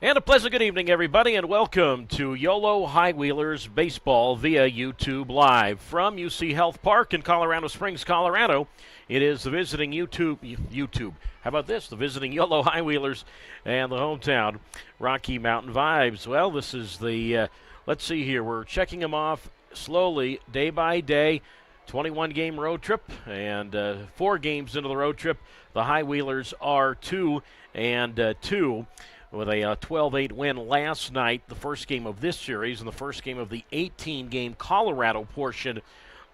And a pleasant good evening, everybody, and welcome to Yolo High Wheelers Baseball via YouTube Live from UC Health Park in Colorado Springs, Colorado. It is the visiting YouTube. How about this? The visiting Yolo High Wheelers and the hometown Rocky Mountain Vibes. Well, this is the, let's see here, we're checking them off slowly, day by day. 21-game road trip, and 4 games into the road trip. The High Wheelers are 2-2. With a 12-8 win last night, the first game of this series and the first game of the 18-game Colorado portion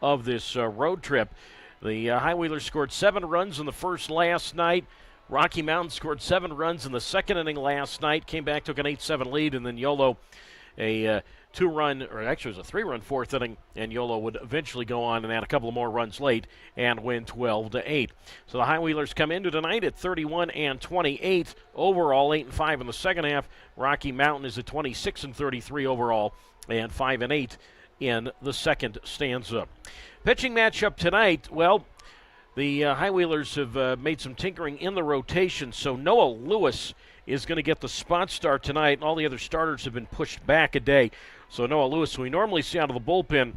of this road trip. The High Wheelers scored 7 runs in the first last night. Rocky Mountain scored 7 runs in the second inning last night, came back, took an 8-7 lead, and then Yolo a 2-run, or actually it was a 3-run fourth inning, and Yolo would eventually go on and add a couple of more runs late and win 12-8. So the High Wheelers come into tonight at 31-28 overall, 8-5 in the second half. Rocky Mountain is at 26-33 overall and 5-8 in the second stanza. Pitching matchup tonight, well, the High Wheelers have made some tinkering in the rotation, so Noah Lewis is going to get the spot start tonight. All the other starters have been pushed back a day. So Noah Lewis, who we normally see out of the bullpen,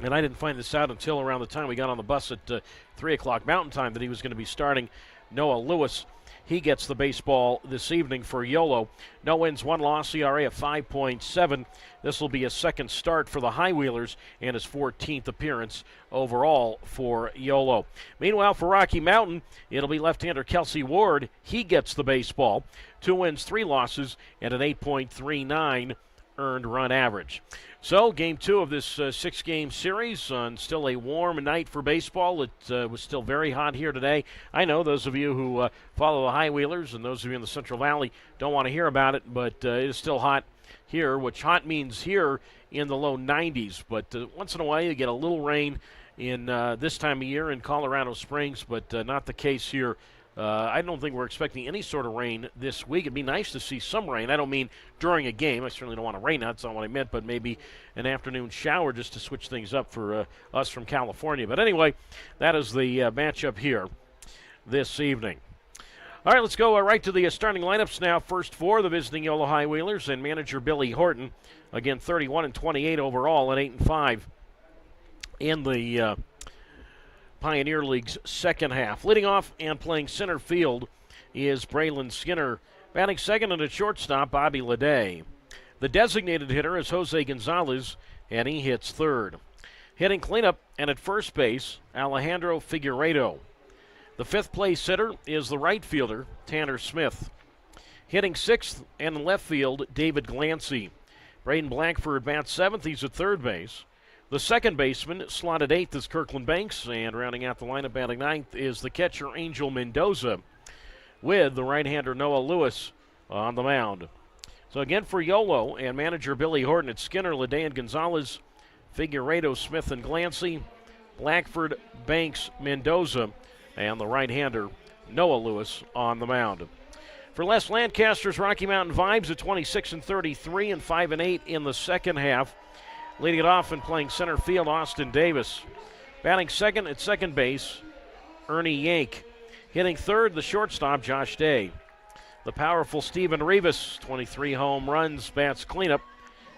and I didn't find this out until around the time we got on the bus at 3 o'clock Mountain Time that he was going to be starting. Noah Lewis, he gets the baseball this evening for Yolo. No wins, 1 loss, ERA of 5.7. This will be a second start for the High Wheelers and his 14th appearance overall for Yolo. Meanwhile, for Rocky Mountain, it'll be left-hander Kelsey Ward. He gets the baseball. 2 wins, 3 losses, and an 8.39 earned run average. So, game 2 of this 6-game series on still a warm night for baseball. It was still very hot here today. I know those of you who follow the High Wheelers and those of you in the Central Valley don't want to hear about it, but it is still hot here, which hot means here in the low 90s. But once in a while you get a little rain in this time of year in Colorado Springs, but not the case here. I don't think we're expecting any sort of rain this week. It'd be nice to see some rain. I don't mean during a game. I certainly don't want to rain out. That's not what I meant, but maybe an afternoon shower just to switch things up for us from California. But anyway, that is the matchup here this evening. All right, let's go right to the starting lineups now. First for the visiting Yolo High Wheelers and manager Billy Horton. Again, 31-28 overall and 8-5 in the Pioneer League's second half. Leading off and playing center field is Braylon Skinner. Batting second and at shortstop, Bobby Leday. The designated hitter is Jose Gonzalez, and he hits third. Hitting cleanup and at first base, Alejandro Figueiredo. The fifth place hitter is the right fielder, Tanner Smith. Hitting sixth and in left field, David Glancy. Braden Blackford bats seventh. He's at third base. The second baseman, slotted eighth, is Kirkland Banks, and rounding out the lineup batting ninth is the catcher, Angel Mendoza, with the right-hander Noah Lewis on the mound. So again for Yolo and manager Billy Horton, it's Skinner, Leday, and Gonzalez, Figueiredo, Smith, and Glancy, Blackford, Banks, Mendoza, and the right-hander Noah Lewis on the mound. For Les Lancaster's Rocky Mountain Vibes at 26-33 and 5-8 in the second half. Leading it off and playing center field, Austin Davis. Batting second at second base, Ernie Yank. Hitting third, the shortstop, Josh Day. The powerful Steven Rivas, 23 home runs, bats cleanup,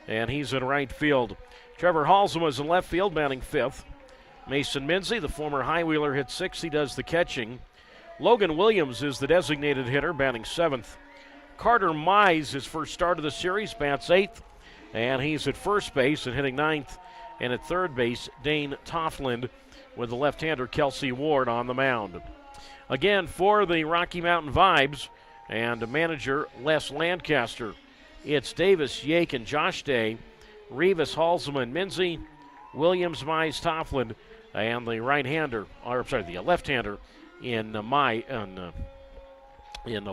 and he's in right field. Trevor Halsem is in left field, batting fifth. Mason Minzy, the former High Wheeler, hits sixth. He does the catching. Logan Williams is the designated hitter, batting seventh. Carter Mize, his first start of the series, bats eighth. And he's at first base and hitting ninth. And at third base, Dane Toffland with the left-hander Kelsey Ward on the mound. Again, for the Rocky Mountain Vibes and manager Les Lancaster, it's Davis, Yake, and Josh Day, Rivas, Halsman, Minzy, Williams, Mize, Toffland, and the right-hander, or I'm sorry, the left-hander in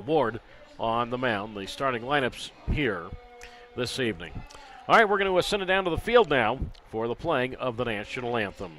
Ward on the mound. The starting lineups here this evening. All right, we're going to send it down to the field now for the playing of the national anthem.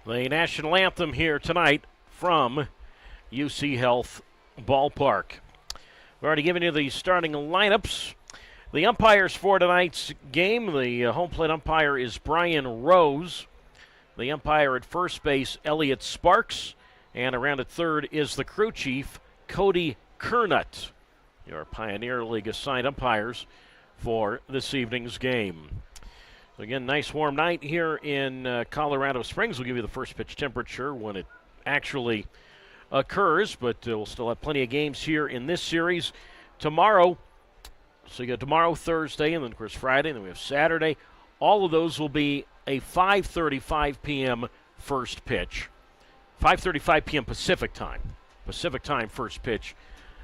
The national anthem here tonight from UC Health Ballpark. We've already given you the starting lineups. The umpires for tonight's game, the home plate umpire is Brian Rose. The umpire at first base, Elliot Sparks. And around at third is the crew chief, Cody Kernut. Your Pioneer League assigned umpires for this evening's game. So again, nice warm night here in Colorado Springs. We'll give you the first pitch temperature when it actually occurs, but we'll still have plenty of games here in this series. Tomorrow, so you got tomorrow, Thursday, and then of course Friday, and then we have Saturday. All of those will be a 5:35 p.m. first pitch. 5:35 p.m. Pacific time first pitch.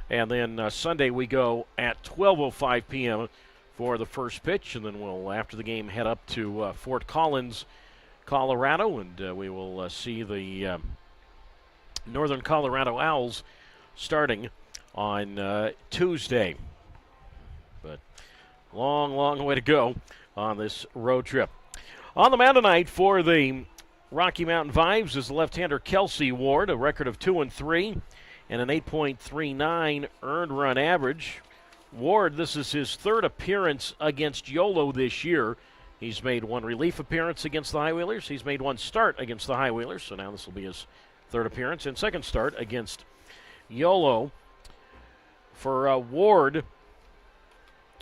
And then Sunday we go at 12:05 p.m. for the first pitch, and then we'll, after the game, head up to Fort Collins, Colorado, and we will see the Northern Colorado Owls starting on Tuesday. But long way to go on this road trip. On the mound tonight for the Rocky Mountain Vibes is the left-hander Kelsey Ward, a record of 2-3 and an 8.39 earned run average. Ward, this is his third appearance against Yolo this year. He's made one relief appearance against the High Wheelers. He's made one start against the High Wheelers, so now this will be his third appearance and second start against Yolo. For Ward,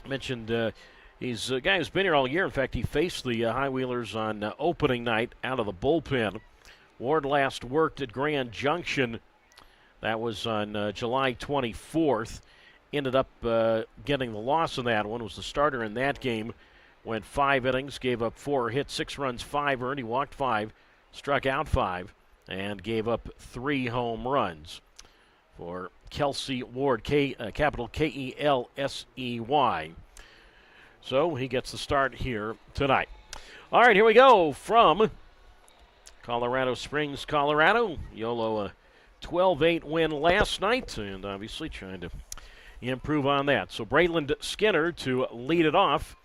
mentioned he's a guy who's been here all year. In fact, he faced the High Wheelers on opening night out of the bullpen. Ward last worked at Grand Junction. That was on July 24th. Ended up getting the loss in that one. Was the starter in that game. Went 5 innings, gave up 4 hits, 6 runs, 5 earned. He walked 5, struck out 5, and gave up 3 home runs. For Kelsey Ward, capital K-E-L-S-E-Y. So he gets the start here tonight. All right, here we go from Colorado Springs, Colorado. Yolo, a 12-8 win last night, and obviously trying to improve on that. So Braylon Skinner to lead it off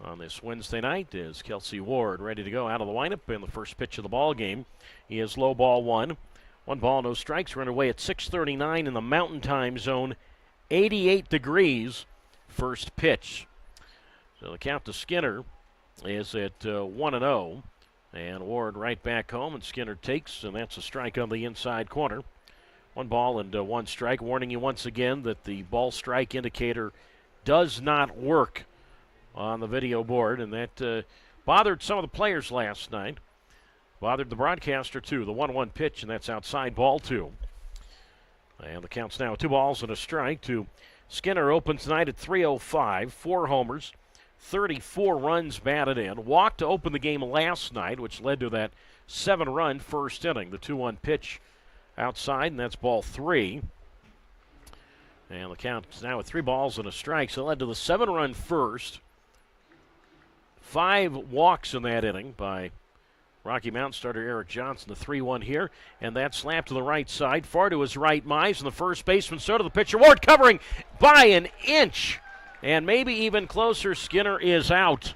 on this Wednesday night is Kelsey Ward ready to go out of the lineup in the first pitch of the ball game. He is low ball 1. 1 ball, no strikes. We're underway at 6:39 in the Mountain Time Zone. 88 degrees first pitch. So the count to Skinner is at 1-0. And Ward right back home, and Skinner takes, and that's a strike on the inside corner. 1 ball and 1 strike. Warning you once again that the ball strike indicator does not work on the video board, and that bothered some of the players last night. Bothered the broadcaster, too. The 1-1 pitch, and that's outside ball 2. And the count's now 2 balls and a strike to Skinner. Opens tonight at 305, 4 homers, 34 runs batted in. Walked to open the game last night, which led to that 7-run first inning. The 2-1 pitch outside, and that's ball 3. And the count's now at 3 balls and a strike, so it led to the 7-run first. 5 walks in that inning by Rocky Mountain starter Eric Johnson. The 3-1 here, and that slap to the right side. Far to his right, Mize, and the first baseman, so to the pitcher. Ward covering by an inch, and maybe even closer. Skinner is out.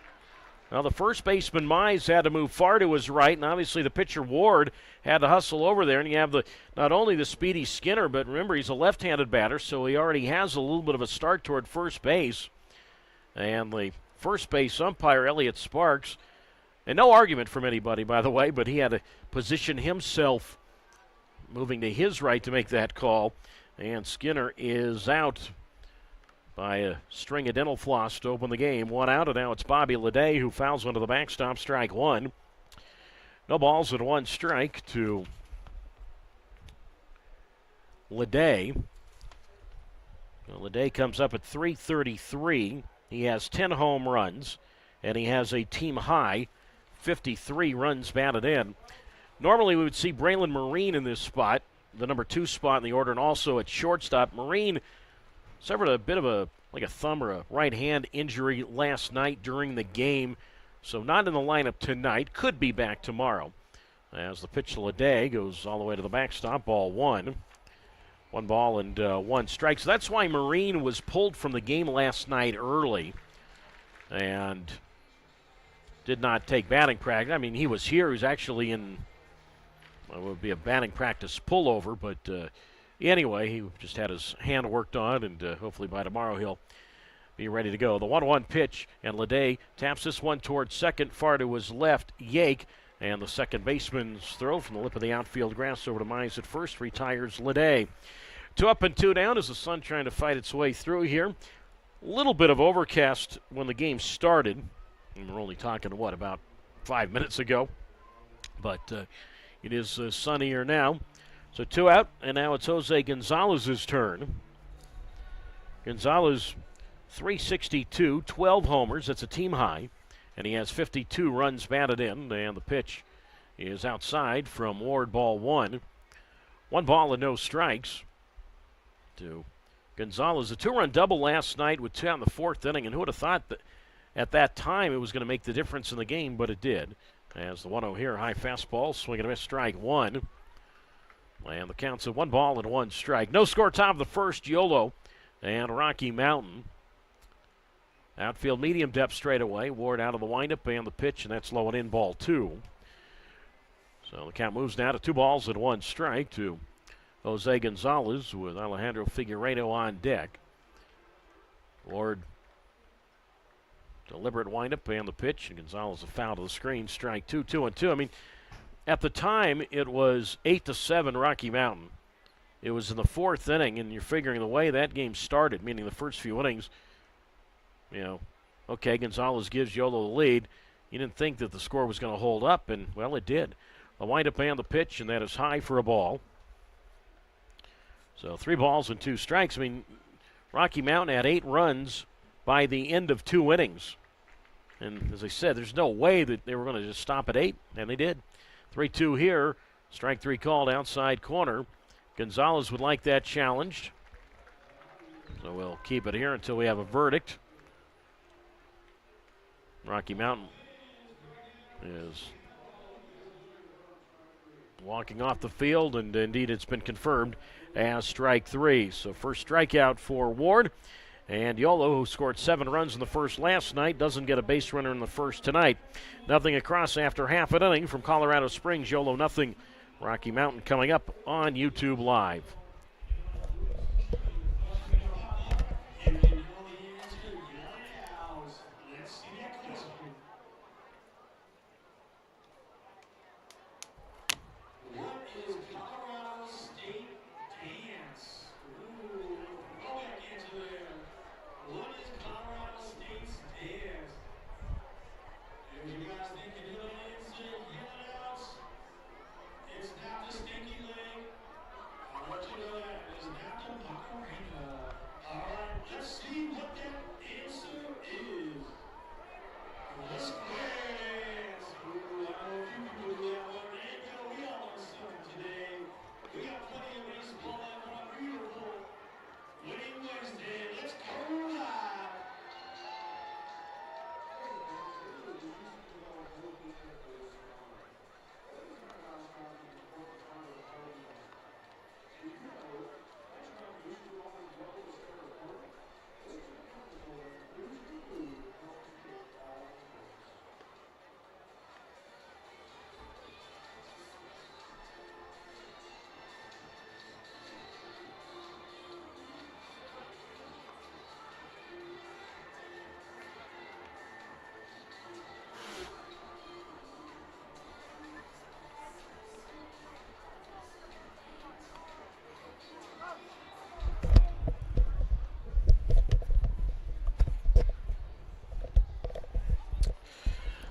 Now the first baseman, Mize, had to move far to his right, and obviously the pitcher, Ward, had to hustle over there. And you have not only the speedy Skinner, but remember, he's a left-handed batter, so he already has a little bit of a start toward first base. And the first base umpire, Elliot Sparks, and no argument from anybody, by the way, but he had to position himself moving to his right to make that call. And Skinner is out by a string of dental floss to open the game. 1 out, and now it's Bobby Leday who fouls one to the backstop, strike 1. No balls and 1 strike to Leday. Well, Leday comes up at .333. He has 10 home runs, and he has a team high 53 runs batted in. Normally we would see Braylon Marine in this spot, the number 2 spot in the order, and also at shortstop. Marine suffered a bit of a thumb or a right hand injury last night during the game, so not in the lineup tonight. Could be back tomorrow. As the pitch to Leday goes all the way to the backstop, ball 1. 1 ball and 1 strike. So that's why Marine was pulled from the game last night early and did not take batting practice. I mean, he was here. He was actually in It would be a batting practice pullover, but anyway, he just had his hand worked on, and hopefully by tomorrow he'll be ready to go. The 1-1 pitch, and Ledet taps this one towards second, far to his left. Yake, and the second baseman's throw from the lip of the outfield grass over to Mize at first retires Ledet. 2 up and 2 down as the sun trying to fight its way through here. A little bit of overcast when the game started. And we're only talking, about 5 minutes ago. But it is sunnier now. So 2 out, and now it's Jose Gonzalez's turn. Gonzalez, 362, 12 homers. That's a team high. And he has 52 runs batted in. And the pitch is outside from Ward, ball 1. 1 ball and no strikes to Gonzalez. A 2-run double last night with 2 out in the 4th inning. And who would have thought that at that time it was going to make the difference in the game, but it did. As the 1-0 here, high fastball, swing and a miss, strike 1. And the count's at 1 ball and 1 strike. No score, top of the first, Yolo and Rocky Mountain. Outfield medium depth straight away. Ward out of the windup and the pitch, and that's low and in, ball 2. So the count moves now to 2 balls and 1 strike to Jose Gonzalez with Alejandro Figueiredo on deck. Ward, deliberate windup and the pitch, and Gonzalez a foul to the screen. Strike 2, 2-2. I mean, at the time it was 8-7 Rocky Mountain. It was in the 4th inning, and you're figuring the way that game started, meaning the first few innings, okay, Gonzalez gives Yolo the lead. You didn't think that the score was going to hold up, and, well, it did. A windup and the pitch, and that is high for a ball. So 3 balls and 2 strikes. I mean, Rocky Mountain had 8 runs by the end of 2 innings. And as I said, there's no way that they were going to just stop at 8, and they did. 3-2 here. Strike 3 called outside corner. Gonzalez would like that challenged. So we'll keep it here until we have a verdict. Rocky Mountain is walking off the field, and indeed it's been confirmed as strike 3. So first strikeout for Ward. And Yolo, who scored 7 runs in the first last night, doesn't get a base runner in the first tonight. Nothing across after half an inning from Colorado Springs. Yolo nothing. Rocky Mountain coming up on YouTube Live.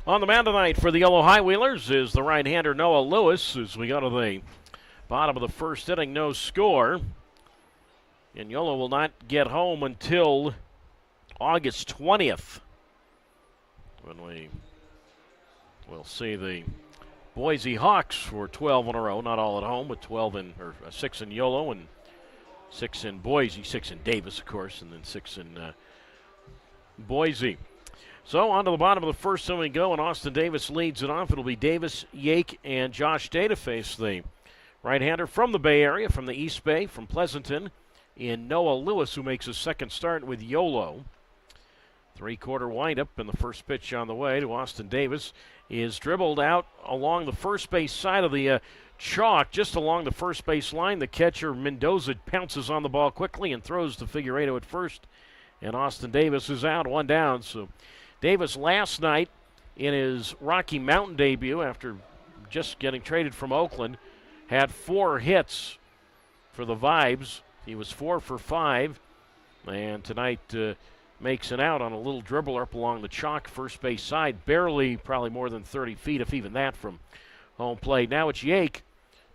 On the mound tonight for the Yellow High Wheelers is the right-hander Noah Lewis as we go to the bottom of the first inning, no score. And Yolo will not get home until August 20th when we will see the Boise Hawks for 12 in a row, not all at home, but 6 in Yolo and 6 in Boise, 6 in Davis, of course, and then 6 in Boise. So on to the bottom of the first inning we go, and Austin Davis leads it off. It'll be Davis, Yake, and Josh Day to face the right-hander from the Bay Area, from the East Bay, from Pleasanton, in Noah Lewis, who makes his second start with Yolo. Three-quarter windup, and the first pitch on the way to Austin Davis is dribbled out along the first base side of the chalk, just along the first base line. The catcher, Mendoza, pounces on the ball quickly and throws to Figueiredo at first, and Austin Davis is out, one down. So Davis last night in his Rocky Mountain debut after just getting traded from Oakland had 4 hits for the Vibes. He was 4 for 5, and tonight makes an out on a little dribbler up along the chalk first base side, barely, probably more than 30 feet, if even that, from home plate. Now it's Yake,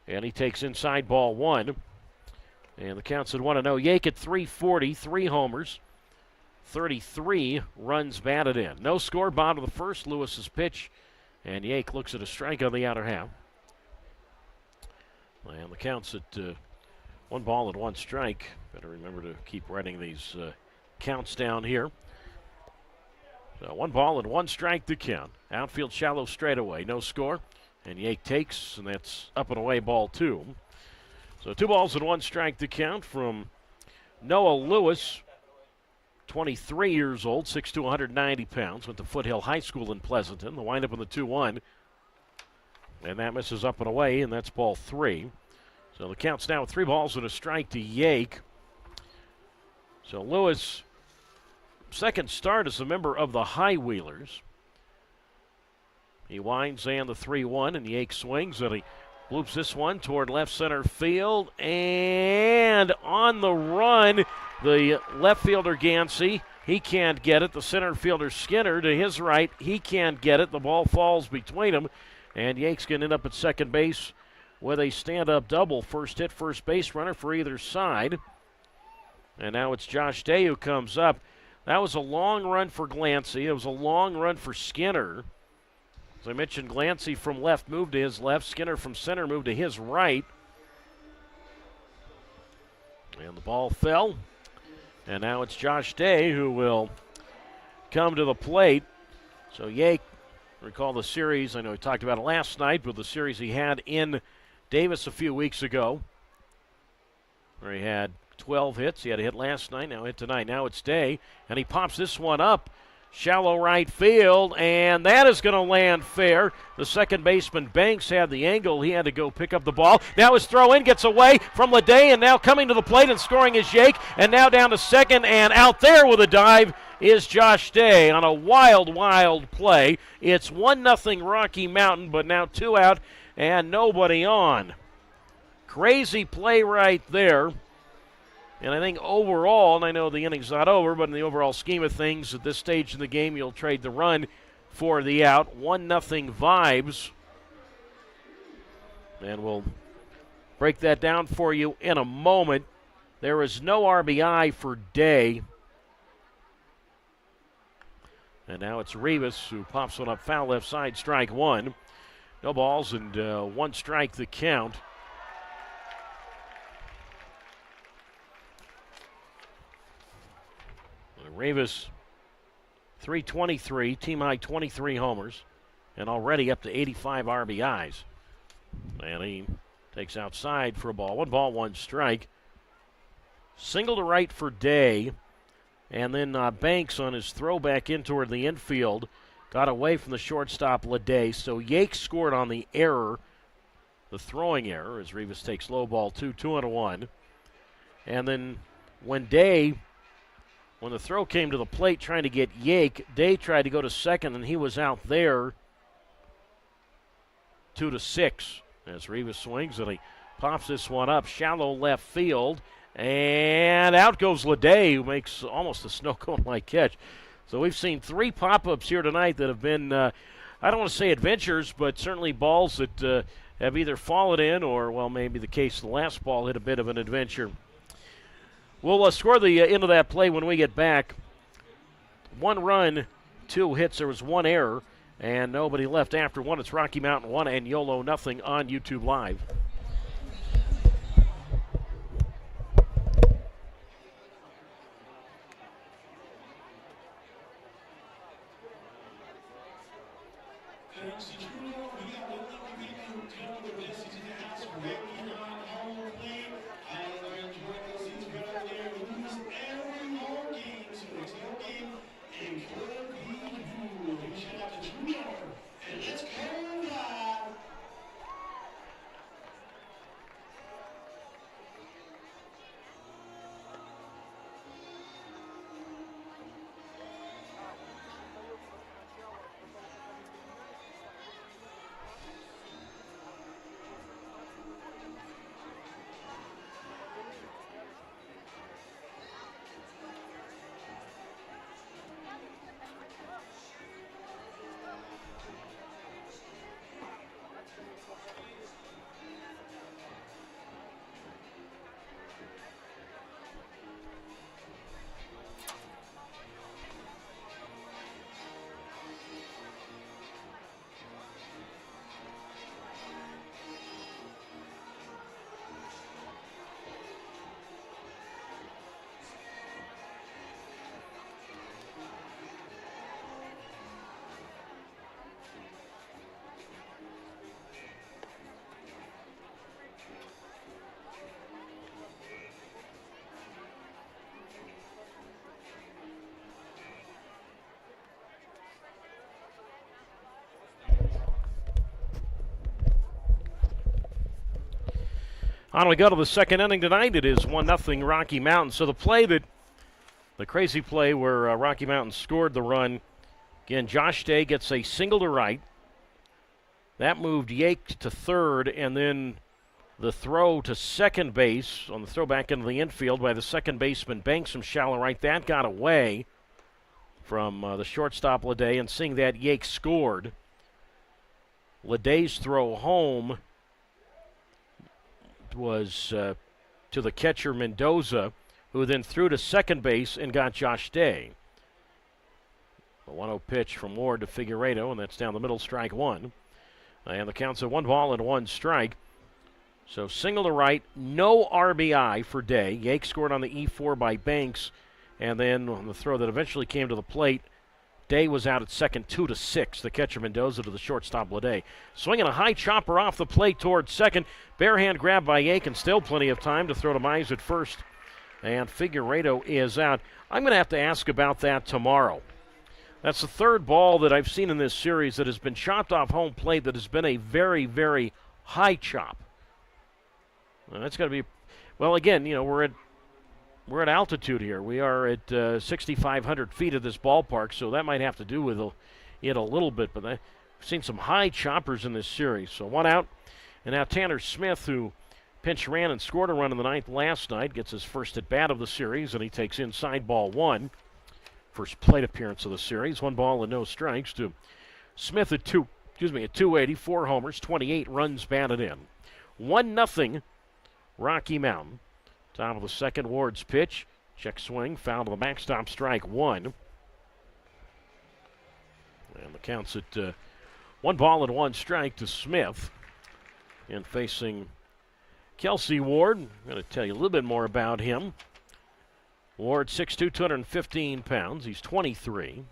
and he takes inside ball 1. And the count's at 1-0. Yake at 340, 3 homers, 33 runs batted in. No score, bottom of the first. Lewis's pitch, and Yake looks at a strike on the outer half. And the count's at 1 ball and 1 strike. Better remember to keep writing these counts down here. So 1 ball and 1 strike to count. Outfield shallow straightaway, no score. And Yake takes, and that's up and away, ball 2. So 2 balls and 1 strike to count from Noah Lewis, 23 years old, 6'2", 190 pounds. Went to Foothill High School in Pleasanton. The windup in the 2-1. And that misses up and away, and that's ball 3. So the count's now 3 balls and a strike to Yake. So Lewis, second start as a member of the High Wheelers. He winds and the 3-1, and Yake swings, and he loops this one toward left center field. And on the run, the left fielder Gansey, he can't get it. The center fielder Skinner to his right, he can't get it. The ball falls between them, and Yake's going to end up at second base with a stand-up double. First hit, first base runner for either side. And now it's Josh Day who comes up. That was a long run for Glancy. It was a long run for Skinner. As I mentioned, Glancy from left moved to his left. Skinner from center moved to his right. And the ball fell. And now it's Josh Day who will come to the plate. So Yake, recall the series, I know we talked about it last night, but the series he had in Davis a few weeks ago, where he had 12 hits. He had a hit last night, now a hit tonight. Now it's Day, and he pops this one up. Shallow right field, and that is going to land fair. The second baseman Banks had the angle. He had to go pick up the ball. Now his throw in gets away from Leday, and now coming to the plate and scoring is Yake. And now down to second, and out there with a dive is Josh Day on a wild, wild play. It's 1-0 Rocky Mountain, but now 2 out and nobody on. Crazy play right there. And I think overall, and I know the inning's not over, but in the overall scheme of things, at this stage in the game, you'll trade the run for the out. 1-0 Vibes. And we'll break that down for you in a moment. There is no RBI for Day. And now it's Rivas who pops one up foul left side, strike 1. No balls and 1 strike the count. Rivas, 323, team high 23 homers, and already up to 85 RBIs. And he takes outside for a ball. 1 ball, 1 strike. Single to right for Day, and then Banks on his throwback in toward the infield got away from the shortstop Leday. So Yake scored on the error, the throwing error, as Rivas takes low ball 2, 2-1. And then when the throw came to the plate trying to get Yake, Day tried to go to second, and he was out there 2-6 as Rivas swings, and he pops this one up shallow left field, and out goes Leday, who makes almost a snow cone-like catch. So we've seen 3 pop-ups here tonight that have been, I don't want to say adventures, but certainly balls that have either fallen in or, well, maybe the case the last ball hit a bit of an adventure. We'll score the end of that play when we get back. 1 run, 2 hits. There was 1 error, and nobody left after 1. It's Rocky Mountain 1 and Yolo nothing on YouTube Live. On we go to the second inning tonight. It is 1-0 Rocky Mountain. So the crazy play where Rocky Mountain scored the run. Again, Josh Day gets a single to right. That moved Yake to third, and then the throw to second base on the throw back into the infield by the second baseman Banks from shallow right. That got away from the shortstop Leday, and seeing that, Yake scored. Leday's throw home was to the catcher Mendoza, who then threw to second base and got Josh Day. A 1-0 pitch from Ward to Figueiredo, and that's down the middle, strike one. And the count's at 1-1 strike. So single to right, no RBI for Day. Yake scored on the E4 by Banks, and then on the throw that eventually came to the plate, Day was out at second, 2-6. The catcher Mendoza to the shortstop Leday. Swinging a high chopper off the plate towards second. Barehand grab by Yake, and still plenty of time to throw to Mize at first. And Figueiredo is out. I'm going to have to ask about that tomorrow. That's the third ball that I've seen in this series that has been chopped off home plate that has been a very, very high chop. Well, that's got to be, well, again, you know, we're at altitude here. We are at 6,500 feet of this ballpark, so that might have to do with it a little bit. But I've seen some high choppers in this series. So one out, and now Tanner Smith, who pinch ran and scored a run in the ninth last night, gets his first at bat of the series, and he takes inside ball one. First plate appearance of the series. 1 ball and no strikes to Smith at 280, 4 homers, 28 runs batted in. 1-0 Rocky Mountain. Top of the second, Ward's pitch. Check swing, foul to the backstop, strike one. And the count's at 1 ball and 1 strike to Smith. And facing Kelsey Ward, I'm going to tell you a little bit more about him. Ward, 6'2", 215 pounds. He's 23.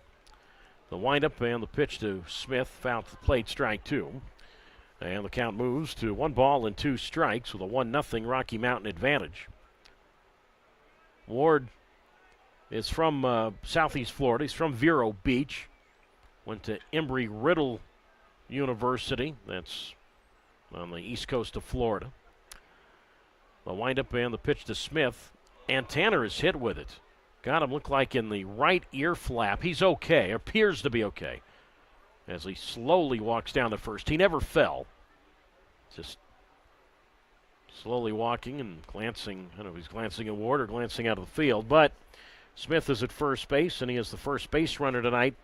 The windup and the pitch to Smith, foul to the plate, strike two. And the count moves to 1 ball and 2 strikes with a 1-0 Rocky Mountain advantage. Ward is from Southeast Florida. He's from Vero Beach. Went to Embry-Riddle University. That's on the east coast of Florida. The windup and the pitch to Smith. And Tanner is hit with it. Got him look like in the right ear flap. He's okay, appears to be okay, as he slowly walks down to first. He never fell. Just slowly walking and glancing. I don't know if he's glancing at Ward or glancing out of the field. But Smith is at first base, and he is the first base runner tonight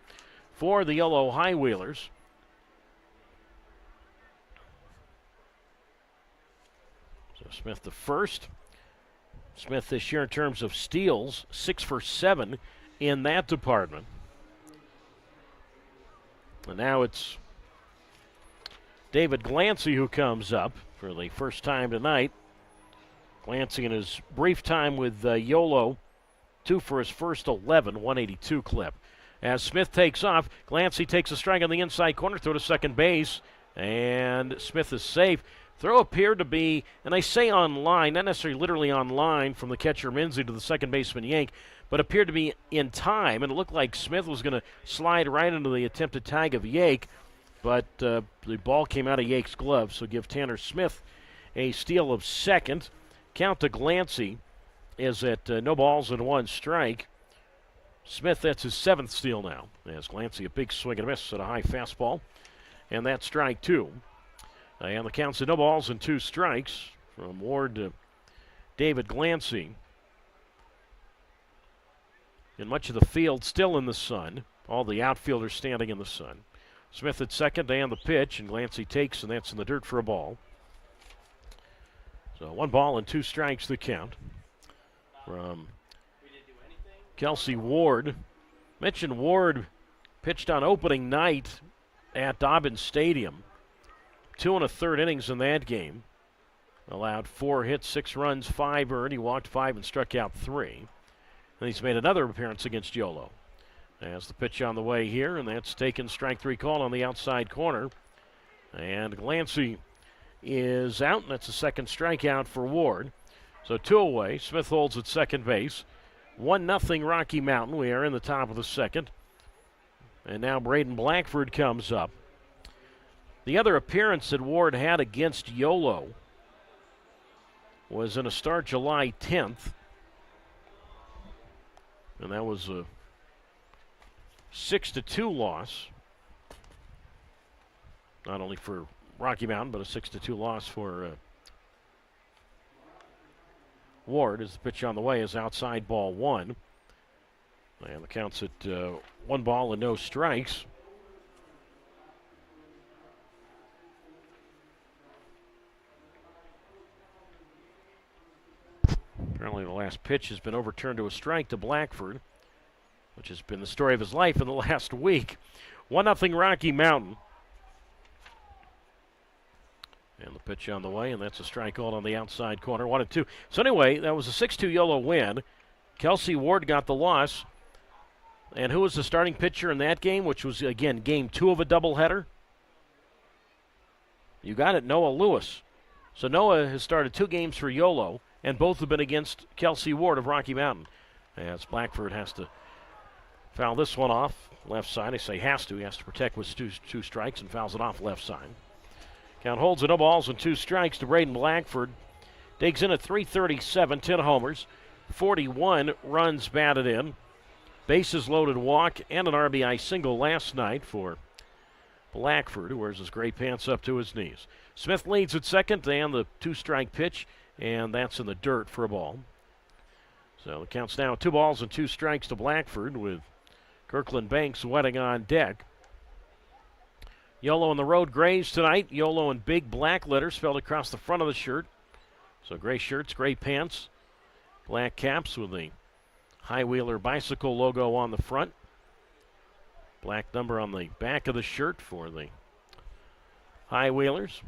for the Yolo High Wheelers. So Smith the first. Smith this year in terms of steals, 6 for 7 in that department. And now it's David Glancy who comes up for the first time tonight. Glancy in his brief time with Yolo, 2 for his first 11, 182 clip. As Smith takes off, Glancy takes a strike on the inside corner, throw to second base, and Smith is safe. Throw appeared to be, and I say on line, not necessarily literally on line from the catcher Minzy to the second baseman Yank, but appeared to be in time, and it looked like Smith was going to slide right into the attempted tag of Yake, but the ball came out of Yake's glove, so give Tanner Smith a steal of second. Count to Glancy is at no balls and one strike. Smith, that's his seventh steal now, as Glancy a big swing and a miss at a high fastball, and that's strike two. And the count's at no balls and two strikes from Ward to David Glancy. And much of the field still in the sun. All the outfielders standing in the sun. Smith at second and the pitch, and Glancy takes, and that's in the dirt for a ball. So 1 ball and 2 strikes the count from Kelsey Ward. Mentioned Ward pitched on opening night at Dobbins Stadium. 2 1/3 innings in that game. Allowed 4 hits, 6 runs, 5 earned. He walked 5 and struck out 3. And he's made another appearance against Yolo. As the pitch on the way here, and that's taken strike 3 call on the outside corner. And Glancy is out, and that's the second strikeout for Ward. So 2 away. Smith holds at second base. 1-0 Rocky Mountain. We are in the top of the second. And now Braden Blackford comes up. The other appearance that Ward had against Yolo was in a start July 10th. And that was a 6-2 loss. Not only for Rocky Mountain, but a 6-2 loss for Ward, as the pitch on the way is outside ball 1. And the count's at 1 ball and no strikes. Apparently the last pitch has been overturned to a strike to Blackford, which has been the story of his life in the last week. 1-0 Rocky Mountain. And the pitch on the way, and that's a strike called on the outside corner, 1-2. So anyway, that was a 6-2 Yolo win. Kelsey Ward got the loss. And who was the starting pitcher in that game, which was, again, game 2 of a doubleheader? You got it, Noah Lewis. So Noah has started 2 games for Yolo, and both have been against Kelsey Ward of Rocky Mountain. As Blackford has to foul this one off left side. I say has to. He has to protect with 2 strikes and fouls it off left side. Count holds at no balls and 2 strikes to Braden Blackford. Digs in at .337, 10 homers, 41 runs batted in. Bases loaded walk and an RBI single last night for Blackford, who wears his gray pants up to his knees. Smith leads at second and the 2-strike pitch, and that's in the dirt for a ball. So the count's now 2 balls and 2 strikes to Blackford, with Kirkland Banks wetting on deck. Yolo on the road grays tonight. Yolo in big black letters spelled across the front of the shirt. So gray shirts, gray pants, black caps with the High Wheeler bicycle logo on the front. Black number on the back of the shirt for the High Wheelers.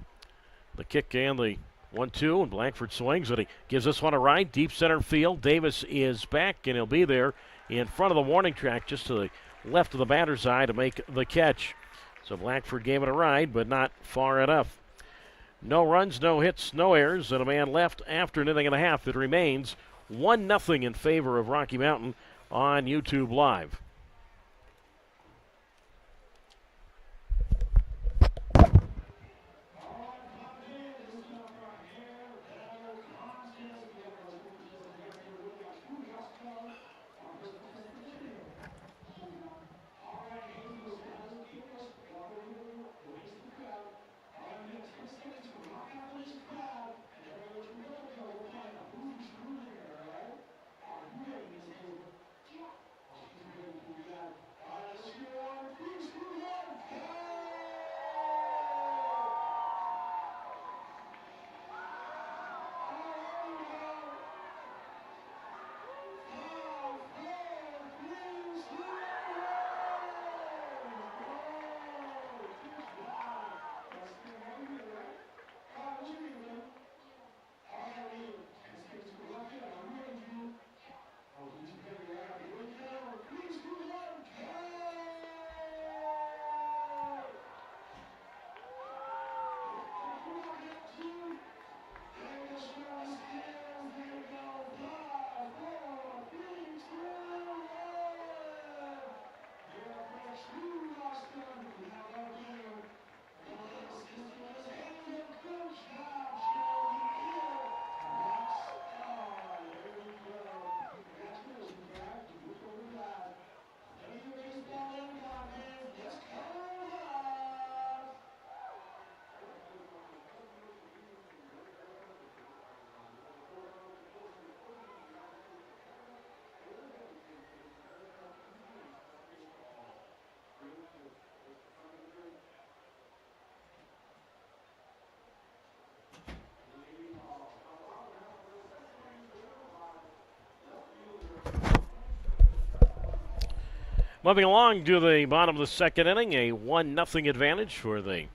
The kick and the 1-2, and Blackford swings, and he gives this one a ride. Deep center field. Davis is back, and he'll be there in front of the warning track just to the left of the batter's eye to make the catch. So Blackford gave it a ride, but not far enough. No runs, no hits, no errors, and a man left after an inning and a half. It remains 1-0 in favor of Rocky Mountain on YouTube Live. Moving along to the bottom of the second inning, a 1-0 advantage for the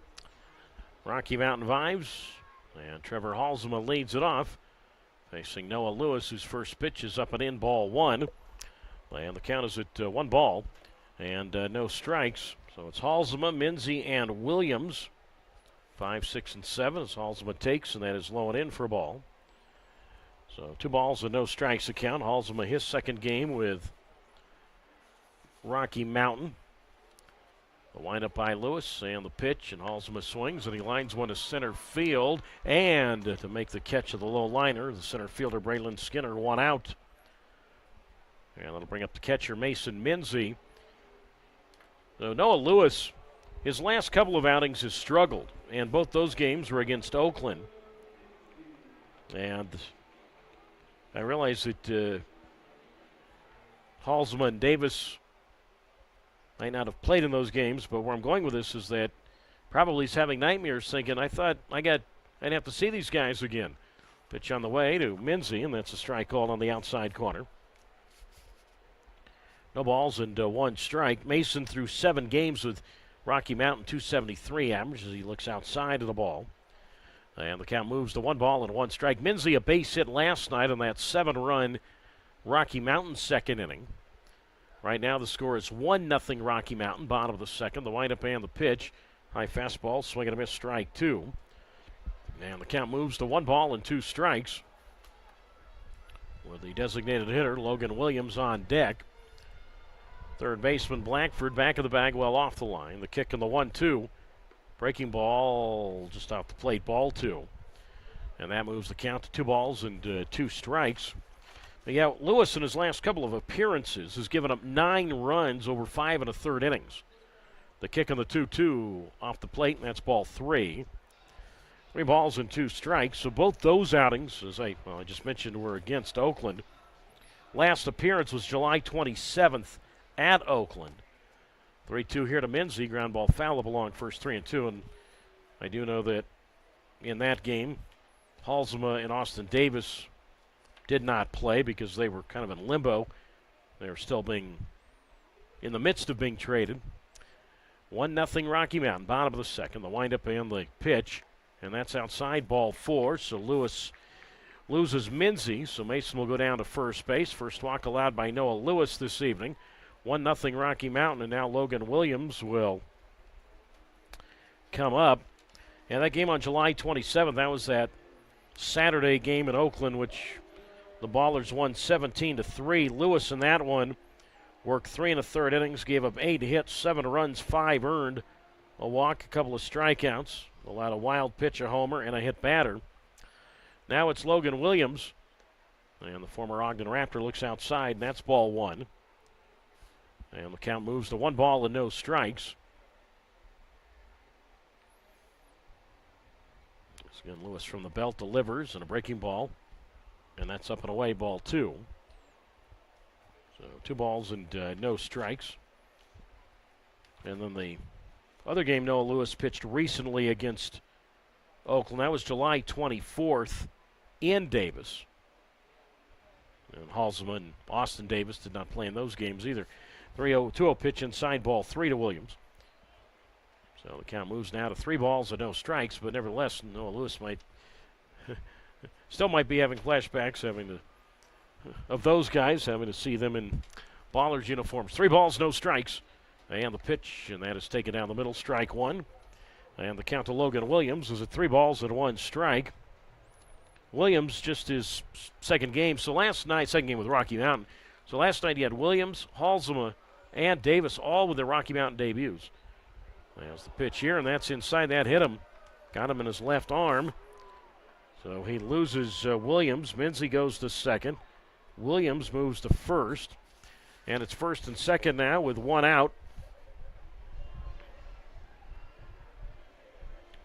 Rocky Mountain Vibes. And Trevor Halsema leads it off, facing Noah Lewis, whose first pitch is up and in, ball one. And the count is at 1 ball and no strikes. So it's Halsema, Minzy, and Williams. 5, 6, and 7 as Halsema takes, and that is low and in for a ball. So 2 balls and no strikes to count. Halsema his second game with Rocky Mountain. The windup by Lewis and the pitch, and Halsema swings, and he lines one to center field. And to make the catch of the low liner, the center fielder Braylon Skinner, 1 out. And that'll bring up the catcher Mason Minzy. So Noah Lewis, his last couple of outings has struggled, and both those games were against Oakland. And I realize that Halsema and Davis might not have played in those games, but where I'm going with this is that probably he's having nightmares thinking, I thought I'd have to see these guys again. Pitch on the way to Minzy, and that's a strike called on the outside corner. No balls and 1 strike. Mason through 7 games with Rocky Mountain, 273 average as he looks outside of the ball. And the count moves to 1 ball and 1 strike. Minzy a base hit last night on that 7-run Rocky Mountain second inning. Right now the score is 1-0 Rocky Mountain, bottom of the second. The windup and the pitch. High fastball, swing and a miss, strike 2. And the count moves to 1 ball and 2 strikes. With the designated hitter, Logan Williams, on deck. Third baseman Blackford back of the bag, well off the line. The kick in the 1-2. Breaking ball just off the plate, ball 2. And that moves the count to 2 balls and 2 strikes. But yeah, Lewis in his last couple of appearances has given up 9 runs over 5 1/3 innings. The kick in the 2-2 off the plate, and that's ball 3. 3 balls and 2 strikes. So both those outings, as I just mentioned, were against Oakland. Last appearance was July 27th. At Oakland. 3-2 here to Minzy. Ground ball foul up along first 3 and 2. And I do know that in that game, Halsema and Austin Davis did not play because they were kind of in limbo. They were still in the midst of being traded. 1-0 Rocky Mountain, bottom of the second. The windup and the pitch. And that's outside, ball 4. So Lewis loses Minzy. So Mason will go down to first base. First walk allowed by Noah Lewis this evening. 1-0 Rocky Mountain, and now Logan Williams will come up. And that game on July 27th, that was that Saturday game in Oakland, which the Ballers won 17-3. Lewis in that one worked 3 1/3 innings, gave up 8 hits, 7 runs, 5 earned, a walk, a couple of strikeouts, allowed a wild pitch, a homer, and a hit batter. Now it's Logan Williams, and the former Ogden Raptor looks outside, and that's ball 1. And the count moves to 1 ball and no strikes. Again, Lewis from the belt delivers, and a breaking ball. And that's up and away, ball 2. So 2 balls and no strikes. And then the other game Noah Lewis pitched recently against Oakland, that was July 24th in Davis. And Halsema and Austin Davis did not play in those games either. 2-0 pitch inside, ball 3 to Williams. So the count moves now to 3 balls and no strikes, but nevertheless, Noah Lewis still might be having flashbacks of those guys, having to see them in Ballers uniforms. 3 balls, no strikes. And the pitch, and that is taken down the middle, strike 1. And the count to Logan Williams is at 3 balls and 1 strike. Williams just his second game. So last night, second game with Rocky Mountain. So last night he had Williams, Halsema, and Davis all with their Rocky Mountain debuts. There's the pitch here, and that's inside. That hit him. Got him in his left arm. So he loses Williams. Minzy goes to second. Williams moves to first. And it's first and second now with 1 out.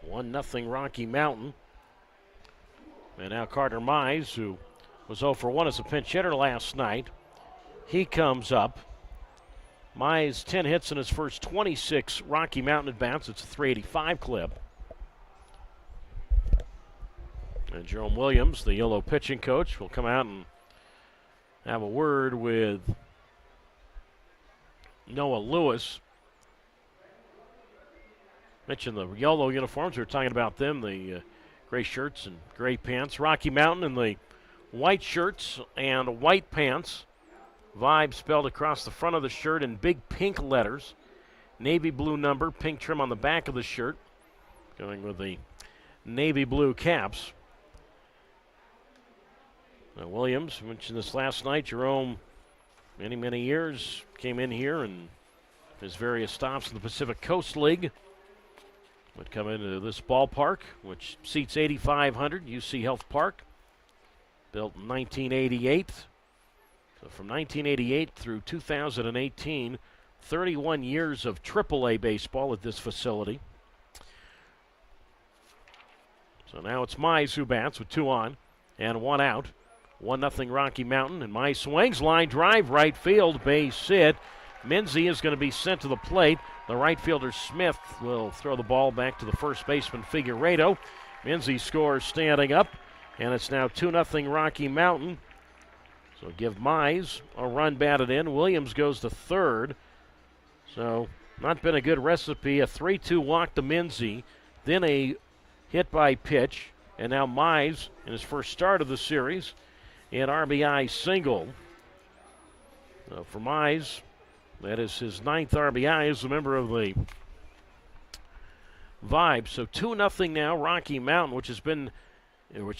1-0 Rocky Mountain. And now Carter Mize, who was 0 for 1 as a pinch hitter last night, he comes up. Mize, 10 hits in his first 26 Rocky Mountain at-bats. It's a .385 clip. And Jerome Williams, the Yolo pitching coach, will come out and have a word with Noah Lewis. Mentioned the Yolo uniforms. We were talking about them, the gray shirts and gray pants. Rocky Mountain in the white shirts and white pants. Vibe spelled across the front of the shirt in big pink letters. Navy blue number, pink trim on the back of the shirt. Going with the navy blue caps. Now Williams, mentioned this last night. Jerome, many years, came in here and his various stops in the Pacific Coast League would come into this ballpark, which seats 8,500, UC Health Park, built in 1988. So from 1988 through 2018, 31 years of AAA baseball at this facility. So now it's Mize who bats with 2 on and 1 out. 1-0 Rocky Mountain, and Mize swings, line drive, right field, base hit. Minzy is going to be sent to the plate. The right fielder Smith will throw the ball back to the first baseman Figueredo. Minzy scores standing up, and it's now 2-0 Rocky Mountain. So give Mize a run batted in. Williams goes to third. So not been a good recipe. A 3-2 walk to Minzy, then a hit by pitch, and now Mize in his first start of the series, an RBI single. So for Mize, that is his 9th RBI as a member of the Vibe. So 2-0 now, Rocky Mountain, which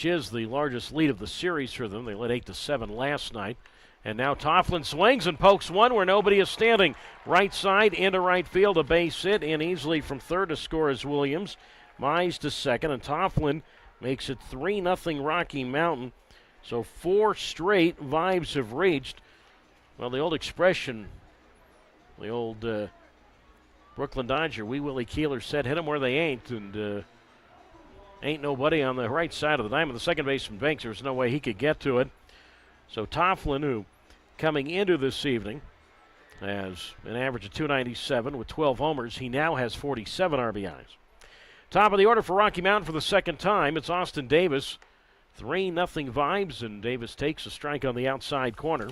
is the largest lead of the series for them. They led 8-7 last night. And now Tofflin swings and pokes one where nobody is standing. Right side into right field, a base hit, in easily from third to score is Williams. Mize to second, and Tofflin makes it 3-0 Rocky Mountain. So 4 straight Vibes have reached. Well, the old expression, the old Brooklyn Dodger, Wee Willie Keeler said, hit them where they ain't, and ain't nobody on the right side of the diamond. The second baseman Banks, there was no way he could get to it. So Tofflin, who coming into this evening has an average of 297 with 12 homers, he now has 47 RBIs. Top of the order for Rocky Mountain for the second time, it's Austin Davis. 3-0 Vibes, and Davis takes a strike on the outside corner.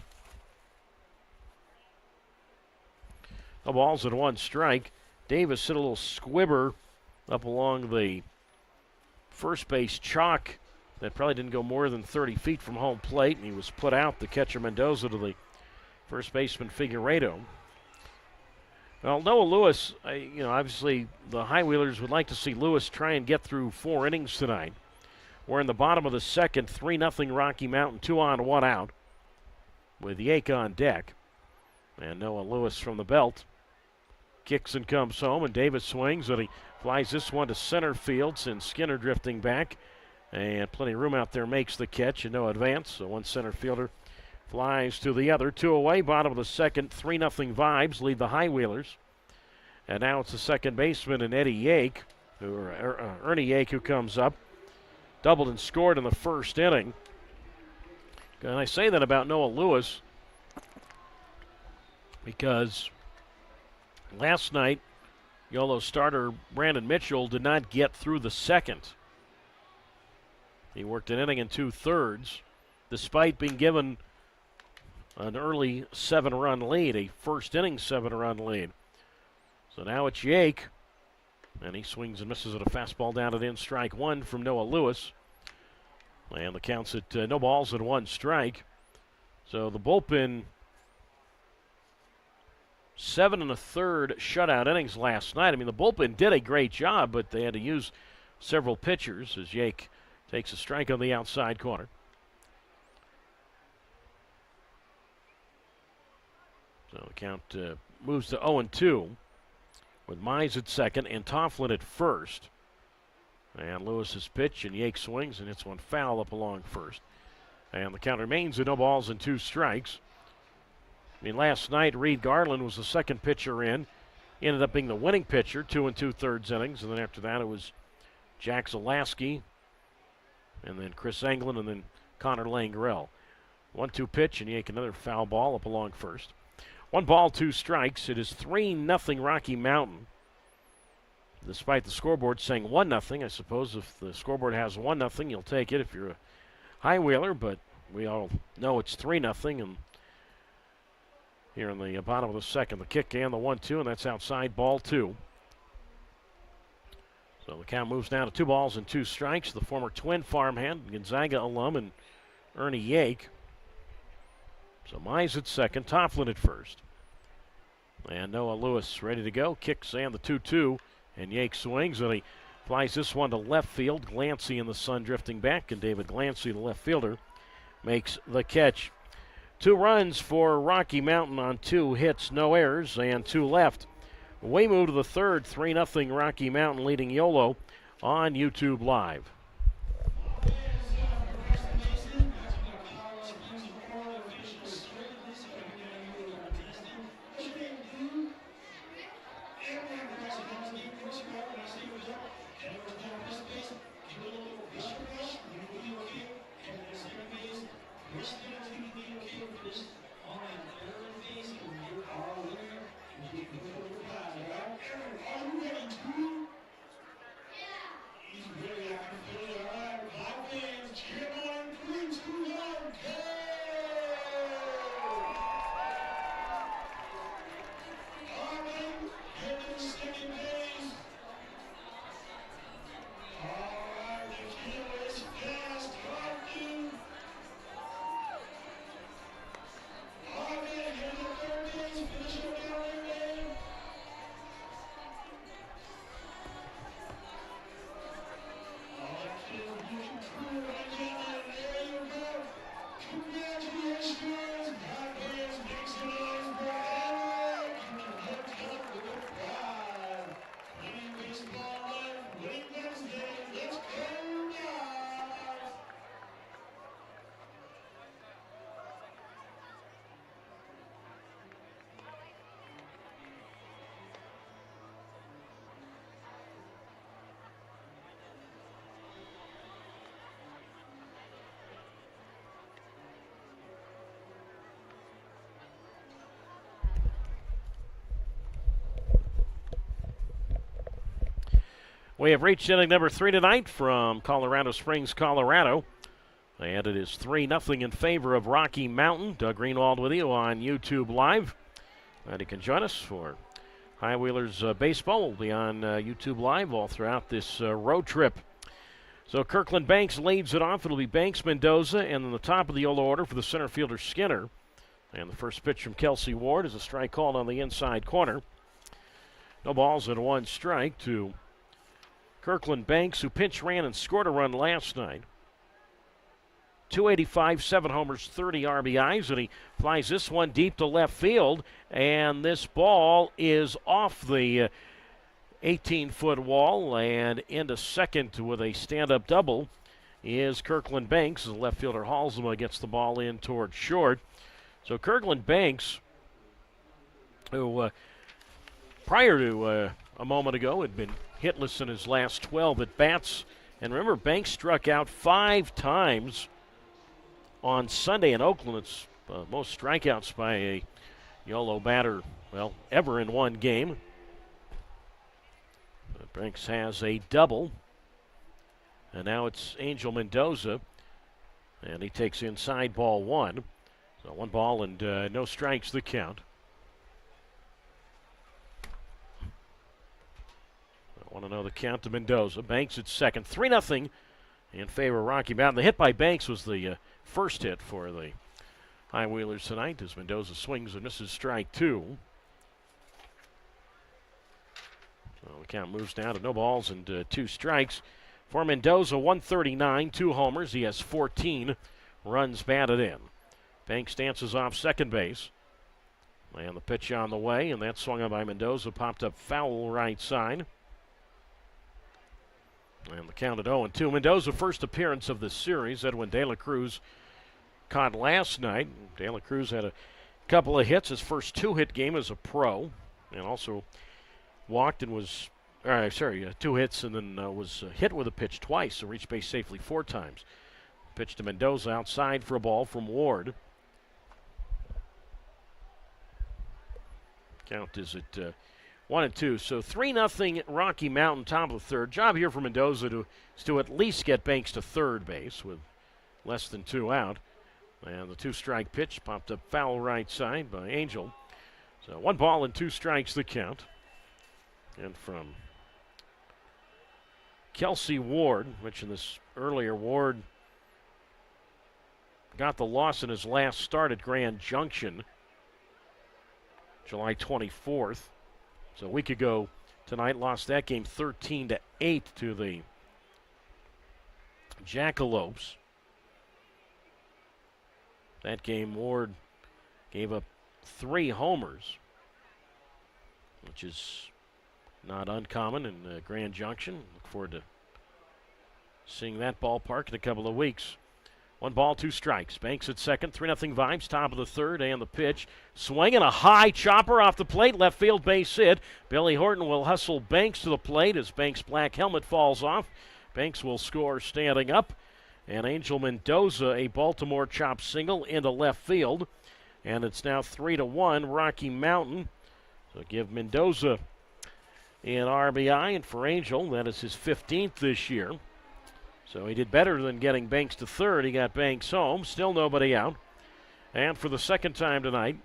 The ball's at 1 strike. Davis hit a little squibber up along the first base chalk that probably didn't go more than 30 feet from home plate, and he was put out. The catcher Mendoza to the first baseman Figueredo. Well, Noah Lewis, obviously the High Wheelers would like to see Lewis try and get through 4 innings tonight. We're in the bottom of the second, 3-0 Rocky Mountain, 2 on, 1 out, with Yake on deck. And Noah Lewis from the belt kicks and comes home, and Davis swings, and he flies this one to center field, sends Skinner drifting back, and plenty of room out there, makes the catch, and no advance. So one center fielder flies to the other. 2 away, bottom of the second, 3-0 Vibes lead the High Wheelers. And now it's the second baseman and Ernie Yake, who comes up. Doubled and scored in the first inning. And I say that about Noah Lewis because last night, Yolo starter Brandon Mitchell did not get through the second. He worked an inning and 2/3, despite being given an early 7-run lead, a first inning 7-run lead. So now it's Yake, and he swings and misses at a fastball down and in, strike 1 from Noah Lewis. And the count's at no balls and 1 strike. So the bullpen, 7 1/3 shutout innings last night. I mean, the bullpen did a great job, but they had to use several pitchers as Yake takes a strike on the outside corner. So the count moves to 0-2 with Mize at second and Tofflin at first. And Lewis's pitch, and Yake swings and hits one foul up along first. And the count remains at no balls and 2 strikes. I mean, last night, Reed Garland was the second pitcher in. He ended up being the winning pitcher, 2 2/3 innings. And then after that, it was Jack Zalaski, and then Chris Englund, and then Connor Langrell. 1-2 pitch, and Yake another foul ball up along first. 1 ball, 2 strikes. It is 3-0 Rocky Mountain. Despite the scoreboard saying 1-0, I suppose if the scoreboard has 1-0, you'll take it if you're a High Wheeler, but we all know it's 3-0, and here in the bottom of the second. The kick and the 1-2, and that's outside, ball 2. So the count moves down to 2 balls and 2 strikes. The former Twin farmhand, Gonzaga alum, and Ernie Yake. So Mize at second, Tofflin at first. And Noah Lewis ready to go. Kicks and the 2-2, and Yake swings, and he flies this one to left field. Glancy in the sun drifting back, and David Glancy, the left fielder, makes the catch. 2 runs for Rocky Mountain on 2 hits, no errors, and 2 left. We move to the third, 3-0 Rocky Mountain leading Yolo on YouTube Live. We have reached inning number 3 tonight from Colorado Springs, Colorado. And it is 3-0 in favor of Rocky Mountain. Doug Greenwald with you on YouTube Live. Glad you can join us for High Wheelers Baseball. We'll be on YouTube Live all throughout this road trip. So Kirkland Banks leads it off. It'll be Banks, Mendoza, and then the top of the Yolo order for the center fielder Skinner. And the first pitch from Kelsey Ward is a strike called on the inside corner. No balls and 1 strike to Kirkland Banks, who pinch ran and scored a run last night. 285, 7 homers, 30 RBIs, and he flies this one deep to left field, and this ball is off the 18-foot wall and into second with a stand-up double is Kirkland Banks. The left fielder Halsema gets the ball in toward short. So Kirkland Banks, who prior to a moment ago had been hitless in his last 12 at-bats. And remember, Banks struck out 5 times on Sunday in Oakland. It's most strikeouts by a Yolo batter, well, ever in one game. Banks has a double. And now it's Angel Mendoza. And he takes inside ball 1. So 1 ball and no strikes the count. I want to know the count to Mendoza. Banks at second. 3-0 in favor of Rocky Mountain. The hit by Banks was the first hit for the High Wheelers tonight as Mendoza swings and misses strike 2. So the count moves down to no balls and 2 strikes. For Mendoza, 139, 2 homers. He has 14 runs batted in. Banks dances off second base. And the pitch on the way, and that swung on by Mendoza, popped up foul right side. And the count at 0-2. Mendoza, first appearance of this series. Edwin De La Cruz caught last night. De La Cruz had a couple of hits, his first 2-hit game as a pro, and also walked and was, 2 hits and then was hit with a pitch twice, so reached base safely 4 times. Pitch to Mendoza outside for a ball from Ward. Count is at 1-2. So 3-0 Rocky Mountain, top of the third. Job here for Mendoza to at least get Banks to third base with less than 2 out. And the 2-strike pitch popped up foul right side by Angel. So 1 ball and 2 strikes the count. And from Kelsey Ward, mentioned this earlier, Ward got the loss in his last start at Grand Junction, July 24th. So a week ago tonight, lost that game 13-8 to the Jackalopes. That game, Ward gave up 3 homers, which is not uncommon in Grand Junction. Look forward to seeing that ballpark in a couple of weeks. 1 ball, 2 strikes. Banks at second, 3-0 Vibes, top of the third, and the pitch. Swinging a high chopper off the plate, left field base hit. Billy Horton will hustle Banks to the plate as Banks' black helmet falls off. Banks will score standing up. And Angel Mendoza, a Baltimore chop single into left field. And it's now 3-1 Rocky Mountain. So give Mendoza an RBI, and for Angel, that is his 15th this year. So he did better than getting Banks to third. He got Banks home. Still nobody out. And for the second time tonight,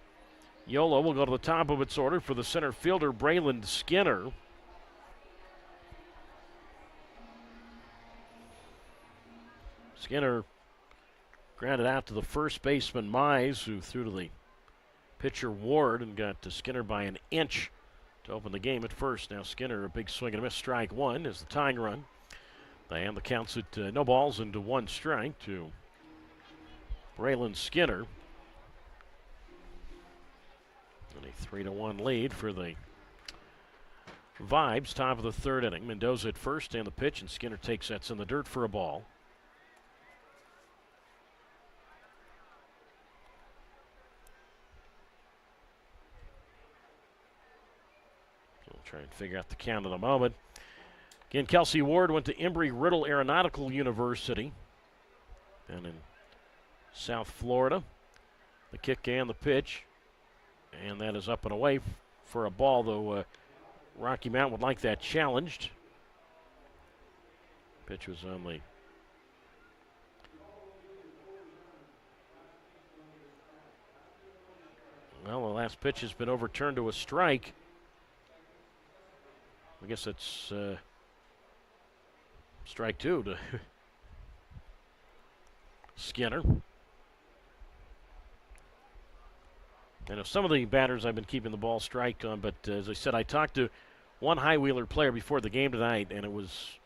Yolo will go to the top of its order for the center fielder, Braylon Skinner. Skinner grounded out to the first baseman, Mize, who threw to the pitcher, Ward, and got to Skinner by an inch to open the game at first. Now Skinner, a big swing and a miss, strike 1 is the tying run. And the counts at no balls into 1 strike to Braylon Skinner. And a 3-1 lead for the Vibes, top of the third inning. Mendoza at first and the pitch, and Skinner takes that's in the dirt for a ball. So we'll try and figure out the count in a moment. Again, Kelsey Ward went to Embry-Riddle Aeronautical University down in South Florida. The kick and the pitch, and that is up and away for a ball, though Rocky Mountain would like that challenged. Pitch was on the well, the last pitch has been overturned to a strike. I guess that's strike 2 to Skinner. I know some of the batters I've been keeping the ball striked on, but as I said, I talked to one High Wheeler player before the game tonight, and it was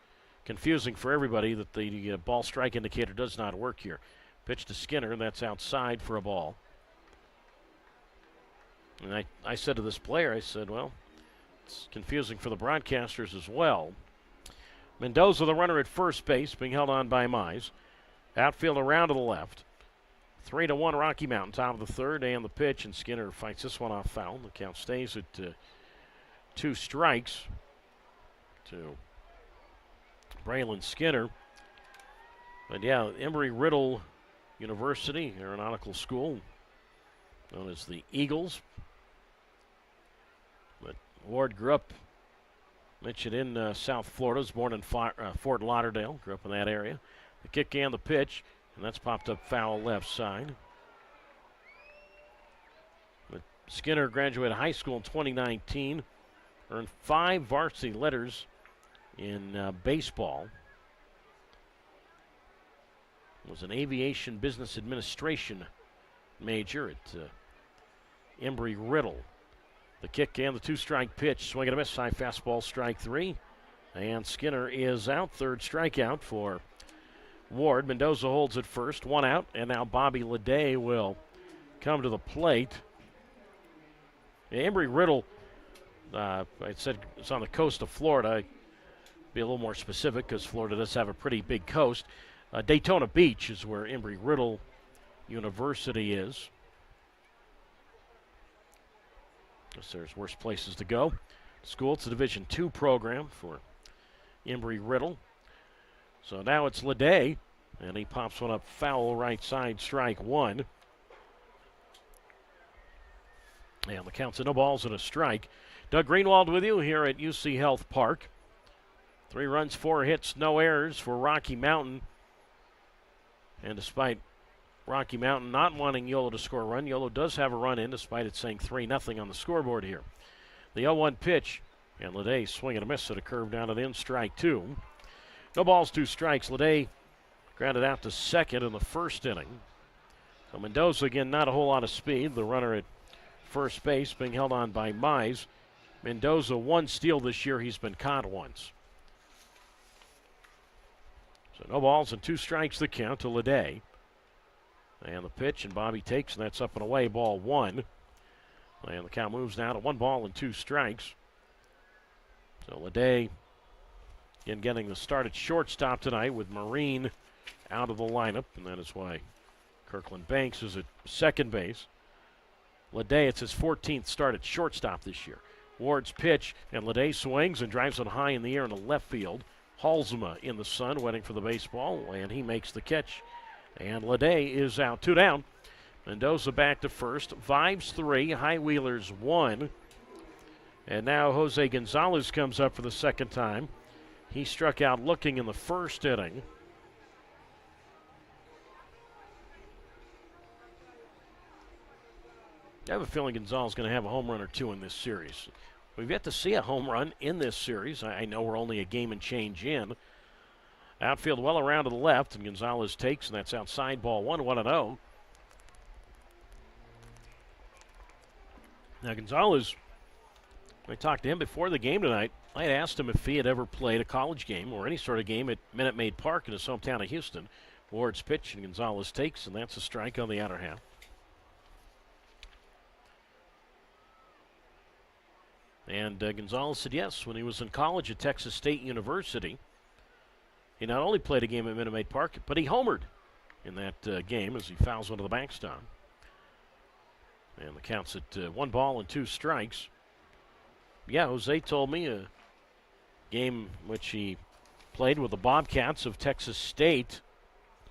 confusing for everybody that the ball strike indicator does not work here. Pitch to Skinner, that's outside for a ball. And I said to this player, I said, well, it's confusing for the broadcasters as well. Mendoza, the runner at first base, being held on by Mize. Outfield around to the left. 3-1 Rocky Mountain, top of the third, and the pitch, and Skinner fights this one off foul. The count stays at 2 strikes to Braylon Skinner. But yeah, Embry-Riddle University, Aeronautical School, known as the Eagles. But Ward grew up, mentioned in South Florida, was born in Fort Lauderdale, grew up in that area. The kick and the pitch, and that's popped up foul left side. But Skinner graduated high school in 2019, earned 5 varsity letters in baseball. Was an aviation business administration major at Embry-Riddle. The kick and the 2-strike pitch. Swing and a miss. High fastball, strike 3. And Skinner is out. Third strikeout for Ward. Mendoza holds it first. 1 out. And now Bobby Leday will come to the plate. Embry-Riddle, I said it's on the coast of Florida. I'd be a little more specific because Florida does have a pretty big coast. Daytona Beach is where Embry-Riddle University is. Guess there's worse places to go. School, it's a Division II program for Embry-Riddle. So now it's Leday, and he pops one up foul right side, strike 1. And the count's no balls and a strike. Doug Greenwald with you here at UC Health Park. 3 runs, 4 hits, no errors for Rocky Mountain. And despite Rocky Mountain not wanting Yolo to score a run. Yolo does have a run in despite it saying 3-0 on the scoreboard here. The 0-1 pitch, and Leday swing and a miss at a curve down and in, strike two. No balls, two strikes. Leday grounded out to second in the first inning. So Mendoza, again, not a whole lot of speed. The runner at first base being held on by Mize. Mendoza, one steal this year. He's been caught once. So no balls and two strikes the count to Leday. And the pitch, and Bobby takes, and that's up and away, ball one. And the count moves now to 1 ball and 2 strikes. So Leday, again, getting the start at shortstop tonight with Marine out of the lineup, and that is why Kirkland Banks is at second base. Leday, it's his 14th start at shortstop this year. Ward's pitch, and Leday swings and drives it high in the air in the left field. Halsema in the sun, waiting for the baseball, and he makes the catch. And Leday is out, 2 down. Mendoza back to first. Vibes 3, High Wheelers 1. And now Jose Gonzalez comes up for the second time. He struck out looking in the first inning. I have a feeling Gonzalez is going to have a home run or two in this series. We've yet to see a home run in this series. I know we're only a game and change in. Outfield well around to the left, and Gonzalez takes, and that's outside, ball 1-0. Now Gonzalez, I talked to him before the game tonight. I had asked him if he had ever played a college game or any sort of game at Minute Maid Park in his hometown of Houston. Ward's pitch, and Gonzalez takes, and that's a strike on the outer half. And Gonzalez said yes, when he was in college at Texas State University, he not only played a game at Minute Maid Park, but he homered in that game as he fouls onto the backstop. And the count's at 1 ball and 2 strikes. Yeah, Jose told me a game which he played with the Bobcats of Texas State,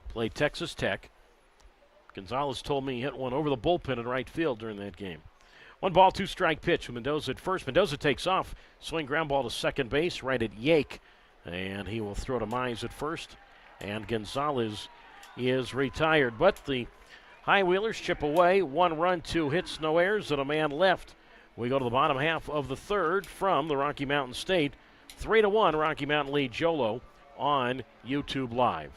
played Texas Tech. Gonzalez told me he hit one over the bullpen in right field during that game. 1 ball, 2 strike pitch with Mendoza at first. Mendoza takes off, swing ground ball to second base, right at Yake. And he will throw to Mize at first. And Gonzalez is retired. But the High Wheelers chip away. 1 run, 2 hits, no errors, and a man left. We go to the bottom half of the third from the Rocky Mountain State. 3-1, Rocky Mountain leads Yolo on YouTube Live.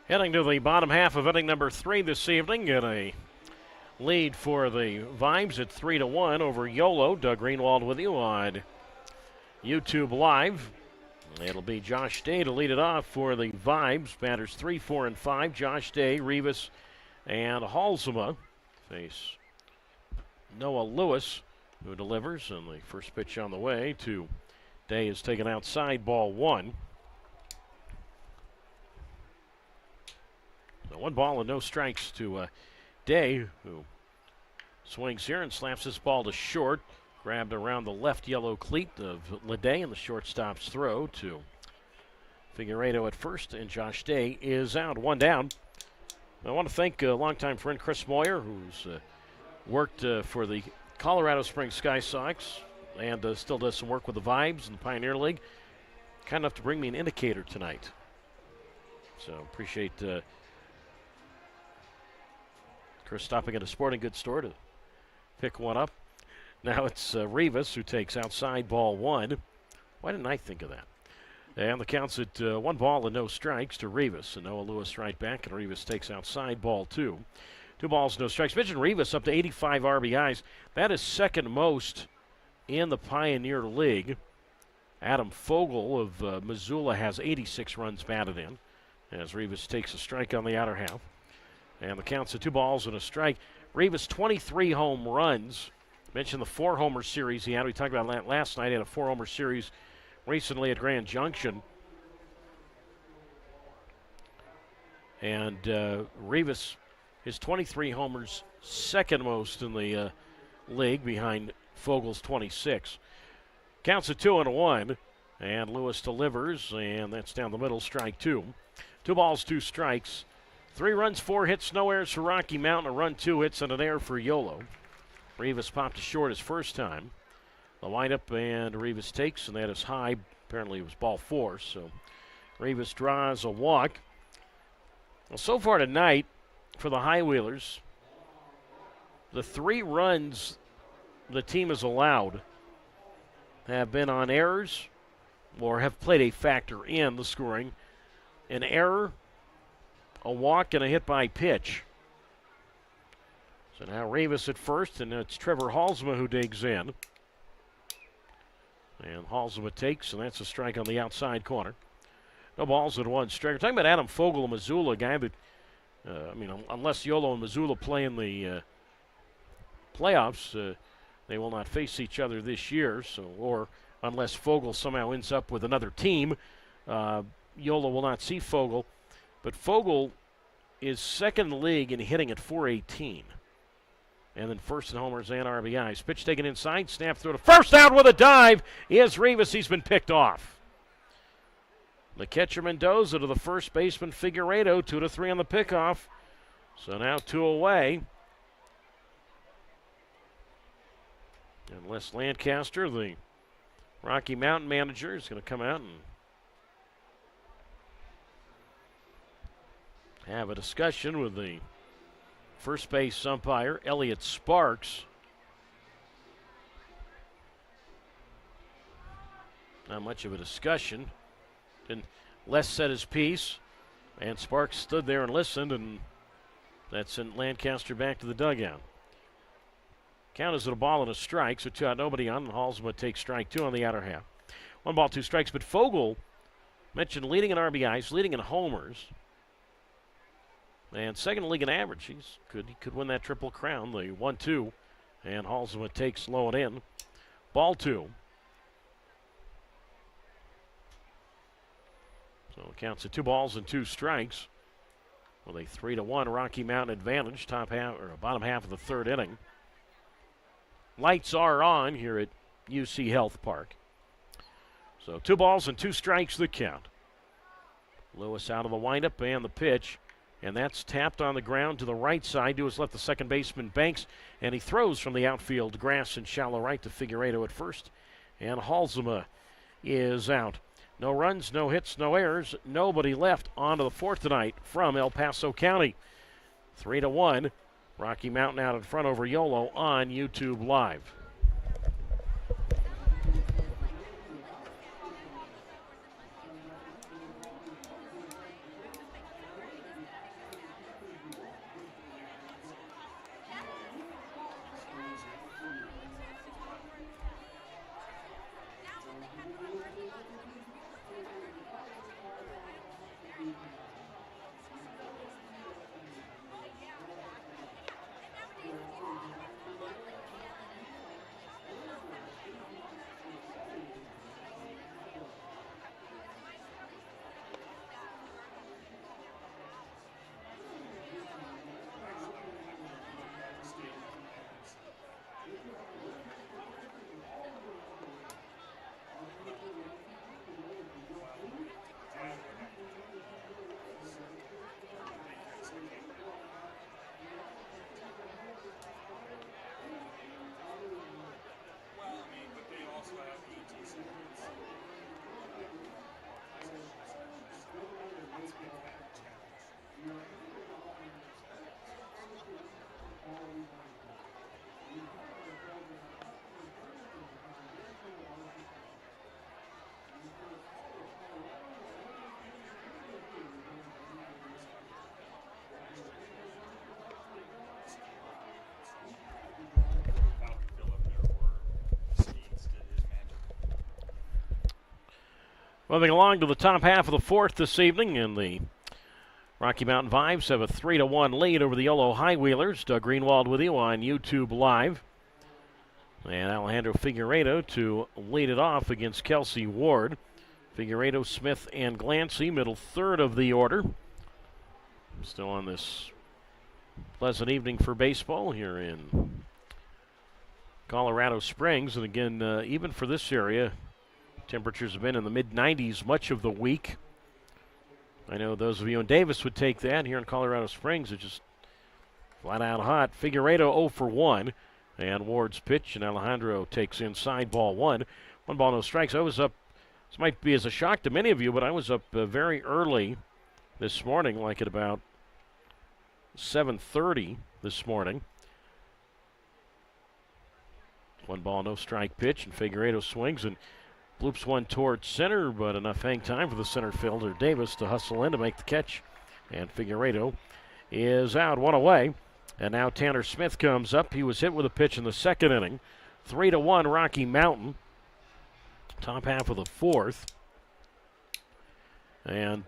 Heading to the bottom half of inning number 3 this evening, and a lead for the Vibes at 3-1 over Yolo. Doug Greenwald with you on YouTube Live. It'll be Josh Day to lead it off for the Vibes. Batters 3, 4, and 5. Josh Day, Rivas, and Halsema face Noah Lewis, who delivers. And the first pitch on the way to Day is taken outside, ball 1. So 1 ball and no strikes to Day, who swings here and slaps this ball to short. Grabbed around the left yellow cleat of Leday, and the shortstop's throw to Figueredo at first, and Josh Day is out. 1 down. I want to thank a longtime friend Chris Moyer, who's worked for the Colorado Springs Sky Sox and still does some work with the Vibes and the Pioneer League. Kind enough to bring me an indicator tonight. So appreciate Chris stopping at a sporting goods store to pick one up. Now it's Rivas who takes outside, ball 1. Why didn't I think of that? And the count's at 1 ball and no strikes to Rivas. And Noah Lewis right back, and Rivas takes outside, ball 2. 2 balls, no strikes. Mentioned Rivas up to 85 RBIs. That is second most in the Pioneer League. Adam Fogel of Missoula has 86 runs batted in, as Rivas takes a strike on the outer half. And the count's at 2 balls and a strike. Rivas 23 home runs. Mentioned the 4-homer series he had. We talked about that last night. He had a 4-homer series recently at Grand Junction. And Rivas, his 23 homers, second most in the league behind Fogel's 26. Counts at 2-1, and Lewis delivers, and that's down the middle, strike 2. 2 balls, 2 strikes. 3 runs, 4 hits, no errors for Rocky Mountain, a run, 2 hits, and an error for Yolo. Rivas popped to short his first time. The windup, and Rivas takes, and that is high. Apparently it was ball 4, so Rivas draws a walk. Well, so far tonight for the High Wheelers, the 3 runs the team has allowed have been on errors or have played a factor in the scoring. An error, a walk, and a hit by pitch. So now Rivas at first, and it's Trevor Halsema who digs in. And Halsema takes, and that's a strike on the outside corner. No balls and 1 strike. We're talking about Adam Fogel of Missoula, a guy that, unless Yolo and Missoula play in the playoffs, they will not face each other this year. So, or unless Fogel somehow ends up with another team, Yolo will not see Fogel. But Fogel is second in the league in hitting at .418. And then first in homers and RBIs. Pitch taken inside, snap through to first, out with a dive is Rivas. He's been picked off. The catcher Mendoza to the first baseman Figueredo, 2-3 on the pickoff. So now 2 away. And Les Lancaster, the Rocky Mountain manager, is going to come out and have a discussion with the first base umpire, Elliott Sparks. Not much of a discussion. And Les said his piece, and Sparks stood there and listened, and that sent Lancaster back to the dugout. Count is at a ball and a strike, so 2 out, nobody on, and Halsema takes strike 2 on the outer half. 1 ball, 2 strikes, but Fogel mentioned leading in RBIs, leading in homers, and second in league in average. He could win that Triple Crown, the 1-2, and Halsema takes low and in. Ball 2. So it counts at 2 balls and 2 strikes with a 3-1 Rocky Mountain advantage, top half or bottom half of the 3rd inning. Lights are on here at UC Health Park. So 2 balls and 2 strikes the count. Lewis out of the windup and the pitch, and that's tapped on the ground to the right side. To his left, the second baseman Banks, and he throws from the outfield grass and shallow right to Figueredo at first, and Halsema is out. No runs, no hits, no errors, nobody left. On to the 4th tonight from El Paso County. 3-1, Rocky Mountain out in front over Yolo on YouTube Live. Moving along to the top half of the fourth this evening, and the Rocky Mountain Vibes have a 3-1 lead over the Yolo High Wheelers. Doug Greenwald with you on YouTube Live. And Alejandro Figueiredo to lead it off against Kelsey Ward. Figueiredo, Smith, and Glancy, middle third of the order. Still on this pleasant evening for baseball here in Colorado Springs. And again, even for this area, temperatures have been in the mid-90s much of the week. I know those of you in Davis would take that. Here in Colorado Springs, it's just flat out hot. Figueiredo 0 for 1. And Ward's pitch, and Alejandro takes inside ball 1. 1 ball, no strikes. I was up, this might be as a shock to many of you, but I was up very early this morning, like at about 7:30 this morning. 1 ball, no strike pitch, and Figueiredo swings and bloops one towards center, but enough hang time for the center fielder Davis to hustle in to make the catch. And Figueiredo is out, 1 away. And now Tanner Smith comes up. He was hit with a pitch in the second inning. 3-1 Rocky Mountain. Top half of the fourth. And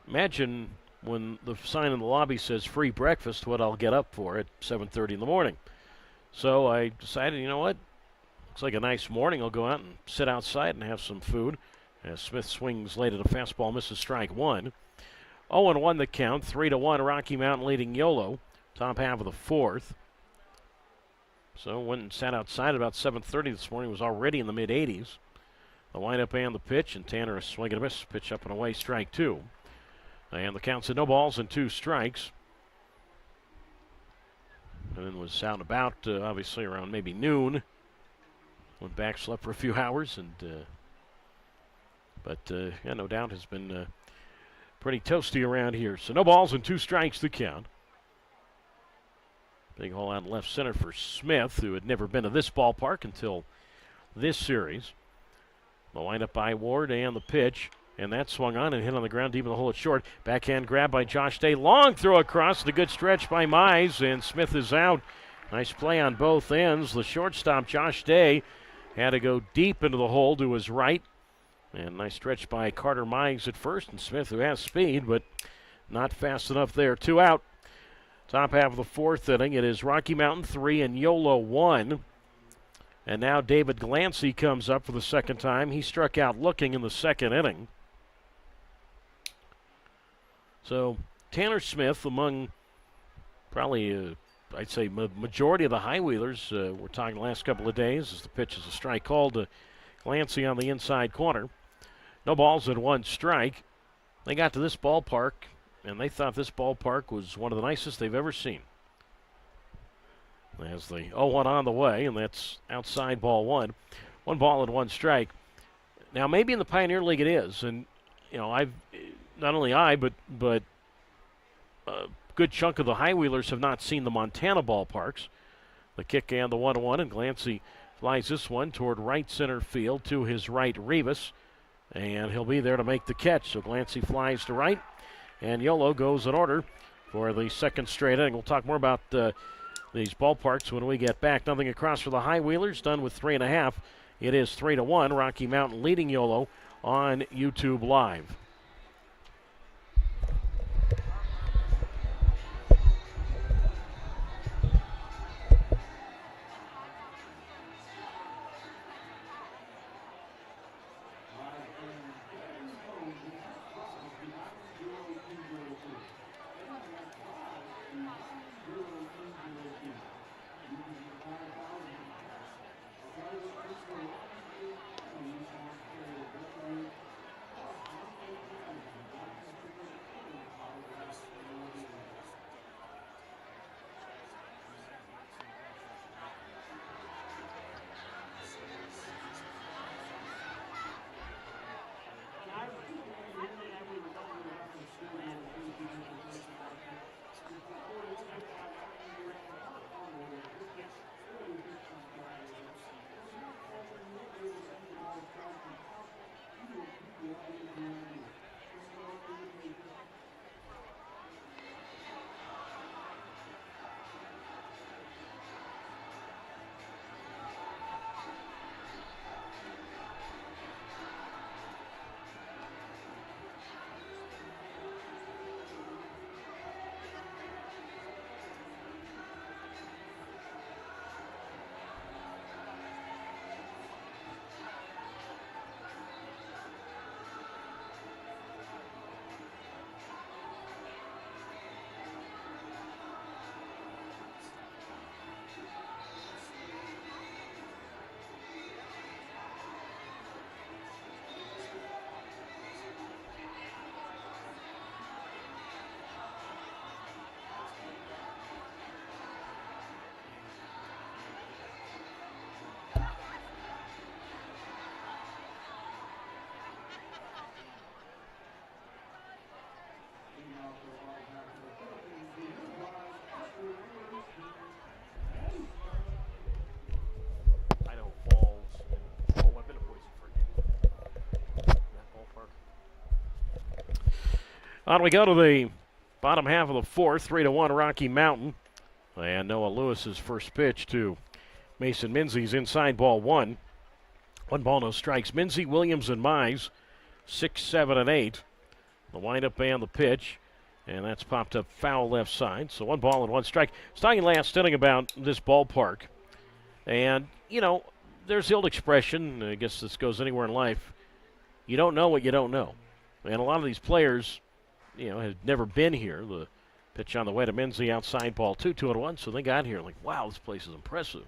imagine when the sign in the lobby says free breakfast, what I'll get up for at 7:30 in the morning. So I decided, you know what? Looks like a nice morning. I'll go out and sit outside and have some food. As Smith swings late at a fastball, misses strike 1. 0-1 the count. 3-1 Rocky Mountain leading Yolo. Top half of the fourth. So went and sat outside about 7:30 this morning. Was already in the mid-80s. The windup and the pitch, and Tanner is swinging a miss. Pitch up and away, strike 2. And the count's at no balls and 2 strikes. And then was out and about, obviously around maybe noon. Went back, slept for a few hours, and yeah, no doubt has been pretty toasty around here. So no balls and 2 strikes to count. Big hole out in left center for Smith, who had never been to this ballpark until this series. The windup by Ward and the pitch, and that swung on and hit on the ground deep in the hole at short. Backhand grab by Josh Day. Long throw across, the good stretch by Mize, and Smith is out. Nice play on both ends. The shortstop, Josh Day, had to go deep into the hole to his right. And nice stretch by Carter Mize at first, and Smith, who has speed, but not fast enough there. 2 out. Top half of the fourth inning. It is Rocky Mountain 3 and Yolo 1. And now David Glancy comes up for the second time. He struck out looking in the second inning. So Tanner Smith, among probably, I'd say, majority of the high wheelers, we're talking the last couple of days, as the pitch is a strike called to Glancy on the inside corner. No balls and 1 strike. They got to this ballpark, and they thought this ballpark was one of the nicest they've ever seen. As the 0-1 on the way, and that's outside ball 1. 1 ball and 1 strike. Now, maybe in the Pioneer League it is, and, you know, not only but a good chunk of the high wheelers have not seen the Montana ballparks. The kick and the 1-1, and Glancy flies this one toward right center field to his right, Rivas, and he'll be there to make the catch. So Glancy flies to right, and Yolo goes in order for the second straight inning. We'll talk more about these ballparks when we get back. Nothing across for the high wheelers, done with 3.5. It is 3-1. Rocky Mountain leading Yolo on YouTube Live. On we go to the bottom half of the fourth, 3-1 Rocky Mountain. And Noah Lewis's first pitch to Mason Minzy's inside ball one. 1 ball, no strikes. Minzy, Williams, and Mize, 6, 7, and 8. The windup and the pitch. And that's popped up foul left side. So 1 ball and 1 strike. I was talking last inning about this ballpark. And, you know, there's the old expression, I guess this goes anywhere in life, you don't know what you don't know. And a lot of these players, you know, have never been here. The pitch on the way to Minzy, outside ball 2, 2-1. So they got here like, wow, this place is impressive.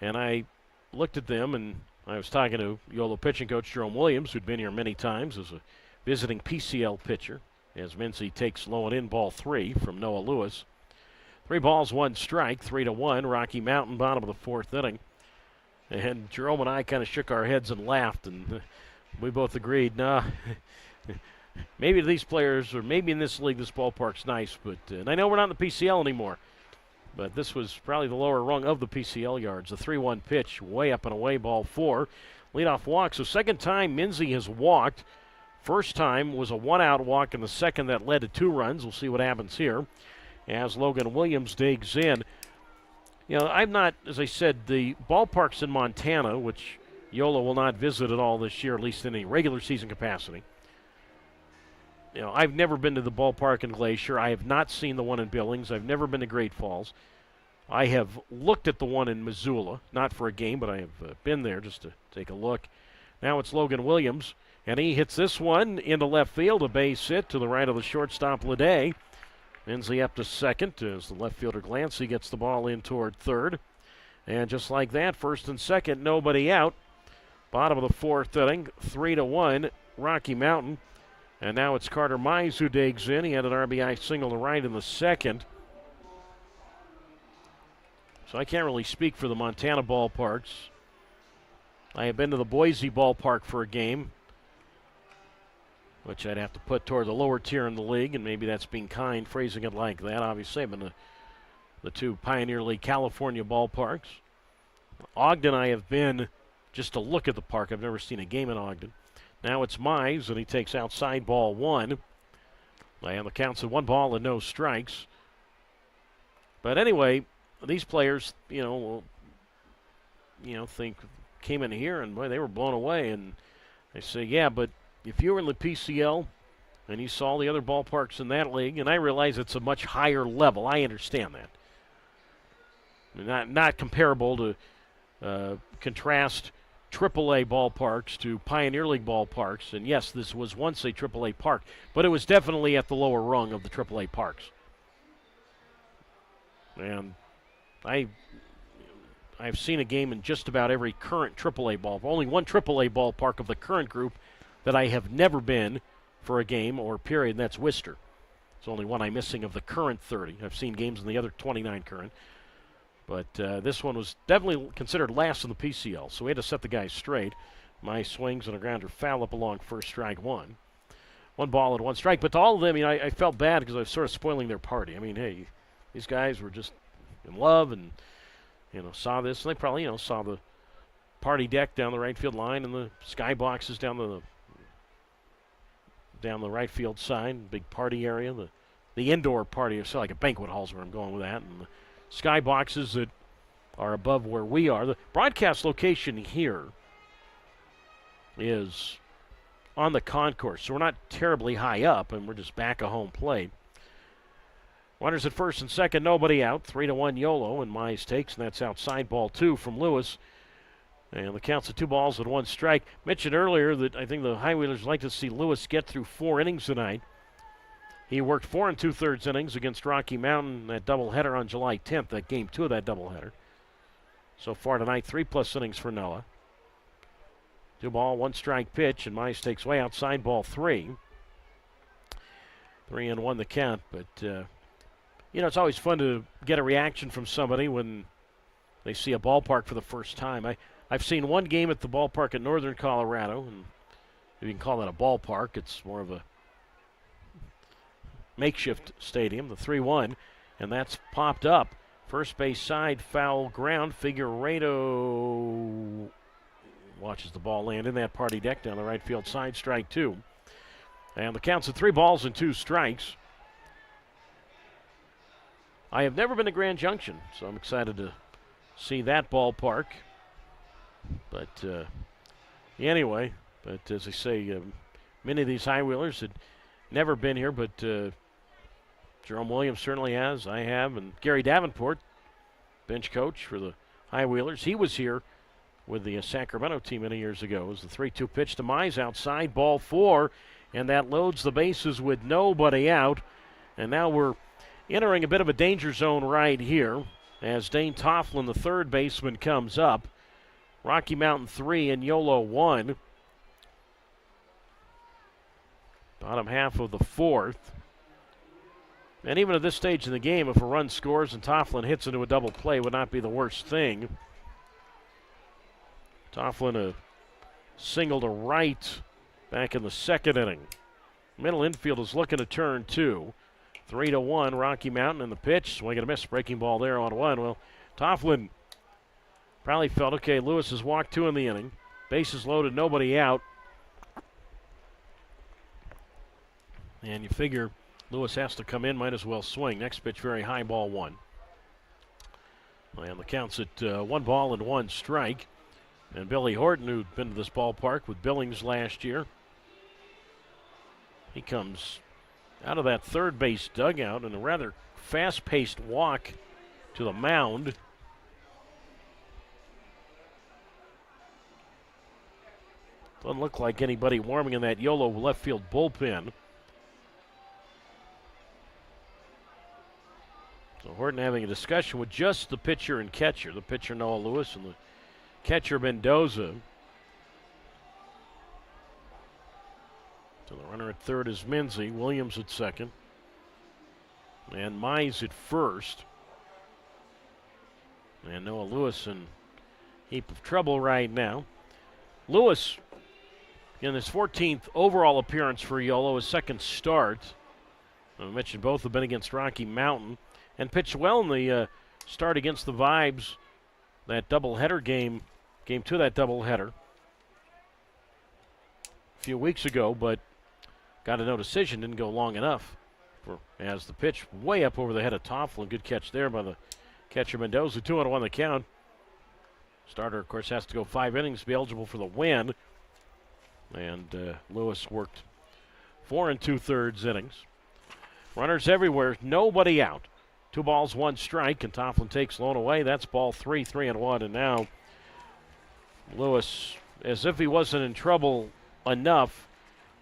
And I looked at them, and I was talking to Yolo pitching coach Jerome Williams, who'd been here many times as a visiting PCL pitcher, as Minzy takes low and in ball 3 from Noah Lewis. 3 balls, 1 strike, 3-1, Rocky Mountain, bottom of the fourth inning. And Jerome and I kind of shook our heads and laughed, and we both agreed, nah, maybe these players, or maybe in this league, this ballpark's nice, but and I know we're not in the PCL anymore, but this was probably the lower rung of the PCL yards. The 3-1 pitch, way up and away, ball 4. Leadoff walk. So second time Minzy has walked. First time was a 1-out walk, and the second that led to 2 runs. We'll see what happens here as Logan Williams digs in. You know, I'm not, as I said, the ballparks in Montana, which Yolo will not visit at all this year, at least in any regular season capacity. You know, I've never been to the ballpark in Glacier. I have not seen the one in Billings. I've never been to Great Falls. I have looked at the one in Missoula, not for a game, but I have been there just to take a look. Now it's Logan Williams, and he hits this one into left field, a base hit to the right of the shortstop, Leday. Minzy up to second as the left fielder Glancy gets the ball in toward third. And just like that, first and second, nobody out. Bottom of the fourth inning, 3-1, Rocky Mountain. And now it's Carter Mize who digs in. He had an RBI single to right in the second. So I can't really speak for the Montana ballparks. I have been to the Boise ballpark for a game, which I'd have to put toward the lower tier in the league, and maybe that's being kind, phrasing it like that. Obviously, I've been to the 2 Pioneer League California ballparks. Ogden, I have been just to look at the park. I've never seen a game in Ogden. Now it's Mize, and he takes outside ball 1. And the count's at 1 ball and no strikes. But anyway, these players, think came in here, and boy, they were blown away. And they say, yeah, but if you were in the PCL and you saw the other ballparks in that league, and I realize it's a much higher level, I understand that. Not comparable to contrast AAA ballparks to Pioneer League ballparks. And yes, this was once a AAA park, but it was definitely at the lower rung of the AAA parks. And I've seen a game in just about every current AAA ballpark. Only one AAA ballpark of the current group that I have never been for a game or period, and that's Worcester. It's only one I'm missing of the current 30. I've seen games in the other 29 current. But this one was definitely considered last in the PCL, so we had to set the guys straight. My swings and a grounder foul up along first, strike 1. 1 ball and 1 strike. But to all of them, I felt bad because I was sort of spoiling their party. I mean, hey, these guys were just in love and, saw this. And they probably, saw the party deck down the right field line and the sky boxes down the right field side, big party area, the indoor party, so like a banquet hall is where I'm going with that, and the sky boxes that are above where we are. The broadcast location here is on the concourse, so we're not terribly high up, and we're just back of home plate. Runners at first and second, nobody out. 3-1 Yolo, and Mize takes, and that's outside ball 2 from Lewis. And the count's of 2 balls and 1 strike. Mentioned earlier that I think the Highwheelers like to see Lewis get through 4 innings tonight. He worked 4 2/3 innings against Rocky Mountain, that doubleheader on July 10th, that game 2 of that doubleheader. So far tonight, 3+ innings for Noah. 2 ball, 1 strike pitch, and Mize takes way outside ball 3. 3-1 the count, but it's always fun to get a reaction from somebody when they see a ballpark for the first time. I've seen one game at the ballpark in northern Colorado, and if you can call that a ballpark, it's more of a makeshift stadium, the 3-1, and that's popped up. First base side, foul ground. Figueredo watches the ball land in that party deck down the right field side, strike 2. And the count's at 3 balls and 2 strikes. I have never been to Grand Junction, so I'm excited to see that ballpark. But anyway, but as I say, many of these high-wheelers had never been here, but Jerome Williams certainly has. I have. And Gary Davenport, bench coach for the high-wheelers, he was here with the Sacramento team many years ago. It was the 3-2 pitch to Mize outside, ball 4, and that loads the bases with nobody out. And now we're entering a bit of a danger zone right here as Dane Tofflin, the third baseman, comes up. Rocky Mountain 3 and Yolo 1. Bottom half of the 4th. And even at this stage in the game, if a run scores and Tofflin hits into a double play, would not be the worst thing. Tofflin a single to right back in the 2nd inning. Middle infield is looking to turn 2. 3-1, Rocky Mountain, and the pitch. Swing and a miss, breaking ball there on 1. Well, Tofflin probably felt, okay, Lewis has walked 2 in the inning. Bases loaded, nobody out. And you figure Lewis has to come in, might as well swing. Next pitch, very high, ball 1. And the count's at 1 ball and 1 strike. And Billy Horton, who'd been to this ballpark with Billings last year, he comes out of that third base dugout in a rather fast-paced walk to the mound. Doesn't look like anybody warming in that Yolo left field bullpen. So Horton having a discussion with just the pitcher and catcher. The pitcher, Noah Lewis, and the catcher, Mendoza. So the runner at third is Minzy. Williams at second. And Mize at first. And Noah Lewis in a heap of trouble right now. Lewis, in his 14th overall appearance for Yolo, his second start. I mentioned both have been against Rocky Mountain. And pitched well in the start against the Vibes, that doubleheader game 2 of that doubleheader a few weeks ago, but got a no decision, didn't go long enough as the pitch way up over the head of Tofflin. Good catch there by the catcher Mendoza. 2-1 the count. Starter, of course, has to go 5 innings to be eligible for the win. And Lewis worked 4 2/3 innings. Runners everywhere, nobody out. 2 balls, 1 strike, and Tofflin takes lone away. That's ball 3, 3-1. And now Lewis, as if he wasn't in trouble enough,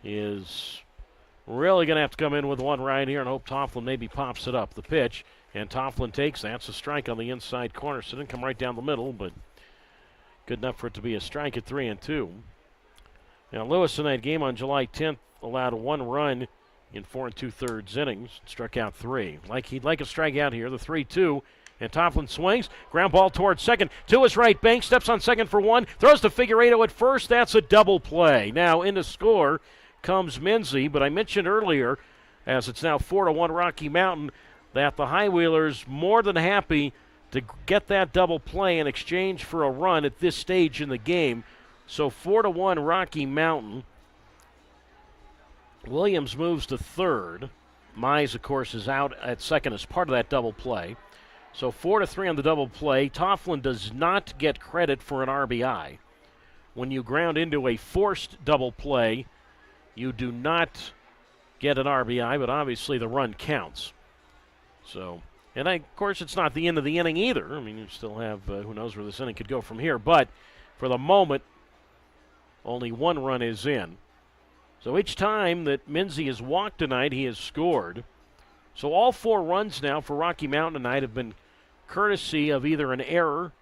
is really going to have to come in with 1 right here and hope Tofflin maybe pops it up. The pitch, and Tofflin takes. That's a strike on the inside corner. So it didn't come right down the middle, but good enough for it to be a strike at 3-2. Now Lewis in that game on July 10th allowed 1 run in 4 2/3 innings, struck out 3. He'd like a strikeout here. The 3-2, and Tofflin swings. Ground ball towards second. To his right, bank steps on second for 1. Throws to Figueiredo at first. That's a double play. Now in to score comes Minzy, but I mentioned earlier, as it's now 4-1 Rocky Mountain, that the High-Wheelers more than happy to get that double play in exchange for a run at this stage in the game. So 4-1 Rocky Mountain. Williams moves to third. Mize, of course, is out at second as part of that double play. So 4-3 on the double play. Tofflin does not get credit for an RBI. When you ground into a forced double play, you do not get an RBI, but obviously the run counts. So, and of course, it's not the end of the inning either. I mean, you still have, who knows where this inning could go from here. But for the moment, only 1 run is in. So each time that Minzy has walked tonight, he has scored. So all 4 runs now for Rocky Mountain tonight have been courtesy of either an error,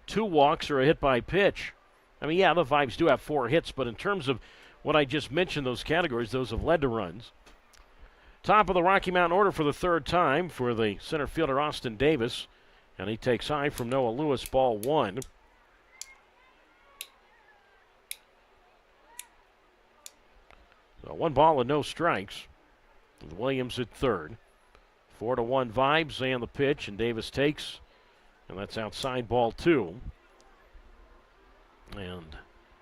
2 walks, or a hit by pitch. I mean, yeah, the Vibes do have 4 hits, but in terms of what I just mentioned, those categories, those have led to runs. Top of the Rocky Mountain order for the 3rd time for the center fielder Austin Davis. And he takes high from Noah Lewis, ball 1. So 1 ball and no strikes. With Williams at third. 4-1 Vibes and the pitch, and Davis takes. And that's outside, ball 2. And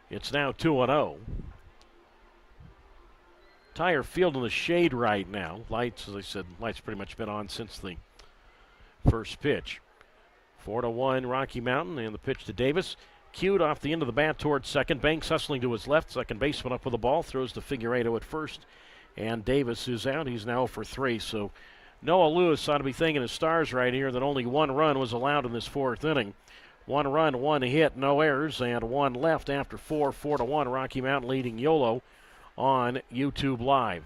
it's now 2-0. entire field in the shade right now. Lights, as I said, lights pretty much been on since the first pitch. 4-1 Rocky Mountain, and the pitch to Davis. Cued off the end of the bat towards second. Banks hustling to his left. Second baseman up with the ball. Throws to Figueiredo at first. And Davis is out. He's now for 3. So Noah Lewis ought to be thanking his stars right here that only 1 run was allowed in this 4th inning. 1 run, 1 hit, no errors, and 1 left after 4. 4-1 Rocky Mountain leading Yolo on YouTube Live.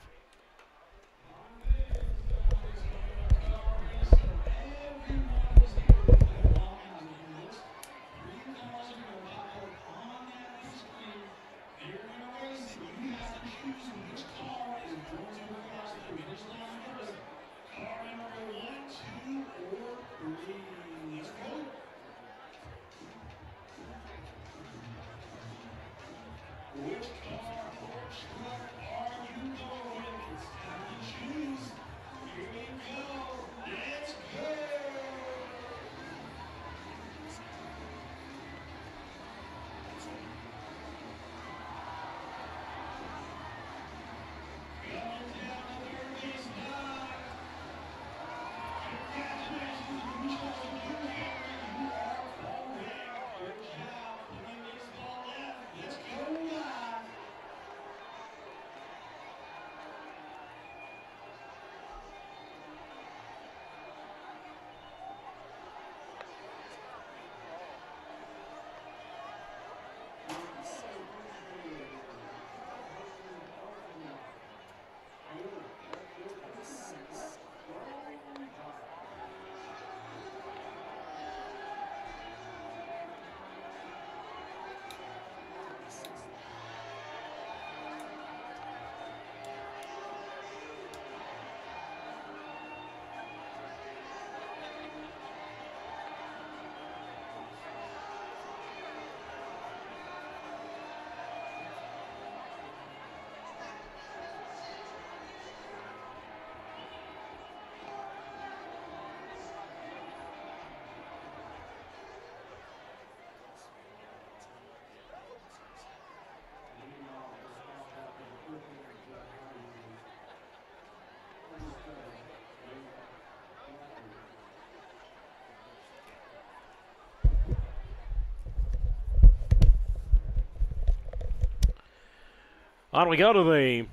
On we go to the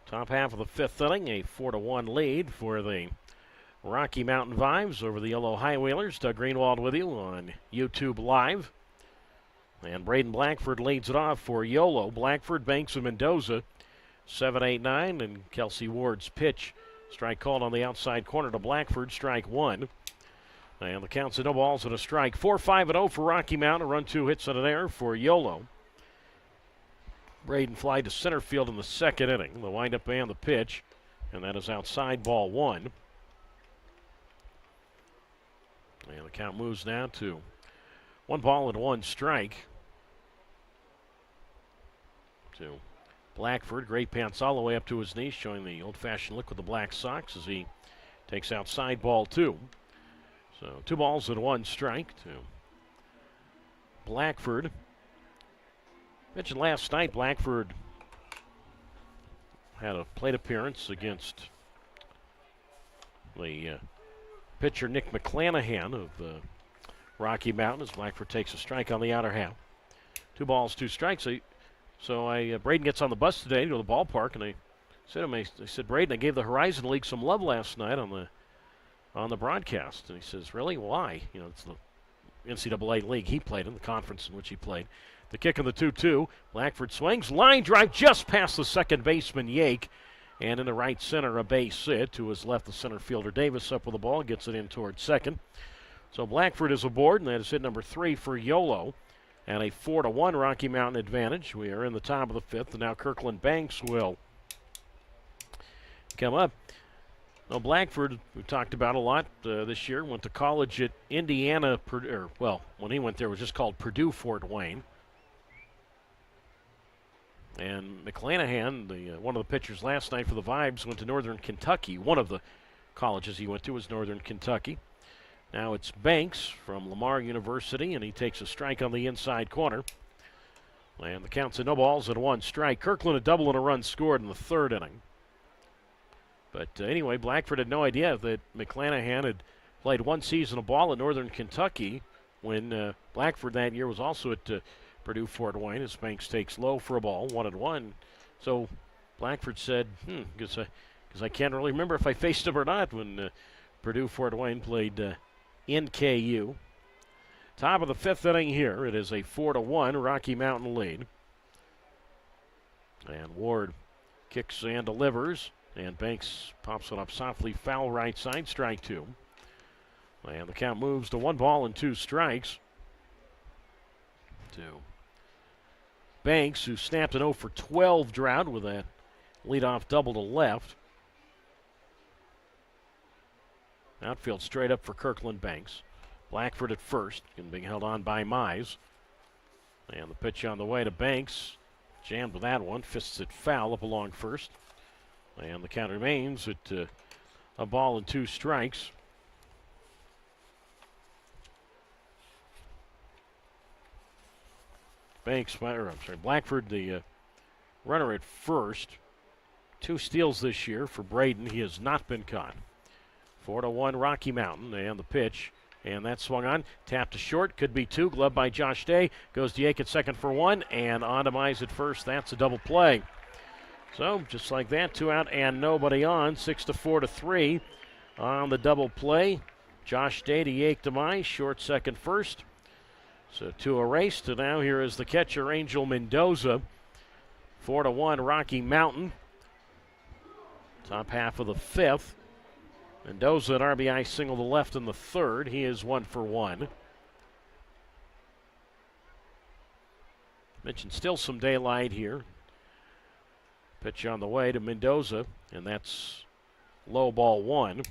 top half of the 5th inning, a 4-1 lead for the Rocky Mountain Vibes over the Yolo High Wheelers. Doug Greenwald with you on YouTube Live. And Braden Blackford leads it off for Yolo. Blackford, Banks, and Mendoza, 7, 8, 9, and Kelsey Ward's pitch. Strike called on the outside corner to Blackford, strike 1. And the count's at no balls and a strike. 4-5-0 for Rocky Mountain. A run, 2 hits and an error for Yolo. Braden fly to center field in the 2nd inning. The windup and the pitch, and that is outside, ball 1. And the count moves now to 1 ball and 1 strike to Blackford. Gray pants all the way up to his knees, showing the old-fashioned look with the black socks as he takes outside, ball 2. So 2 balls and 1 strike to Blackford. Mentioned last night, Blackford had a plate appearance against the pitcher Nick McClanahan of Rocky Mountain as Blackford takes a strike on the outer half. 2 balls, 2 strikes. So Braden gets on the bus today to go to the ballpark, and I said, Braden, I gave the Horizon League some love last night on the broadcast. And he says, really? Why? You know, it's the NCAA league he played in, the conference in which he played. The kick of the 2-2. Blackford swings. Line drive just past the second baseman, Yake. And in the right center, a base hit. To his left, the center fielder, Davis, up with the ball. Gets it in towards second. So Blackford is aboard, and that is hit number 3 for Yolo. And a 4-1 Rocky Mountain advantage. We are in the top of the 5th, and now Kirkland Banks will come up. Now, Blackford, we've talked about a lot this year, went to college at Indiana, when he went there, it was just called Purdue Fort Wayne. And McClanahan, one of the pitchers last night for the Vibes, went to Northern Kentucky. One of the colleges he went to was Northern Kentucky. Now it's Banks from Lamar University, and he takes a strike on the inside corner. And the count's at no balls and 1 strike. Kirkland a double and a run scored in the 3rd inning. But anyway, Blackford had no idea that McClanahan had played 1 season of ball at Northern Kentucky when Blackford that year was also at Purdue Fort Wayne as Banks takes low for a ball, 1-1. So Blackford said, because I can't really remember if I faced him or not when Purdue Fort Wayne played in KU. Top of the 5th inning here. It is a 4-1 Rocky Mountain lead. And Ward kicks and delivers. And Banks pops it up softly, foul right side, strike 2. And the count moves to 1 ball and 2 strikes. To Banks, who snapped an 0 for 12 drought with that leadoff double to left. Outfield straight up for Kirkland Banks. Blackford at first, and being held on by Mize. And the pitch on the way to Banks. Jammed with that one, fists it foul up along first. And the count remains at a ball and 2 strikes. Blackford, the runner at first. 2 steals this year for Braden. He has not been caught. 4-1 Rocky Mountain, and the pitch. And that swung on, tapped to short, could be 2, gloved by Josh Day. Goes Diek at second for 1, and on to Mize at first. That's a double play. So, just like that, 2 out and nobody on. 6-4-3 on the double play. Josh Day to Diek to Mize, short second first. So 2 erased, and now here is the catcher, Angel Mendoza. 4-1 Rocky Mountain. Top half of the 5th. Mendoza an RBI single to left in the 3rd. He is 1 for 1. Mentioned still some daylight here. Pitch on the way to Mendoza, and that's low ball 1.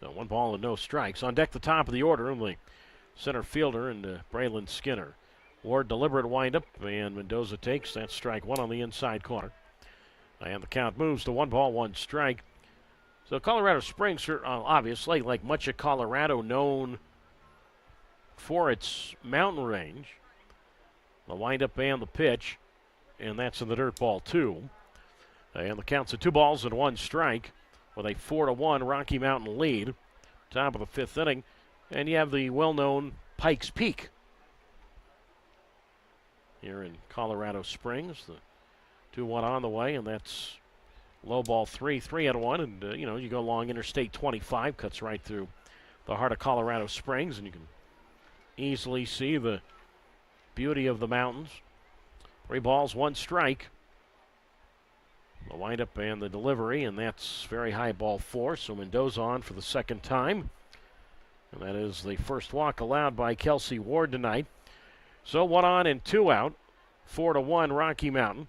So 1 ball and no strikes. On deck, the top of the order, and the center fielder and Braylon Skinner. Ward deliberate windup, and Mendoza takes that strike 1 on the inside corner. And the count moves to 1 ball, 1 strike. So Colorado Springs are obviously, like much of Colorado, known for its mountain range. The windup and the pitch, and that's in the dirt ball 2. And the count's at 2 balls and 1 strike with a 4-1 Rocky Mountain lead. Top of the 5th inning, and you have the well-known Pikes Peak here in Colorado Springs. The 2-1 on the way, and that's low ball 3, 3-1, and you go along Interstate 25, cuts right through the heart of Colorado Springs, and you can easily see the beauty of the mountains. 3 balls, 1 strike. The windup and the delivery, and that's very high, ball 4. So Mendoza on for the 2nd time, and that is the first walk allowed by Kelsey Ward tonight. So 1 on and 2 out. 4-1 Rocky Mountain.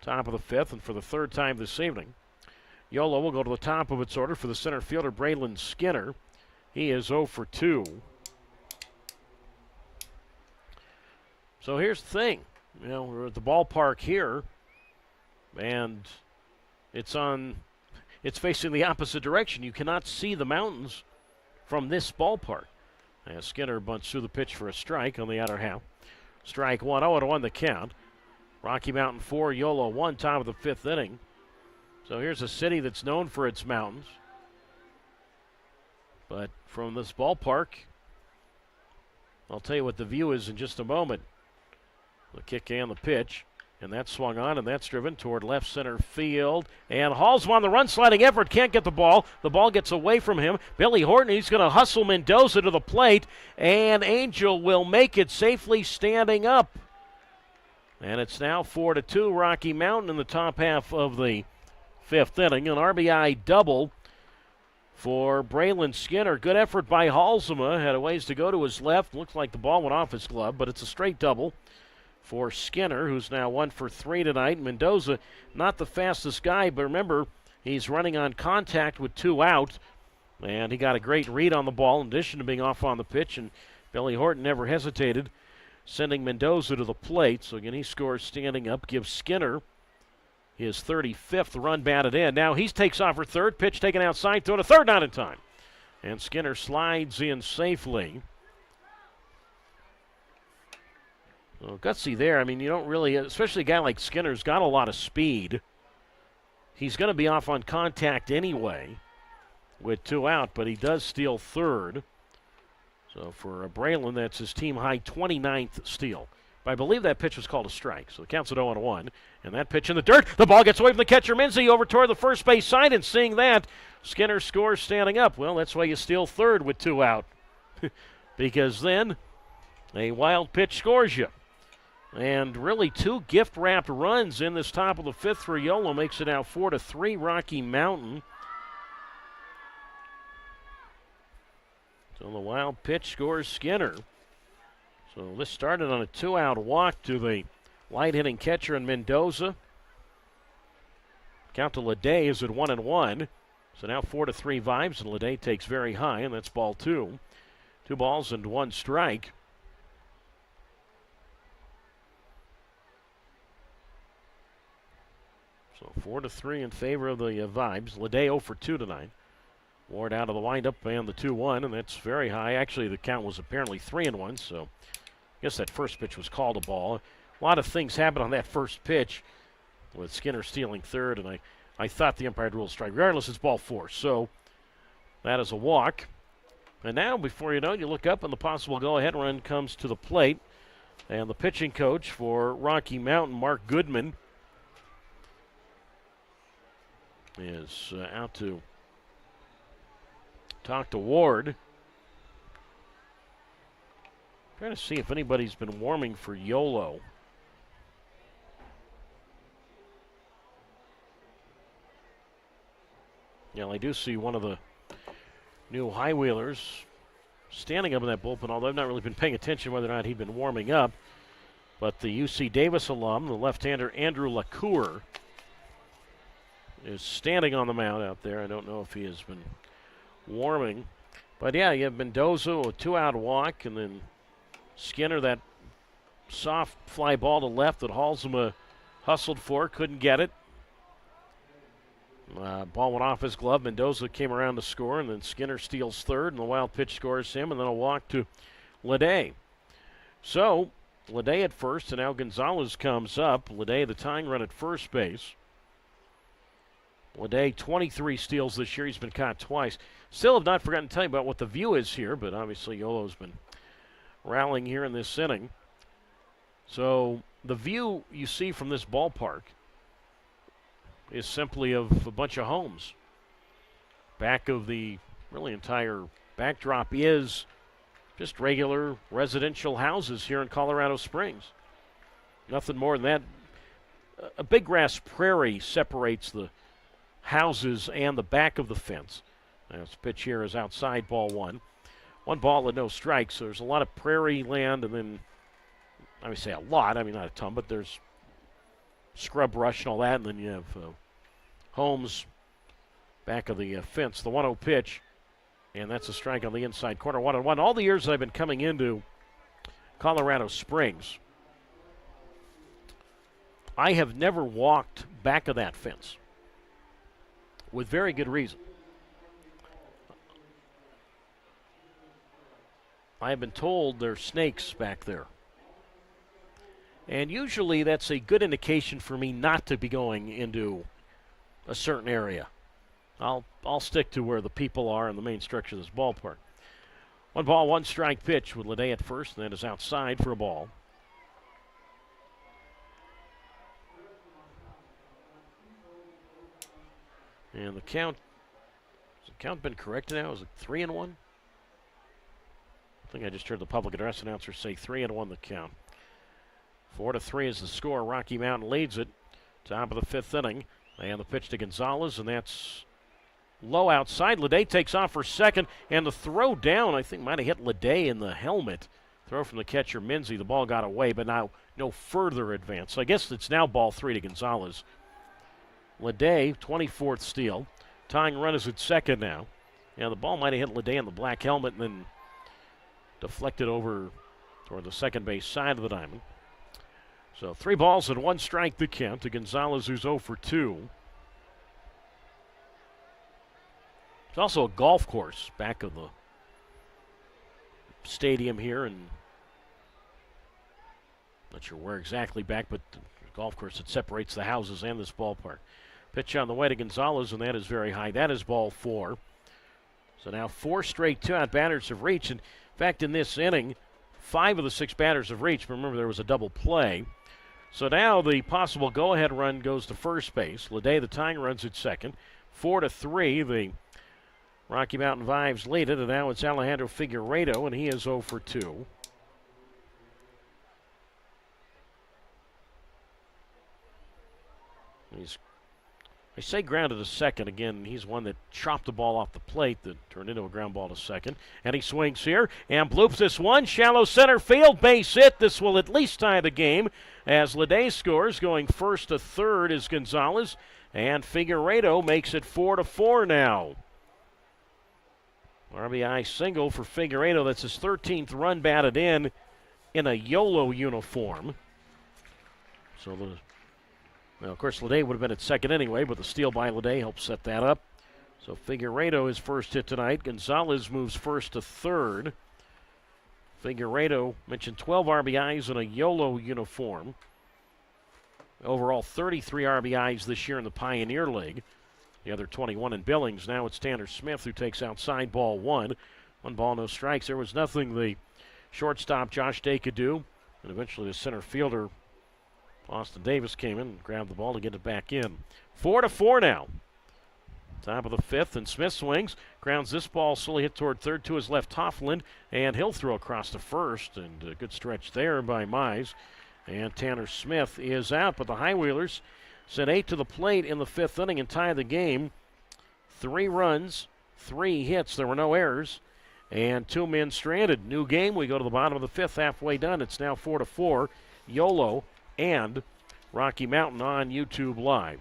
Top of the 5th, and for the 3rd time this evening, Yolo will go to the top of its order for the center fielder, Braylon Skinner. He is 0 for 2. So here's the thing. We're at the ballpark here, and it's facing the opposite direction. You cannot see the mountains from this ballpark. As Skinner bunts through the pitch for a strike on the outer half. Strike 1, 0-1 the count. Rocky Mountain 4, Yolo 1, top of the 5th inning. So here's a city that's known for its mountains. But from this ballpark, I'll tell you what the view is in just a moment. The kick and the pitch, and that swung on, and that's driven toward left center field. And Hall's on the run, sliding effort, can't get the ball. The ball gets away from him. Billy Horton, he's going to hustle Mendoza to the plate, and Angel will make it safely standing up. And it's now 4-2 Rocky Mountain in the top half of the 5th inning. An RBI double for Braylon Skinner. Good effort by Halsema. Had a ways to go to his left. Looks like the ball went off his glove, but it's a straight double for Skinner, who's now 1 for 3 tonight. Mendoza, not the fastest guy, but remember, he's running on contact with 2 out, and he got a great read on the ball in addition to being off on the pitch, and Billy Horton never hesitated, sending Mendoza to the plate. So again, he scores standing up, gives Skinner his 35th run batted in. Now he takes off for 3rd, pitch taken outside, throw to 3rd, not in time. And Skinner slides in safely. Well, gutsy there. I mean, you don't really, especially a guy like Skinner's got a lot of speed. He's going to be off on contact anyway with 2 out, but he does steal third. So for Braylon, that's his team high 29th steal. But I believe that pitch was called a strike, so it counts at 0-1. And that pitch in the dirt, the ball gets away from the catcher, Minzy, over toward the first base side, and seeing that, Skinner scores standing up. Well, that's why you steal third with 2 out, because then a wild pitch scores you. And really 2 gift-wrapped runs in this top of the 5th for Yolo makes it now 4-3 Rocky Mountain. So the wild pitch scores Skinner. So this started on a 2-out walk to the light-hitting catcher in Mendoza. Count to Leday is at 1-1. So now 4-3 Vibes, and Leday takes very high, and that's ball 2. 2 balls and 1 strike. So 4-3 in favor of the Vibes. Leday 0 for 2 tonight. Ward out of the windup and the 2-1, and that's very high. Actually, the count was apparently 3-1, so I guess that first pitch was called a ball. A lot of things happened on that first pitch with Skinner stealing third, and I thought the umpire ruled strike. Regardless, it's ball 4, so that is a walk. And now, before you know it, you look up, and the possible go-ahead run comes to the plate. And the pitching coach for Rocky Mountain, Mark Goodman, is out to talk to Ward. Trying to see if anybody's been warming for Yolo. Yeah, I do see one of the new high-wheelers standing up in that bullpen, although I've not really been paying attention whether or not he'd been warming up. But the UC Davis alum, the left-hander Andrew LaCour, is standing on the mound out there. I don't know if he has been warming. But yeah, you have Mendoza, a 2-out walk, and then Skinner, that soft fly ball to left that Halsema hustled for, couldn't get it. Ball went off his glove. Mendoza came around to score, and then Skinner steals third, and the wild pitch scores him, and then a walk to Leday. So, Leday at first, and now Gonzalez comes up. Leday, the tying run at first base. Leday, 23 steals this year. He's been caught twice. Still have not forgotten to tell you about what the view is here, but obviously Yolo's been rallying here in this inning. So the view you see from this ballpark is simply of a bunch of homes. Back of the really entire backdrop is just regular residential houses here in Colorado Springs. Nothing more than that. A big grass prairie separates the houses and the back of the fence. Now, this pitch here is outside, ball 1. 1 ball and no strikes, so there's a lot of prairie land, and then, I would say a lot, I mean not a ton, but there's scrub brush and all that, and then you have homes back of the fence. The 1-0 pitch, and that's a strike on the inside corner. 1-1. All the years that I've been coming into Colorado Springs, I have never walked back of that fence, with very good reason. I have been told there's snakes back there. And usually that's a good indication for me not to be going into a certain area. I'll stick to where the people are in the main structure of this ballpark. 1 ball, 1 strike pitch with Leday at first, and that is outside for a ball. And the count, has the count been corrected now? Is it 3-1? I think I just heard the public address announcer say 3-1 the count. 4-3 is the score. Rocky Mountain leads it. Top of the 5th inning. And the pitch to Gonzalez, and that's low outside. Leday takes off for second, and the throw down, I think, might have hit Leday in the helmet. Throw from the catcher, Minzy. The ball got away, but now no further advance. So I guess it's now ball 3 to Gonzalez. Leday, 24th steal. Tying run is at second now. Yeah, the ball might have hit Leday in the black helmet and then deflected over toward the second base side of the diamond. So 3 balls and 1 strike the count to Gonzalez, who's 0 for 2. It's also a golf course back of the stadium here, and Not sure where exactly back, but the golf course that separates the houses and this ballpark. Pitch on the way to Gonzalez, and that is very high. That is ball 4. So now 4 straight two-out batters have reached. In fact, in this inning, 5 of the 6 batters have reached. Remember, there was a double play. So now the possible go-ahead run goes to first base. Ledet, the tying run's at second. 4-3, the Rocky Mountain Vibes lead it, and now it's Alejandro Figueiredo, and he is 0 for 2. I say grounded to second. Again, he's one that chopped the ball off the plate that turned into a ground ball to second. And he swings here and bloops this one. Shallow center field, base hit. This will at least tie the game as Ledet scores. Going first to third is Gonzalez. And Figueiredo makes it 4-4 now. RBI single for Figueiredo. That's his 13th run batted in a Yolo uniform. So well, of course, Ledet would have been at second anyway, but the steal by Ledet helped set that up. So Figueiredo, his first hit tonight. Gonzalez moves first to third. Figueiredo mentioned 12 RBIs in a Yolo uniform. Overall, 33 RBIs this year in the Pioneer League. The other 21 in Billings. Now it's Tanner Smith who takes outside ball 1. 1 ball, no strikes. There was nothing the shortstop Josh Day could do. And eventually the center fielder Austin Davis came in and grabbed the ball to get it back in. 4-4 now. Top of the 5th, and Smith swings. Grounds this ball, slowly hit toward third to his left, Tofflin, and he'll throw across to first. And a good stretch there by Mize. And Tanner Smith is out, but the Highwheelers sent 8 to the plate in the 5th inning and tied the game. 3 runs, 3 hits. There were no errors, and 2 men stranded. New game. We go to the bottom of the 5th, halfway done. It's now 4-4. Yolo and Rocky Mountain on YouTube Live.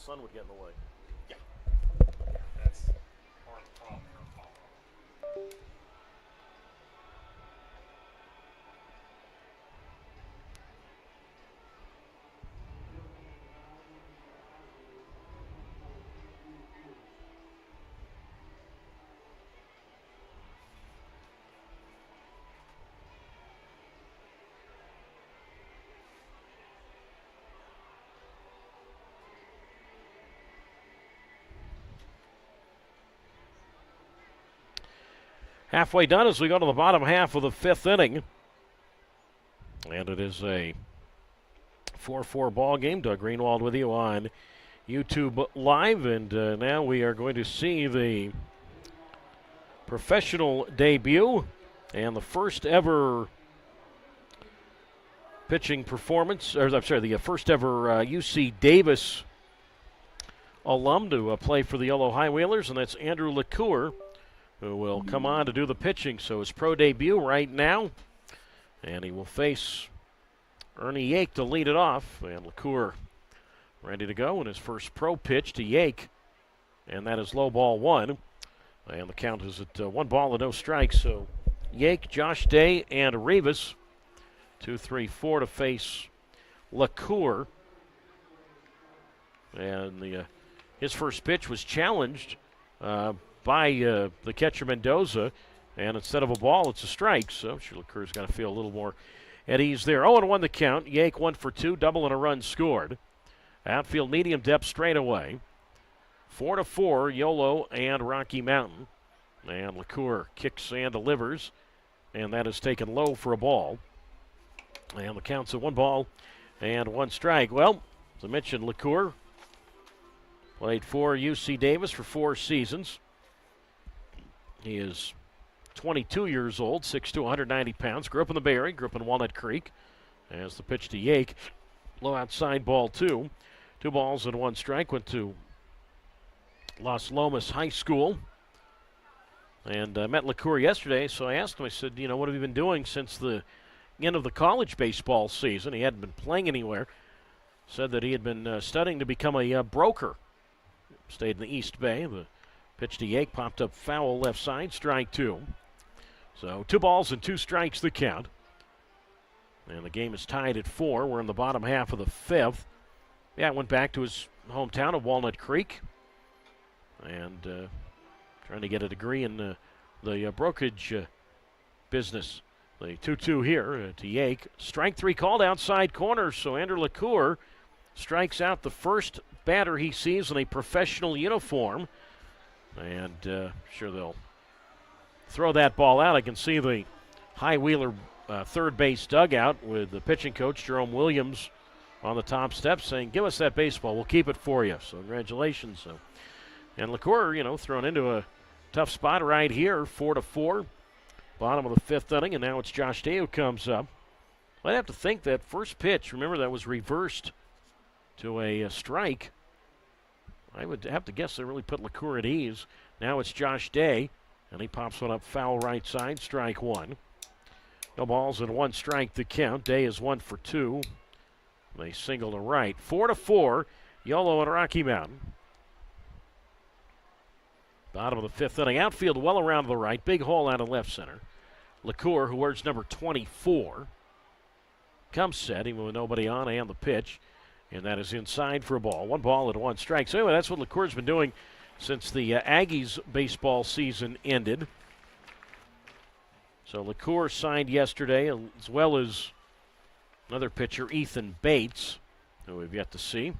Sun would get in the way. Yeah. That's our problem. Halfway done as we go to the bottom half of the 5th inning. And it is a 4-4 ball game. Doug Greenwald with you on YouTube Live. And now we are going to see the professional debut and the first ever pitching performance, or I'm sorry, the first ever UC Davis alum to play for the Yolo Highwheelers, and that's Andrew LeCoeur, who will come on to do the pitching. So his pro debut right now, and he will face Ernie Yake to lead it off. And LaCour ready to go. And his first pro pitch to Yake. And that is low ball one. And the count is at 1 ball and no strikes. So Yake, Josh Day, and Rivas. 2, 3, 4 to face LaCour. And his first pitch was challenged by the catcher Mendoza. And instead of a ball, it's a strike. So sure LaCour's got to feel a little more at ease there. 0-1 the count. Yake 1 for 2, double and a run scored. Outfield medium depth straight away. 4-4, Yolo and Rocky Mountain. And LaCour kicks and delivers. And that is taken low for a ball. And the count's at 1 ball and 1 strike. Well, as I mentioned, LaCour played for UC Davis for 4 seasons. He is 22 years old, 6'2", 190 pounds. Grew up in the Bay Area, grew up in Walnut Creek. As the pitch to Yake, low outside ball 2. 2 balls and 1 strike. Went to Las Lomas High School. And met LaCour yesterday, so I asked him, I said, what have you been doing since the end of the college baseball season? He hadn't been playing anywhere. Said that he had been studying to become a broker. Stayed in the East Bay. The pitch to Yake popped up foul left side, strike 2. So 2 balls and 2 strikes the count. And the game is tied at 4. We're in the bottom half of the 5th. Yeah, went back to his hometown of Walnut Creek. And trying to get a degree in the brokerage business. The 2-2 here to Yake. Strike 3 called outside corner, so Andrew LaCour strikes out the first batter he sees in a professional uniform. And sure they'll throw that ball out. I can see the High Wheeler third base dugout with the pitching coach, Jerome Williams, on the top steps saying, give us that baseball. We'll keep it for you. So congratulations. So, and LaCour, thrown into a tough spot right here, 4-4. Bottom of the 5th inning, and now it's Josh Day who comes up. I'd have to think that first pitch, remember that was reversed to a strike. I would have to guess they really put LaCour at ease. Now it's Josh Day, and he pops one up foul right side, strike 1. No balls and 1 strike to count. Day is 1 for 2. They single to right. 4-4, Yolo and Rocky Mountain. Bottom of the 5th inning. Outfield well around to the right. Big hole out of left center. LaCour, who wears number 24, comes set, even with nobody on, and the pitch. And that is inside for a ball. 1 ball and 1 strike. So anyway, that's what LaCour's been doing since the Aggies baseball season ended. So LaCour signed yesterday, as well as another pitcher, Ethan Bates, who we've yet to see.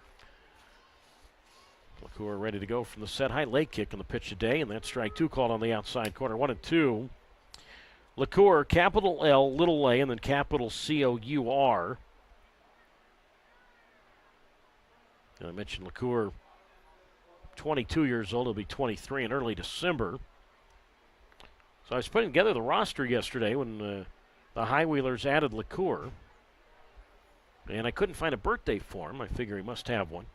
LaCour ready to go from the set. High leg kick on the pitch today, and that strike 2 called on the outside corner. 1-2. LaCour, capital L, little a, and then capital C-O-U-R. And I mentioned LaCour, 22 years old. He'll be 23 in early December. So I was putting together the roster yesterday when the High Wheelers added LaCour. And I couldn't find a birthday for him. I figure he must have one.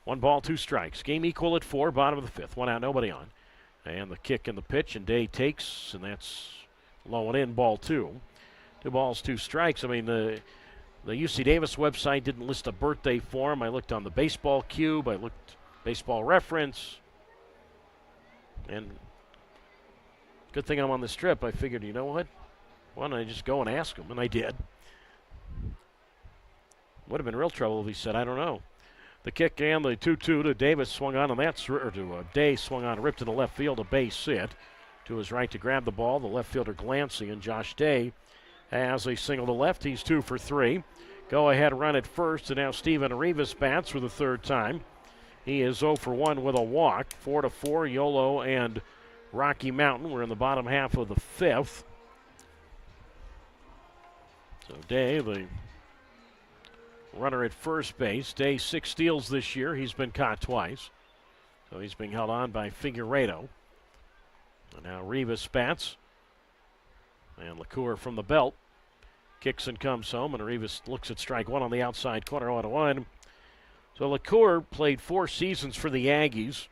1 ball, 2 strikes. Game equal at 4, bottom of the 5th. 1 out, nobody on. And the kick and the pitch, and Day takes, and that's low and in, ball 2. 2 balls, 2 strikes. I mean, the UC Davis website didn't list a birthday for him. I looked on the Baseball Cube. I looked Baseball Reference. And good thing I'm on this trip. I figured, you know what? Why don't I just go and ask him? And I did. Would have been real trouble if he said, I don't know. The kick and the 2-2 to Davis swung on, and that's or to Day swung on, ripped to the left field, a base hit. To his right to grab the ball, the left fielder glancing, and Josh Day has a single to left. He's 2 for 3. Go ahead run at first, and now Steven Rivas bats for the 3rd time. He is 0 for 1 with a walk. 4-4, Yolo and Rocky Mountain. We're in the bottom half of the 5th. So Day, the runner at first base. Day 6 steals this year. He's been caught twice. So he's being held on by Figueredo. And now Rivas bats. And LaCour from the belt. Kicks and comes home. And Rivas looks at strike 1 on the outside corner, 1-1. So LaCour played 4 seasons for the Aggies.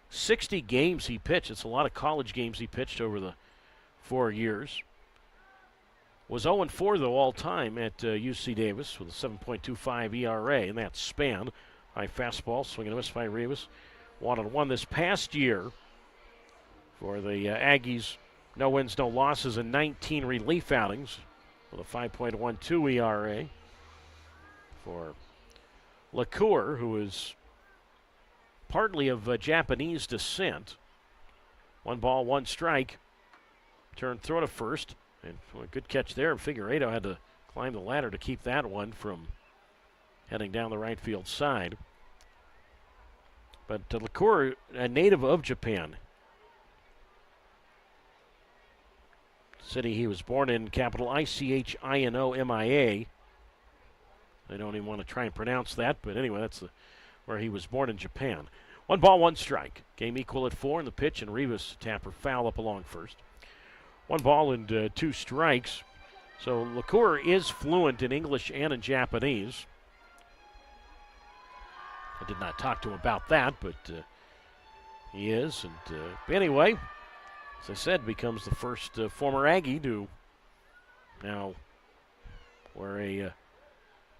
60 games he pitched. It's a lot of college games he pitched over the 4 years. Was 0-4, though, all time at UC Davis with a 7.25 ERA in that span. High fastball, swing and a miss by Rivas. 1-1 this past year for the Aggies. No wins, no losses in 19 relief outings with a 5.12 ERA. For LaCour, who is partly of Japanese descent. 1 ball, 1 strike. Turned throw to first. And a good catch there. Figueiredo had to climb the ladder to keep that one from heading down the right field side. But LaCour, a native of Japan. City he was born in, capital I-C-H-I-N-O-M-I-A. They don't even want to try and pronounce that, but anyway, that's where he was born in Japan. 1 ball, 1 strike. Game equal at 4 in the pitch, and Rivas tapper foul up along first. 1 ball and 2 strikes. So LaCour is fluent in English and in Japanese. I did not talk to him about that, but he is. And anyway, as I said, becomes the first former Aggie to now wear a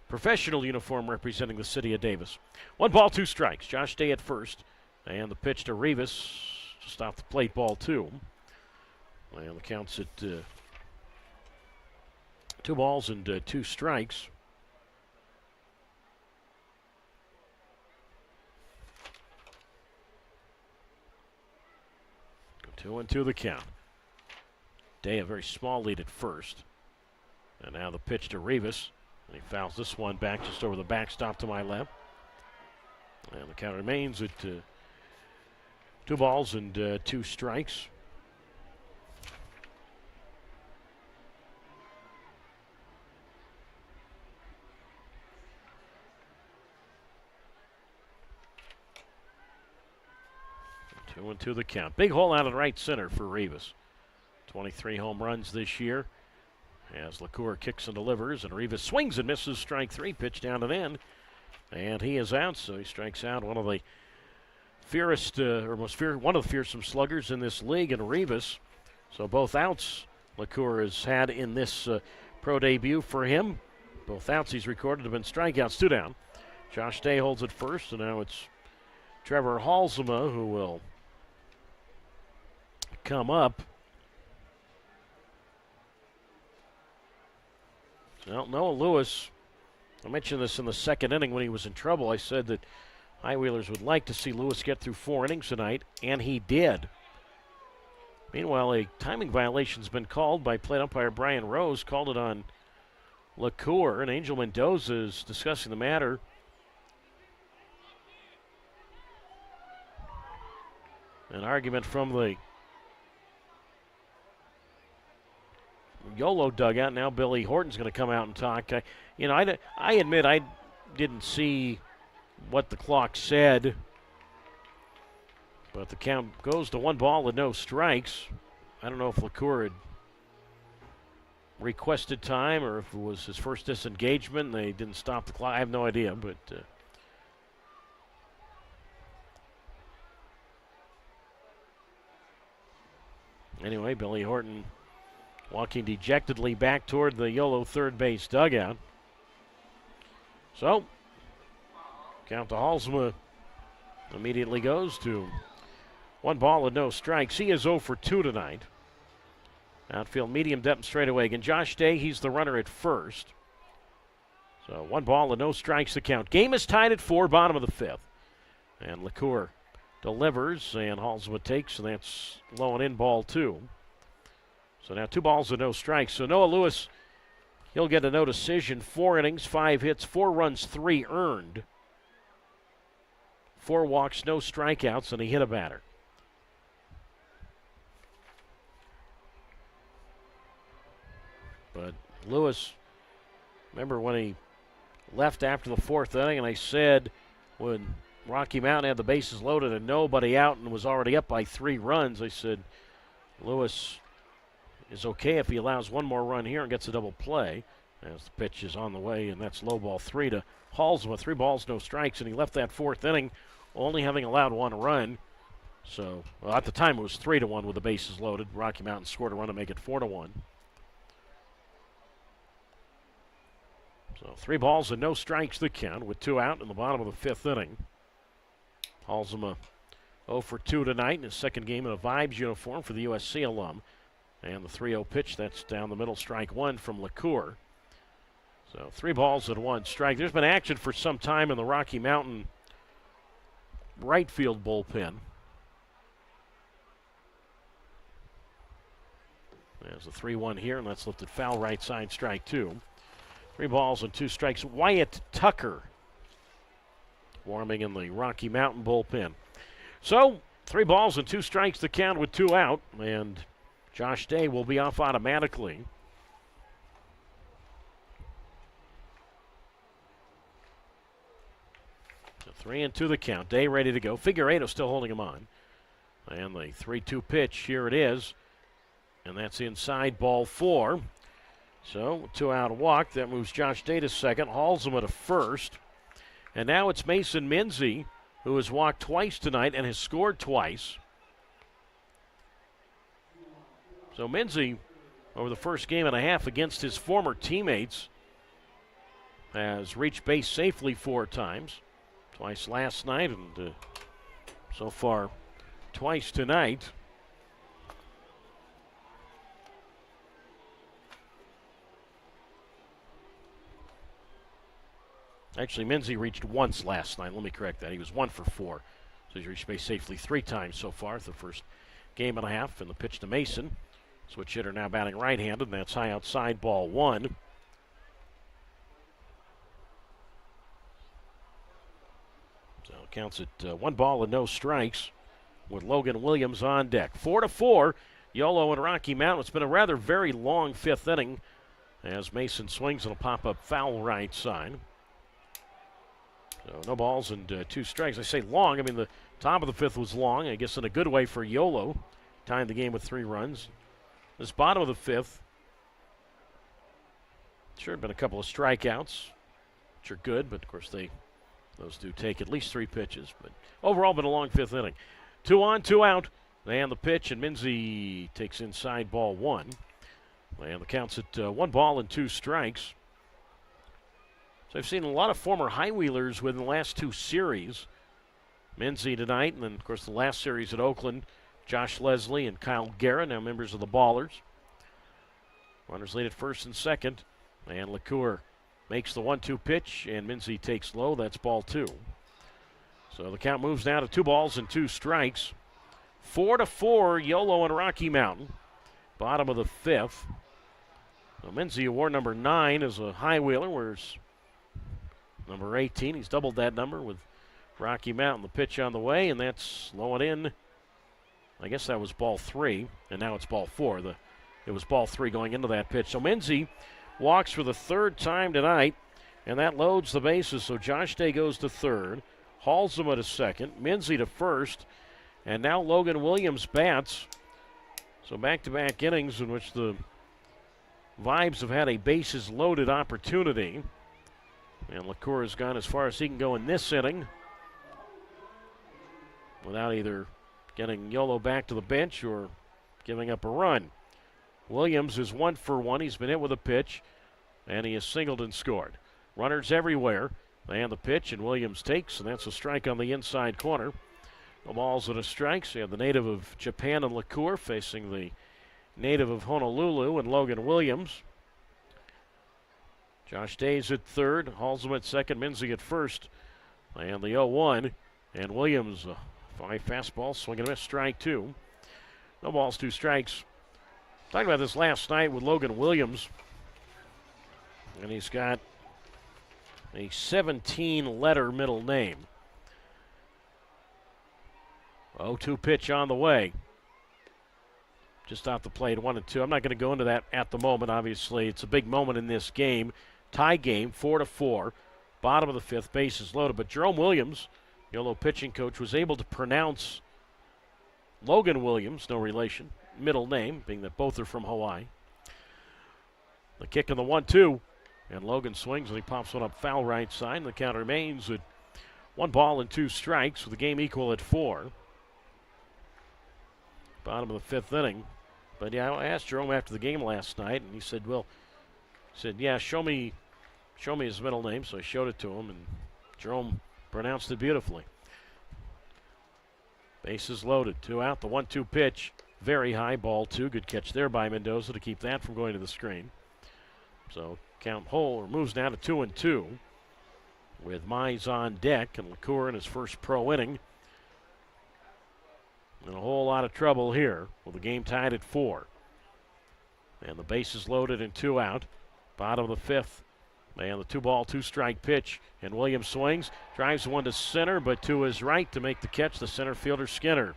professional uniform representing the city of Davis. 1 ball, 2 strikes. Josh Day at first. And the pitch to Rivas just off the plate, ball 2. And the count's at 2 balls and 2 strikes. 2-2 the count. Day a very small lead at first. And now the pitch to Rivas. And he fouls this one back just over the backstop to my left. And the count remains at 2 balls and 2 strikes. Two and two the count. Big hole out in right center for Rivas. 23 home runs this year. As LaCour kicks and delivers, and Rivas swings and misses, strike 3, pitch down and in. And he is out, so he strikes out one of the one of the fearsome sluggers in this league, and Rivas. So both outs LaCour has had in this pro debut for him. Both outs he's recorded have been strikeouts, 2 down. Josh Day holds it first, and now it's Trevor Halsema who will come up. Well, Noah Lewis, I mentioned this in the second inning when he was in trouble. I said that Highwheelers would like to see Lewis get through 4 innings tonight, and he did. Meanwhile, a timing violation's been called by plate umpire Brian Rose, called it on LaCour, and Angel Mendoza is discussing the matter. An argument from the Yolo dugout. Now Billy Horton's going to come out and talk. I admit I didn't see what the clock said, but the count goes to 1 ball and no strikes. I don't know if LaCour had requested time or if it was his first disengagement and they didn't stop the clock. I have no idea, but anyway, Billy Horton walking dejectedly back toward the Yolo third base dugout. So, count to Halsema immediately goes to 1 ball and no strikes. He is 0 for 2 tonight. Outfield medium depth straightaway. Again, Josh Day, he's the runner at first. So 1 ball and no strikes to count. Game is tied at 4, bottom of the 5th. And LaCour delivers, and Halsema takes, and that's low and in, ball 2. So now 2 balls and no strikes. So Noah Lewis, he'll get a no decision. 4 innings, 5 hits, 4 runs, 3 earned. 4 walks, no strikeouts, and he hit a batter. But Lewis, remember when he left after the 4th inning, and I said when Rocky Mountain had the bases loaded and nobody out and was already up by 3 runs, I said Lewis is okay if he allows 1 more run here and gets a double play. As the pitch is on the way, and that's low ball 3 to Halsema. 3 balls, no strikes, and he left that 4th inning only having allowed 1 run. So, well, at the time it was 3-1 with the bases loaded. Rocky Mountain scored a run to make it 4-1. So 3 balls and no strikes the count with 2 out in the bottom of the 5th inning. Halsema 0 for 2 tonight in his second game in a Vibes uniform for the USC alum. And the 3-0 pitch, that's down the middle, strike 1 from LaCour. So 3 balls and 1 strike. There's been action for some time in the Rocky Mountain right field bullpen. There's a 3-1 here, and that's lifted foul right side, strike 2. 3 balls and 2 strikes. Wyatt Tucker warming in the Rocky Mountain bullpen. So 3 balls and 2 strikes to count with 2 out, and Josh Day will be off automatically. So 3-2 the count. Day ready to go. Figueiredo still holding him on. And the 3-2 pitch, here it is. And that's inside, ball 4. So 2 out walk. That moves Josh Day to second. Halsema to first. And now it's Mason Minzy, who has walked twice tonight and has scored twice. So Minzy, over the first game and a half against his former teammates, has reached base safely 4 times. Twice last night and so far twice tonight. Actually, Minzy reached once last night. Let me correct that. He was 1 for 4. So he's reached base safely 3 times so far. The first game and a half. And the pitch to Mason. Switch hitter now batting right-handed. And that's high outside, ball 1. So it counts at 1 ball and no strikes with Logan Williams on deck. 4-4. Yolo and Rocky Mountain. It's been a rather very long 5th inning as Mason swings and a pop-up foul right side. So no balls and 2 strikes. I say long. I mean, the top of the 5th was long, I guess in a good way for Yolo. Tying the game with 3 runs. This bottom of the 5th, sure had been a couple of strikeouts, which are good, but of course those do take at least 3 pitches. But overall, been a long 5th inning. 2 on, 2 out. And the pitch, and Minzy takes inside, ball 1. And the count's at 1 ball and 2 strikes. So I've seen a lot of former high-wheelers within the last 2 series. Minzy tonight, and then, of course, the last series at Oakland, Josh Leslie and Kyle Guerra, now members of the Ballers. Runners lead at first and second. And LaCour makes the 1-2 pitch, and Minzy takes low. That's ball 2. So the count moves now to 2 balls and 2 strikes. 4-4, Yolo and Rocky Mountain. Bottom of the 5th. So Minzy award number 9 is a high-wheeler, whereas number 18, he's doubled that number with Rocky Mountain. The pitch on the way, and that's low and in. I guess that was ball 3, and now it's ball 4. It was ball 3 going into that pitch. So Minzy walks for the 3rd time tonight, and that loads the bases. So Josh Day goes to 3rd, Halsema to 2nd, Minzy to 1st, and now Logan Williams bats. So back-to-back innings in which the Vibes have had a bases-loaded opportunity. And LaCour has gone as far as he can go in this inning without either getting Yolo back to the bench or giving up a run. Williams is 1 for 1. He's been hit with a pitch, and he has singled and scored. Runners everywhere. And the pitch, and Williams takes, and that's a strike on the inside corner. No balls and a strike. So you have the native of Japan and LaCour facing the native of Honolulu and Logan Williams. Josh Day's at 3rd, Halsema at 2nd, Minzy at 1st. And the 0-1, and Williams, 5 fastball, swing and a miss, strike 2. No balls, 2 strikes. Talked about this last night with Logan Williams. And he's got a 17-letter middle name. 0-2 pitch on the way. Just off the plate, 1-2. I'm not going to go into that at the moment, obviously. It's a big moment in this game. Tie game, 4-4. Bottom of the 5th, bases loaded. But Jerome Williams, Yolo pitching coach, was able to pronounce Logan Williams, no relation, middle name, being that both are from Hawaii. The kick in the 1-2. And Logan swings and he pops one up foul right side. And the count remains at 1 ball and 2 strikes with the game equal at 4. Bottom of the 5th inning. But yeah, I asked Jerome after the game last night, and he said, yeah, show me show me his middle name, so I showed it to him, and Jerome pronounced it beautifully. Bases loaded, 2 out, the 1-2 pitch. Very high, ball 2. Good catch there by Mendoza to keep that from going to the screen. So count whole, or moves now to 2-2 with Mize on deck, and LaCour in his first pro inning. In a whole lot of trouble here with the game tied at 4. And the bases loaded and 2 out. Bottom of the 5th. And the 2-ball, 2-strike pitch. And Williams swings, drives one to center, but to his right to make the catch, the center fielder Skinner.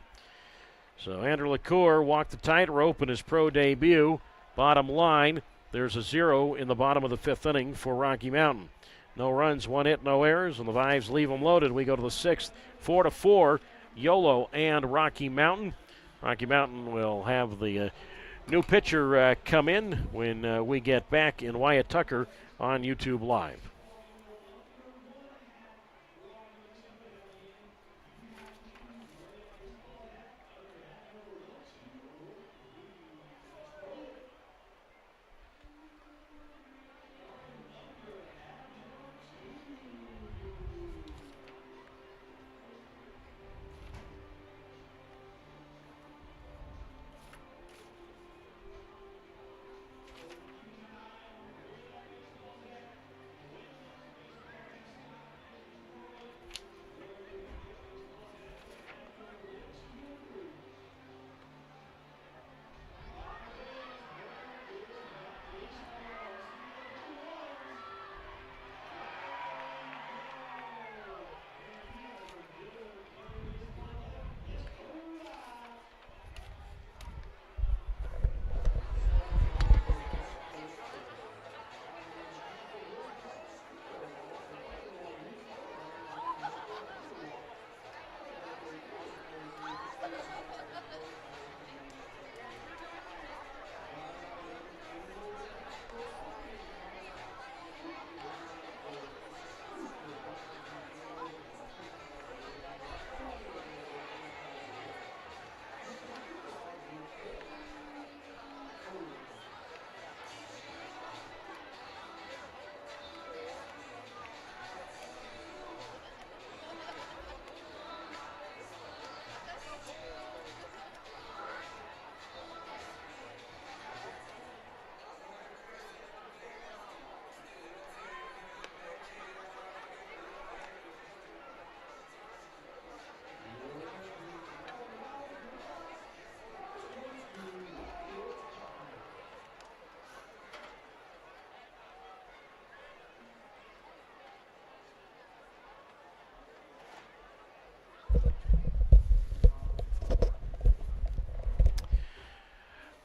So Andrew LaCour walked the tightrope in his pro debut. Bottom line, there's a 0 in the bottom of the 5th inning for Rocky Mountain. No runs, 1 hit, no errors, and the Vibes leave them loaded. We go to the 6th, 4-4, Yolo and Rocky Mountain. Rocky Mountain will have the new pitcher come in when we get back in Wyatt Tucker on YouTube Live.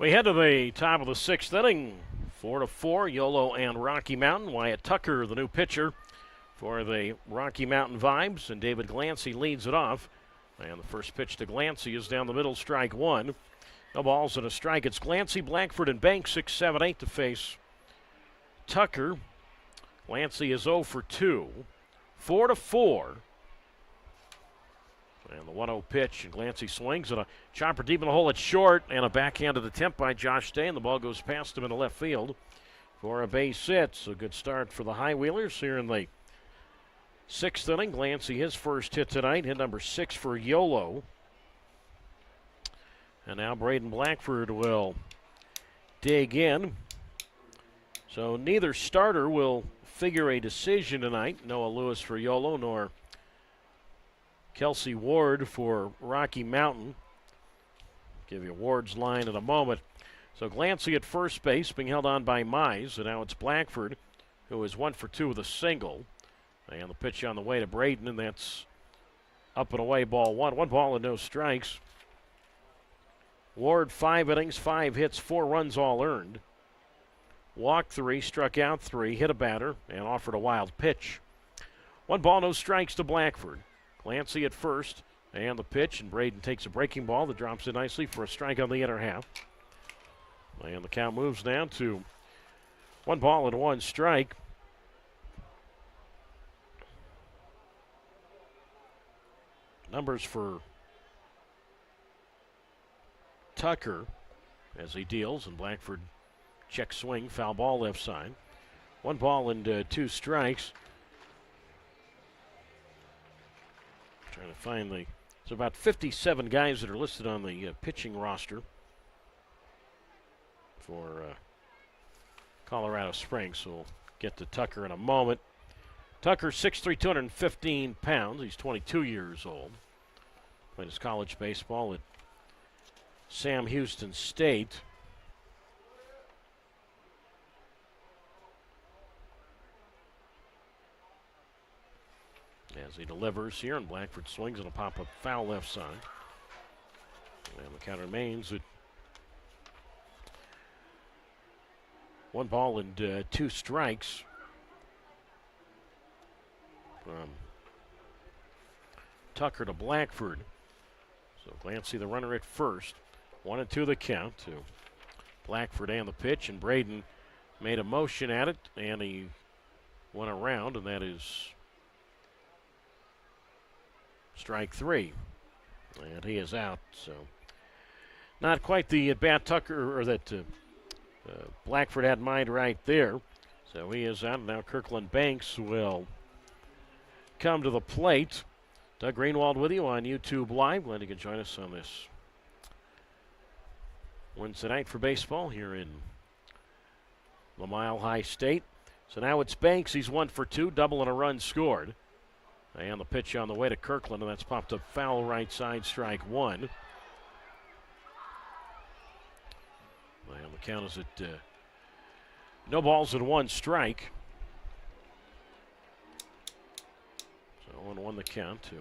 We head to the top of the 6th inning. 4-4, Yolo and Rocky Mountain. Wyatt Tucker, the new pitcher for the Rocky Mountain Vibes, and David Glancy leads it off. And the first pitch to Glancy is down the middle, strike 1. No balls and a strike. It's Glancy, Blackford, and Banks 6, 7, 8 to face Tucker. Glancy is 0 for 2. 4-4. And the 1-0 pitch, and Glancy swings, and a chopper deep in the hole. It's short, and a backhanded attempt by Josh Day, and the ball goes past him in the left field for a base hit. So good start for the High Wheelers here in the 6th inning. Glancy, his first hit tonight, hit number 6 for Yolo. And now Braden Blackford will dig in. So neither starter will figure a decision tonight. Noah Lewis for Yolo, nor Kelsey Ward for Rocky Mountain. Give you Ward's line in a moment. So Glancy at first base, being held on by Mize, and now it's Blackford, who is 1 for 2 with a single. And the pitch on the way to Braden, and that's up and away, ball 1. 1 ball and no strikes. Ward, 5 innings, 5 hits, 4 runs all earned. Walked 3, struck out 3, hit a batter, and offered a wild pitch. 1 ball, no strikes to Blackford. Glancy at first, and the pitch, and Braden takes a breaking ball that drops in nicely for a strike on the inner half. And the count moves down to 1 ball and 1 strike. Numbers for Tucker as he deals, and Blackford check swing, foul ball left side. 1 ball and 2 strikes. Trying to find there's about 57 guys that are listed on the pitching roster for Colorado Springs. So we'll get to Tucker in a moment. Tucker, 6'3", 215 pounds. He's 22 years old. Played his college baseball at Sam Houston State. As he delivers here, and Blackford swings and a pop-up foul left side. And the count remains at 1 ball and 2 strikes from Tucker to Blackford. So Glancy, the runner at first. 1-2 the count to Blackford and the pitch, and Braden made a motion at it, and he went around, and that is strike 3. And he is out. So not quite the at-bat Tucker, or that Blackford had in mind right there. So he is out. Now Kirkland Banks will come to the plate. Doug Greenwald with you on YouTube Live. Glad you can join us on this Wednesday night for baseball here in the Mile High State. So now it's Banks. He's 1 for 2, double and a run scored. And the pitch on the way to Kirkland, and that's popped up foul right side, strike 1. And the count is at no balls and 1 strike. So 0-1 the count to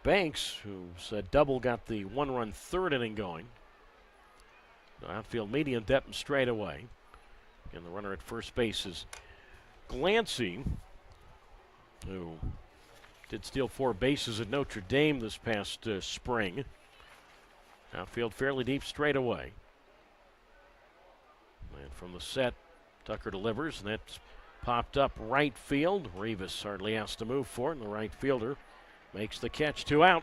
Banks, whose double got the 1-run third inning going. Outfield medium depth and straight away. And the runner at first base is Glancy, who did steal 4 bases at Notre Dame this past spring. Outfield fairly deep straight away. And from the set, Tucker delivers, and that's popped up right field. Rivas hardly has to move for it, and the right fielder makes the catch. 2 out.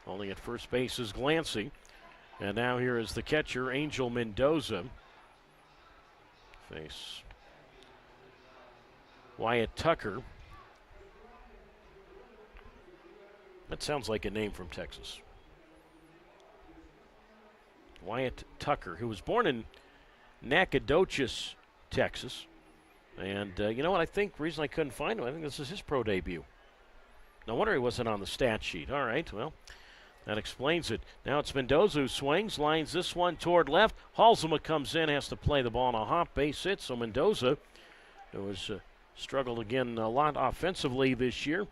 Only at first base is Glancy. And now here is the catcher, Angel Mendoza. Face Wyatt Tucker. That sounds like a name from Texas. Wyatt Tucker, who was born in Nacogdoches, Texas. And you know what? I think the reason I couldn't find him, I think this is his pro debut. No wonder he wasn't on the stat sheet. All right, well, that explains it. Now it's Mendoza who swings, lines this one toward left. Halsema comes in, has to play the ball on a hop, base hit. So Mendoza, who has struggled again a lot offensively this year,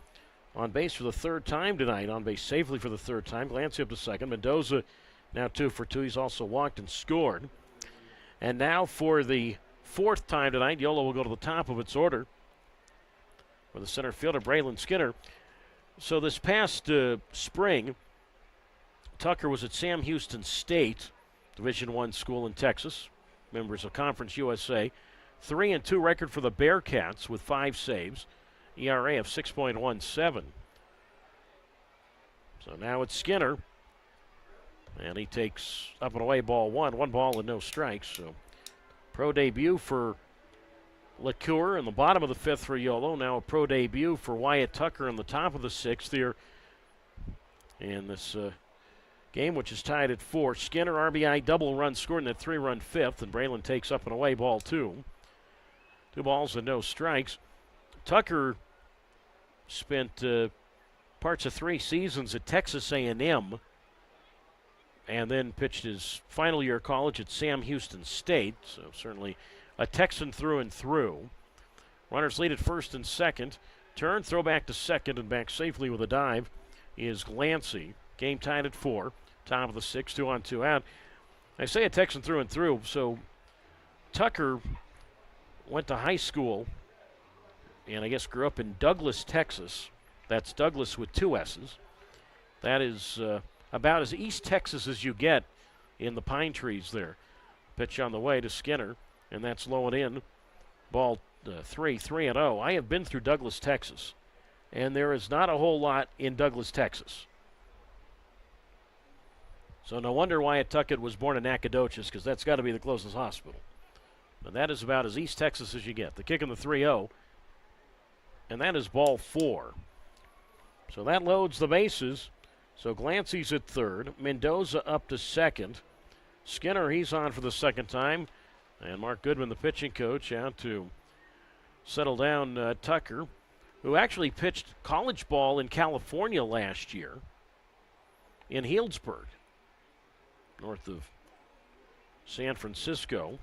on base for the 3rd time tonight, on base safely for the 3rd time. Glancy up to second. Mendoza now 2 for 2. He's also walked and scored. And now for the 4th time tonight, Yolo will go to the top of its order with the center fielder, Braylon Skinner. So this past spring, Tucker was at Sam Houston State, Division I school in Texas, members of Conference USA. 3-2 record for the Bearcats with 5 saves, ERA of 6.17. So now it's Skinner, and he takes up and away ball 1, 1 ball and no strikes. So pro debut for LeCoeur in the bottom of the 5th for Yolo. Now a pro debut for Wyatt Tucker in the top of the 6th here in this game, which is tied at 4. Skinner, RBI double run scored in that 3-run 5th, and Braylon takes up and away ball 2. 2 balls and no strikes. Tucker spent parts of 3 seasons at Texas A&M and then pitched his final year of college at Sam Houston State, so certainly a Texan through and through. Runners lead at first and second. Turn, throw back to second, and back safely with a dive is Glancy. Game tied at 4. Top of the 6th, 2-on-2 out. I say a Texan through and through, so Tucker went to high school and I guess grew up in Douglas, Texas. That's Douglas with 2 S's. That is about as East Texas as you get in the pine trees there. Pitch on the way to Skinner, and that's low and in. Ball 3-0. I have been through Douglas, Texas, and there is not a whole lot in Douglas, Texas. So no wonder Wyatt Tuckett was born in Nacogdoches, because that's got to be the closest hospital. But that is about as East Texas as you get. The kick in the 3-0, and that is ball 4. So that loads the bases. So Glancy's at third. Mendoza up to second. Skinner, he's on for the second time. And Mark Goodman, the pitching coach, out to settle down Tucker, who actually pitched college ball in California last year in Healdsburg, north of San Francisco.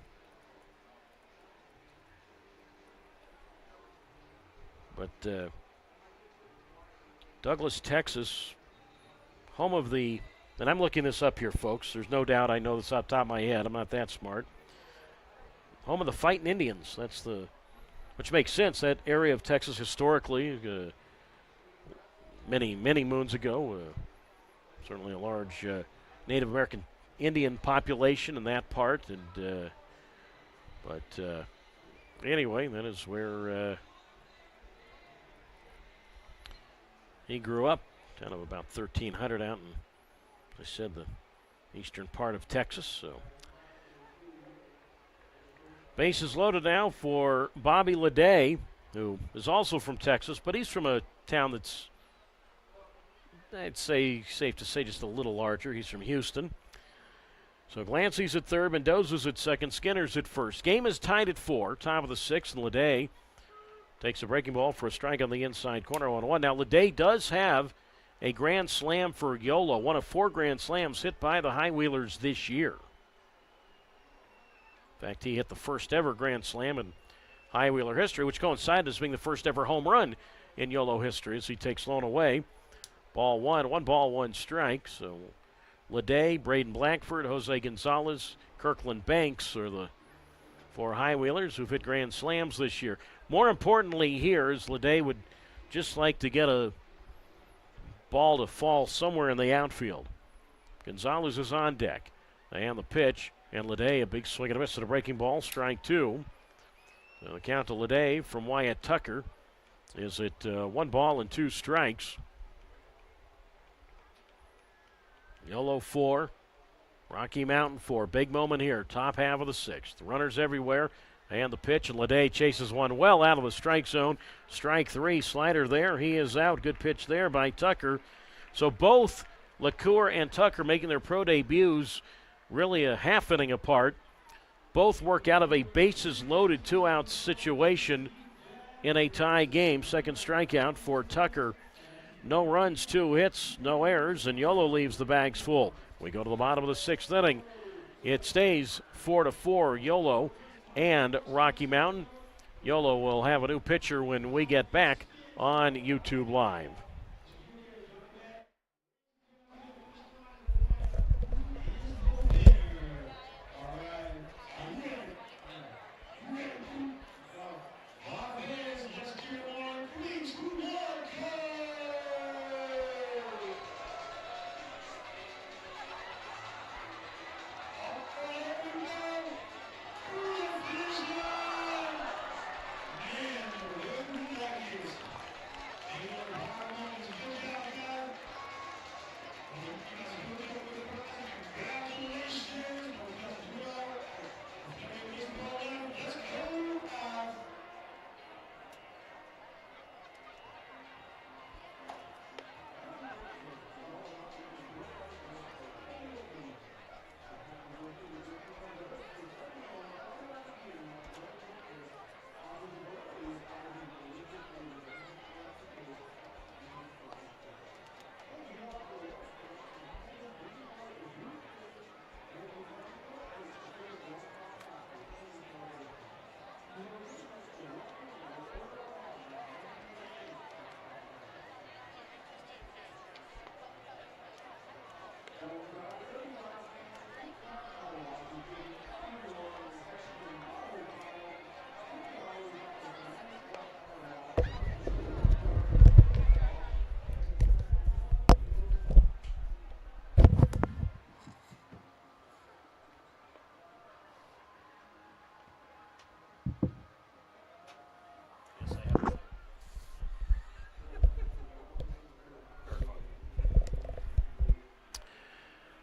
But Douglas, Texas, home of the, and I'm looking this up here, folks. There's no doubt I know this off the top of my head. I'm not that smart. Home of the Fighting Indians. That's the, which makes sense. That area of Texas historically, many moons ago, certainly a large Native American Indian population in that part. And but anyway, that is where he grew up, kind of about 1,300 out in, as I said, the eastern part of Texas. So bases loaded now for Bobby Leday, who is also from Texas, but he's from a town that's, I'd say, safe to say, just a little larger. He's from Houston. So Glancy's at third, Mendoza's at second, Skinner's at first. Game is tied at 4, top of the 6th, and Leday takes a breaking ball for a strike on the inside corner, 1-1. Now, Leday does have a grand slam for Yolo, one of 4 grand slams hit by the High Wheelers this year. In fact, he hit the first ever grand slam in High Wheeler history, which coincided as being the first ever home run in Yolo history as he takes Lone away. Ball 1, 1 ball, 1 strike. So Leday, Braden Blackford, Jose Gonzalez, Kirkland Banks are the 4 High Wheelers who've hit grand slams this year. More importantly here is Leday would just like to get a ball to fall somewhere in the outfield. Gonzalez is on deck. And the pitch, and Leday a big swing and a miss at a breaking ball, strike 2. So the count to Leday from Wyatt Tucker is at 1 ball and 2 strikes. Yolo 4, Rocky Mountain 4. Big moment here, top half of the 6th. Runners everywhere. And the pitch, and Leday chases one well out of the strike zone. Strike 3, slider there. He is out. Good pitch there by Tucker. So both LaCour and Tucker making their pro debuts really a half inning apart. Both work out of a bases-loaded 2-out situation in a tie game. Second strikeout for Tucker. No runs, 2 hits, no errors, and Yolo leaves the bags full. We go to the bottom of the 6th inning. It stays 4-4, Yolo and Rocky Mountain. Yolo will have a new pitcher when we get back on YouTube Live.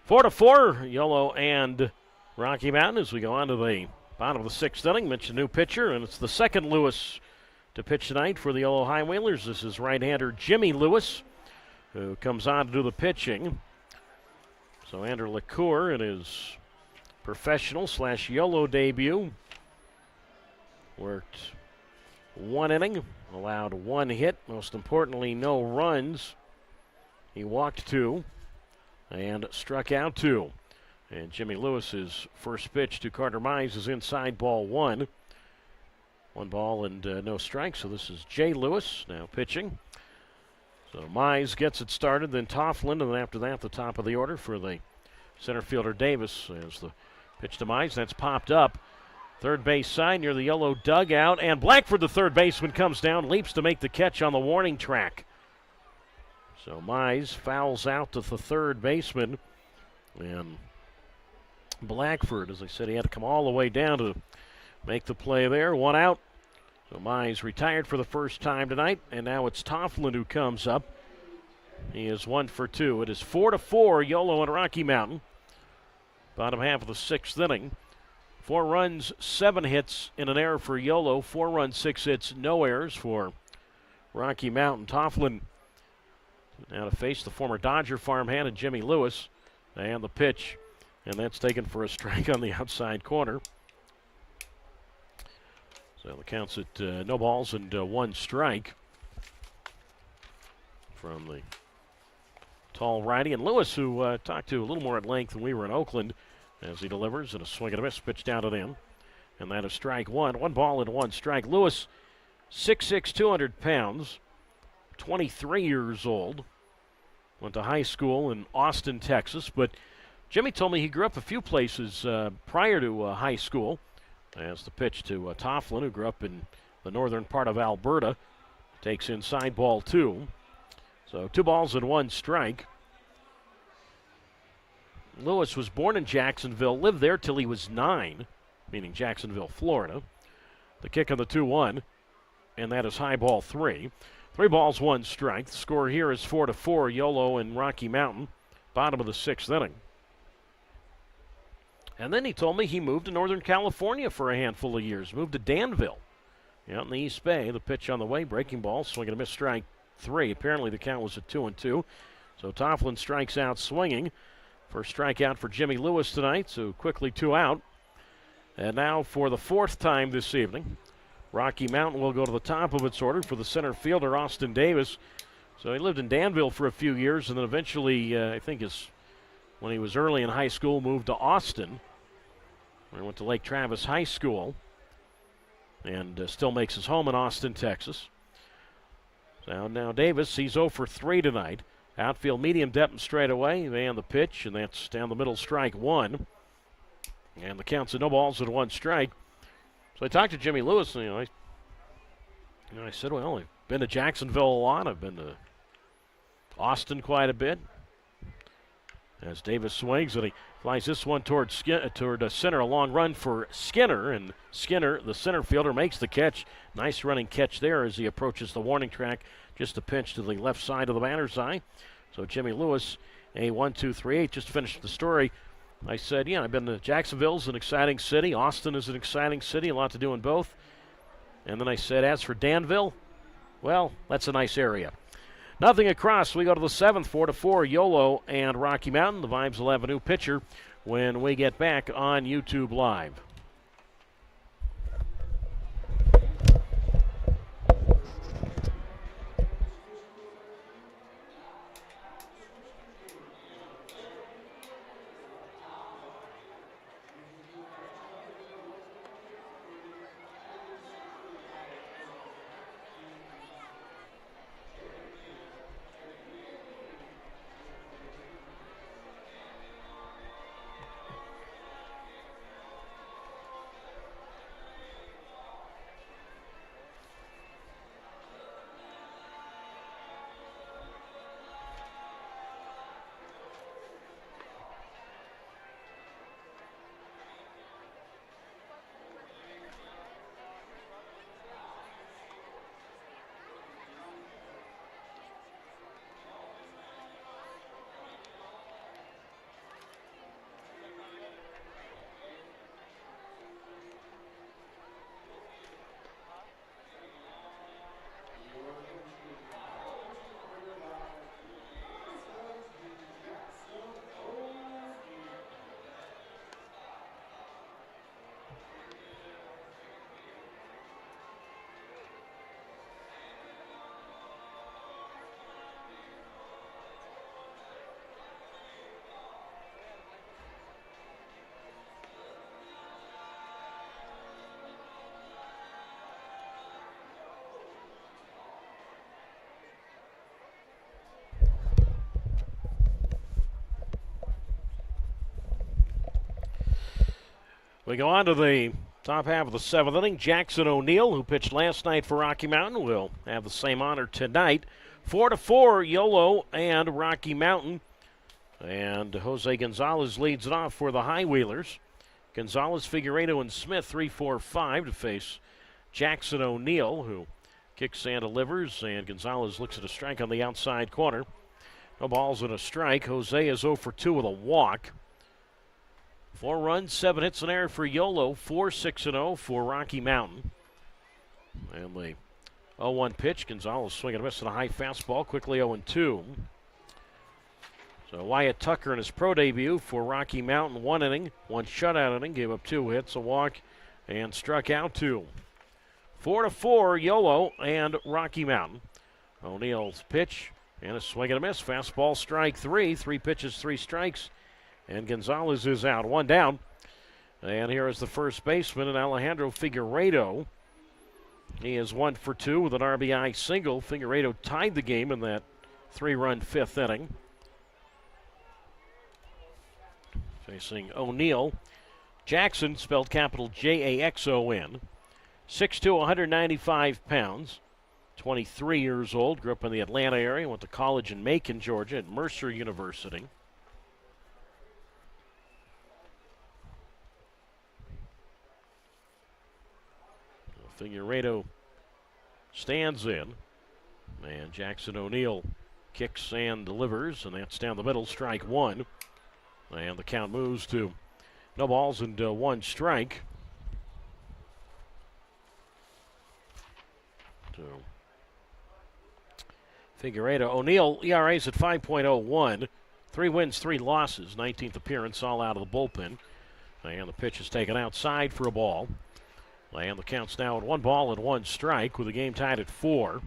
Four to four, Yolo and Rocky Mountain as we go on to the Bottom of the sixth inning, mentioned new pitcher, and it's the second Lewis to pitch tonight for the Yolo High Whalers. This is right-hander Jimmy Lewis, who comes on to do the pitching. So Andrew LaCour in his professional/Yolo debut worked one inning, allowed one hit, most importantly, no runs. He walked two and struck out two. And Jimmy Lewis's first pitch to Carter Mize is inside, ball one. 1 ball and no strikes, so this is Jay Lewis now pitching. So Mize gets it started, then Tofflin, and then after that, the top of the order for the center fielder Davis as the pitch to Mize. That's popped up. Third base side near the Yellow dugout, and Blackford, the third baseman, comes down, leaps to make the catch on the warning track. So Mize fouls out to the third baseman, and Blackford, as I said, he had to come all the way down to make the play there. One out. So Mize retired for the first time tonight, and now it's Tofflin who comes up. He is 1 for 2. It is 4-4, Yolo and Rocky Mountain. Bottom half of the sixth inning. 4 runs, 7 hits, and an error for Yolo. 4 runs, 6 hits, no errors for Rocky Mountain. Tofflin now to face the former Dodger farmhand and Jimmy Lewis. And the pitch, and that's taken for a strike on the outside corner. So the count's at no balls and 1 strike from the tall righty. And Lewis, who talked to a little more at length when we were in Oakland, as he delivers and a swing and a miss, pitch down to them. And that is strike one. 1 ball and 1 strike. Lewis, 6'6", 200 pounds, 23 years old. Went to high school in Austin, Texas. But Jimmy told me he grew up a few places prior to high school. As the pitch to Tofflin, who grew up in the northern part of Alberta, takes inside, ball 2. So 2 balls and 1 strike. Lewis was born in Jacksonville, lived there till he was 9, meaning Jacksonville, Florida. The kick on the 2-1, and that is high, ball 3. 3 balls, 1 strike. The score here is 4-4, Yolo and Rocky Mountain, bottom of the sixth inning. And then he told me he moved to Northern California for a handful of years, moved to Danville, out in the East Bay. The pitch on the way, breaking ball, swing and a miss, strike 3. Apparently the count was at 2-2. So Tofflin strikes out swinging. First strikeout for Jimmy Lewis tonight, so quickly 2 out. And now for the 4th time this evening, Rocky Mountain will go to the top of its order for the center fielder, Austin Davis. So he lived in Danville for a few years, and then eventually, I think when he was early in high school, moved to Austin, where he went to Lake Travis High School, and still makes his home in Austin, Texas. So now Davis, he's 0 for 3 tonight. Outfield medium depth and straight away, and the pitch, and that's down the middle, strike 1. And the count's at no balls and 1 strike. So I talked to Jimmy Lewis, and I said, well, I've been to Jacksonville a lot. I've been to Austin quite a bit. As Davis swings, and he flies this one toward center, a long run for Skinner, and Skinner, the center fielder, makes the catch. Nice running catch there as he approaches the warning track. Just a pitch to the left side of the batter's eye. So Jimmy Lewis, a 1-2-3-8, just finished the story. I said, yeah, I've been to Jacksonville's an exciting city. Austin is an exciting city, a lot to do in both. And then I said, as for Danville, well, that's a nice area. Nothing across. We go to the 7th, 4-4, Yolo and Rocky Mountain. The Vibes will have a new pitcher when we get back on YouTube Live. We go on to the top half of the seventh inning. Jackson O'Neill, who pitched last night for Rocky Mountain, will have the same honor tonight. 4-4, Yolo and Rocky Mountain. And Jose Gonzalez leads it off for the High Wheelers. Gonzalez, Figueredo, and Smith 3-4-5 to face Jackson O'Neill, who kicks and delivers. And Gonzalez looks at a strike on the outside corner. No balls and a strike. Jose is 0 for 2 with a walk. 4 runs, 7 hits, an error for Yolo. 4-6-0 for Rocky Mountain. And the 0-1 pitch. Gonzalez swinging a miss at a high fastball. Quickly 0-2. So Wyatt Tucker in his pro debut for Rocky Mountain. 1 inning, 1 shutout inning. Gave up 2 hits, a walk, and struck out 2. 4-4, Yolo and Rocky Mountain. O'Neill's pitch and a swing and a miss. Fastball, strike 3. 3 pitches, 3 strikes. And Gonzalez is out. 1 down. And here is the first baseman, and Alejandro Figueredo. He is 1 for 2 with an RBI single. Figueredo tied the game in that 3-run 5th inning. Facing O'Neill. Jackson, spelled capital Jaxon. 6'2", 195 pounds. 23 years old. Grew up in the Atlanta area. Went to college in Macon, Georgia at Mercer University. Figueredo stands in, and Jackson O'Neill kicks and delivers, and that's down the middle, strike 1. And the count moves to no balls and 1 strike. So Figueredo, O'Neill, ERA's at 5.01, 3 wins, 3 losses, 19th appearance, all out of the bullpen. And the pitch is taken outside for a ball. And the count's now at 1 ball and 1 strike with the game tied at 4.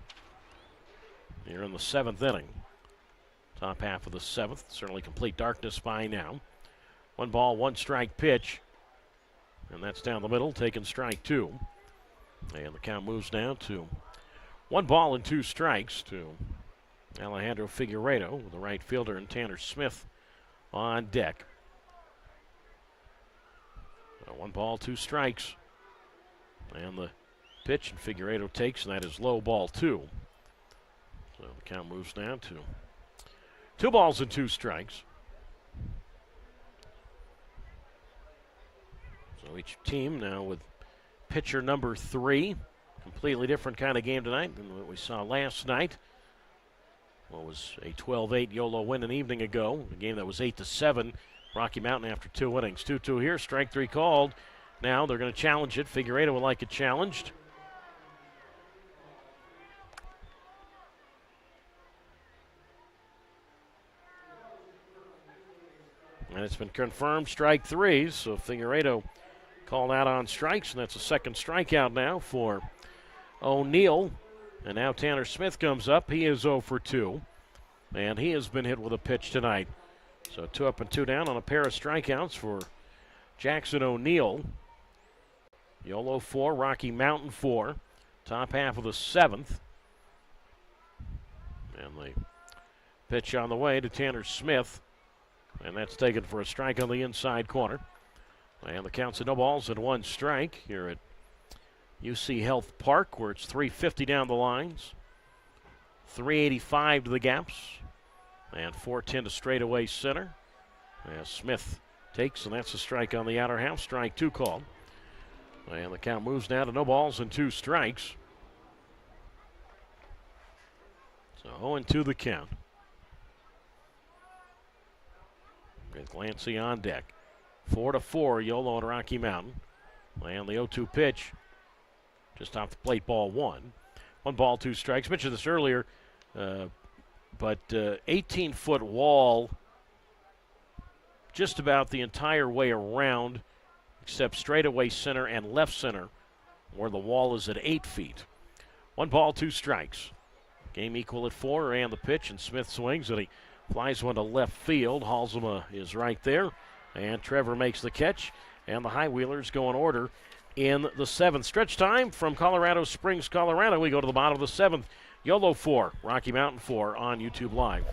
Here in the 7th inning. Top half of the 7th. Certainly complete darkness by now. 1 ball, 1 strike pitch. And that's down the middle, taking strike 2. And the count moves down to 1 ball and 2 strikes to Alejandro Figueredo with the right fielder and Tanner Smith on deck. 1 ball, 2 strikes. And the pitch, and Figueredo takes, and that is low, ball 2. So the count moves down to 2 balls and 2 strikes. So each team now with pitcher number 3. Completely different kind of game tonight than what we saw last night. What was a 12-8 Yolo win an evening ago. A game that was 8-7. Rocky Mountain after 2 innings. 2-2 here, strike 3 called. Now they're going to challenge it. Figueredo would like it challenged. And it's been confirmed, strike 3. So Figueredo called out on strikes, and that's a second strikeout now for O'Neill. And now Tanner Smith comes up. He is 0 for 2. And he has been hit with a pitch tonight. So 2 up and 2 down on a pair of strikeouts for Jackson O'Neill. Yolo 4, Rocky Mountain 4. Top half of the 7th. And the pitch on the way to Tanner Smith. And that's taken for a strike on the inside corner. And the count's at no balls and 1 strike here at UC Health Park, where it's 350 down the lines. 385 to the gaps. And 410 to straightaway center. As Smith takes, and that's a strike on the outer half. Strike 2 called. And the count moves down to no balls and 2 strikes. So 0-2 the count. With Glancy on deck. 4-4, Yolo and Rocky Mountain. And the 0-2 pitch. Just off the plate, ball 1. 1 ball, 2 strikes. Mentioned this earlier, but 18-foot wall just about the entire way around, except straightaway center and left center, where the wall is at 8 feet. 1 ball, 2 strikes. Game equal at 4, and the pitch, and Smith swings, and he flies one to left field. Halsema is right there, and Trevor makes the catch, and the High Wheelers go in order in the 7th. Stretch time from Colorado Springs, Colorado. We go to the bottom of the 7th. Yolo 4, Rocky Mountain 4 on YouTube Live.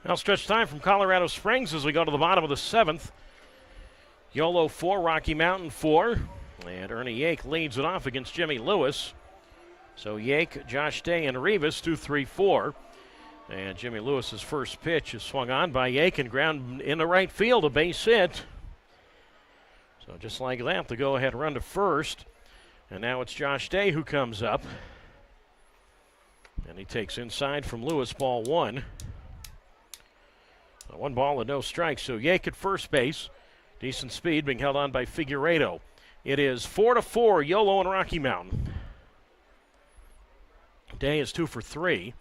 Now stretch time from Colorado Springs as we go to the bottom of the 7th. Yolo 4, Rocky Mountain 4. And Ernie Yake leads it off against Jimmy Lewis. So Yake, Josh Day, and Rivas 2, 3, 4. And Jimmy Lewis's first pitch is swung on by Yake and ground in the right field, a base hit. So just like that, the go-ahead run to first. And now it's Josh Day who comes up. And he takes inside from Lewis, ball 1. 1 ball and no strikes. So Yake at first base. Decent speed being held on by Figueiredo. It is 4-4, Yolo and Rocky Mountain. Day is 2 for 3.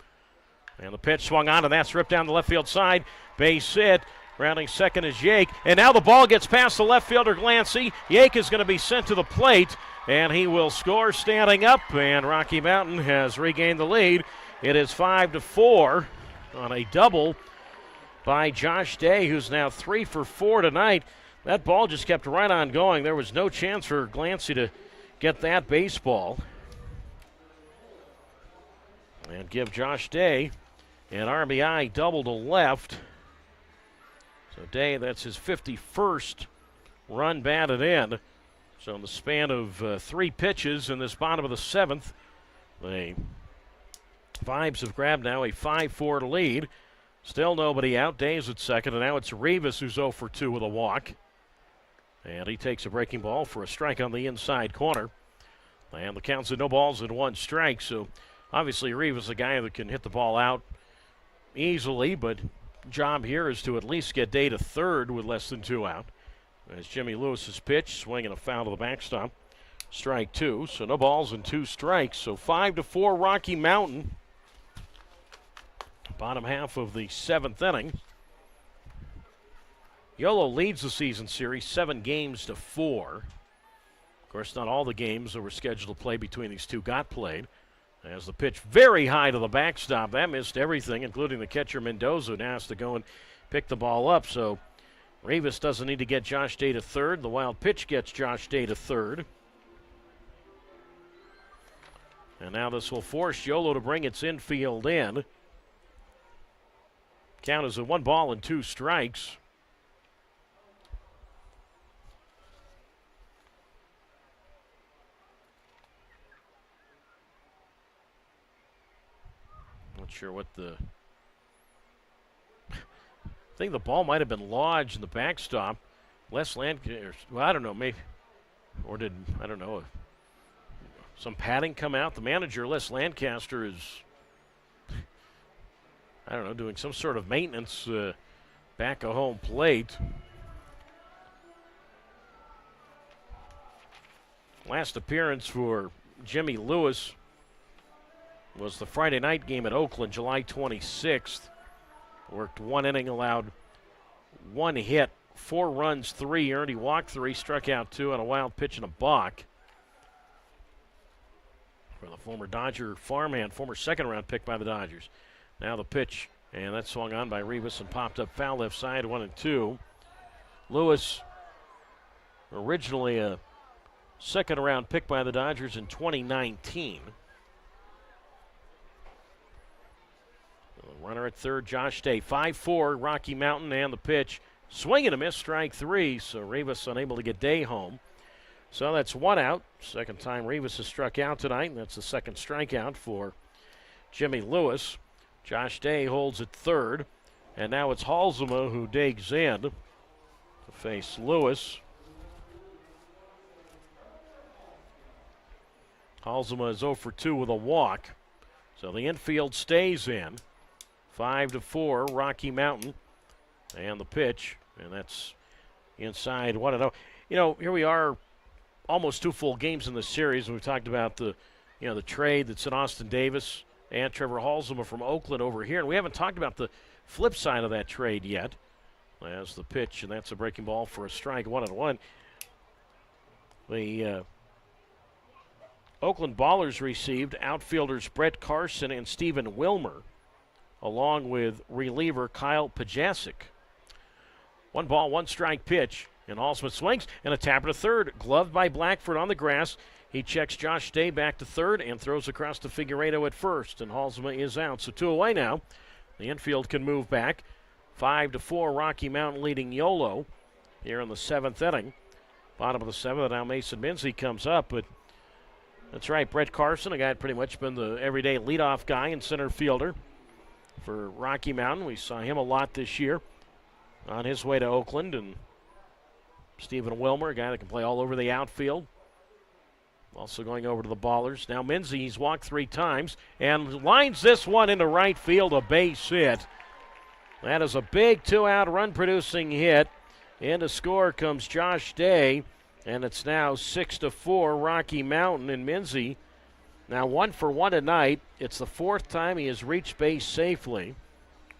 And the pitch swung on, and that's ripped down the left field side. Base hit. Rounding second is Yake. And now the ball gets past the left fielder, Glancy. Yake is going to be sent to the plate, and he will score standing up. And Rocky Mountain has regained the lead. It is 5-4 on a double by Josh Day, who's now 3 for 4 tonight. That ball just kept right on going. There was no chance for Glancy to get that baseball. And give Josh Day an RBI double to left. So Day, that's his 51st run batted in. So in the span of 3 pitches in this bottom of the 7th, the Vibes have grabbed now a 5-4 lead. Still nobody out. Day's at second, and now it's Rivas who's 0 for 2 with a walk. And he takes a breaking ball for a strike on the inside corner. And the count's at no balls and 1 strike. So obviously Rivas is a guy that can hit the ball out easily, but job here is to at least get Day to third with less than 2 out. As Jimmy Lewis's pitch, swinging a foul to the backstop. Strike 2, so no balls and 2 strikes. So 5-4 Rocky Mountain. Bottom half of the 7th inning. Yolo leads the season series 7 games to 4. Of course, not all the games that were scheduled to play between these two got played. As the pitch very high to the backstop, that missed everything, including the catcher Mendoza, who now has to go and pick the ball up. So Rivas doesn't need to get Josh Day to third. The wild pitch gets Josh Day to third. And now this will force Yolo to bring its infield in. Count is a 1 ball and 2 strikes. Not sure what the... I think the ball might have been lodged in the backstop. Les Lancaster, well, I don't know, maybe, or did, I don't know, some padding come out? The manager, Les Lancaster, is, I don't know, doing some sort of maintenance back of home plate. Last appearance for Jimmy Lewis was the Friday night game at Oakland, July 26th. Worked 1 inning, allowed 1 hit, 4 runs, 3 earned. He walked 3, struck out 2 on a wild pitch and a balk. For the former Dodger farmhand, former second-round pick by the Dodgers. Now the pitch, and that swung on by Rivas and popped up foul left side, 1-2. Lewis, originally a second-round pick by the Dodgers in 2019. Runner at third, Josh Day. 5-4, Rocky Mountain, and the pitch. Swing and a miss, strike three, so Rivas unable to get Day home. So that's one out. Second time Rivas has struck out tonight, and that's the second strikeout for Jimmy Lewis. Josh Day holds at third, and now it's Halsema who digs in to face Lewis. Halsema is 0 for 2 with a walk, so the infield stays in. 5-4, Rocky Mountain, and the pitch, and that's inside 1-0. You know, here we are, almost 2 full games in the series, and we've talked about the trade that's in Austin Davis and Trevor Halsema from Oakland over here, and we haven't talked about the flip side of that trade yet. As the pitch, and that's a breaking ball for a strike, 1-1. The Oakland Ballers received outfielders Brett Carson and Stephen Wilmer, along with reliever Kyle Pajasic. 1-1 pitch, and Halsema swings, and a tapper to third. Gloved by Blackford on the grass. He checks Josh Day back to third and throws across to Figueiredo at first, and Halsema is out. So 2 away now. The infield can move back. 5-4, Rocky Mountain leading Yolo here in the 7th inning. Bottom of the 7th, now Mason Minzy comes up, but that's right, Brett Carson, a guy that pretty much been the everyday leadoff guy and center fielder for Rocky Mountain. We saw him a lot this year on his way to Oakland. And Stephen Wilmer, a guy that can play all over the outfield. Also going over to the Ballers. Now Minzy, he's walked 3 times and lines this one into right field, a base hit. That is a big 2-out run-producing hit. And to score comes Josh Day, and it's now 6-4 Rocky Mountain. And Minzy, now 1 for 1 tonight. It's the 4th time he has reached base safely.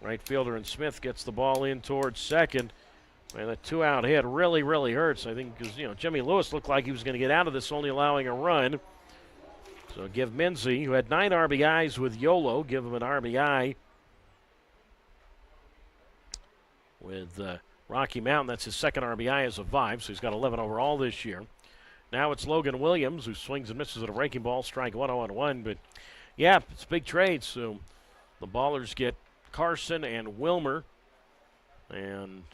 Right fielder and Smith gets the ball in towards second. And the 2-out hit really, really hurts, I think, because, Jimmy Lewis looked like he was going to get out of this, only allowing a run. So give Minzy, who had 9 RBIs with Yolo, give him an RBI with Rocky Mountain. That's his 2nd RBI as a Vibe, so he's got 11 overall this year. Now it's Logan Williams, who swings and misses at a breaking ball, strike 1-0-1. But, yeah, it's a big trade, so the Ballers get Carson and Wilmer and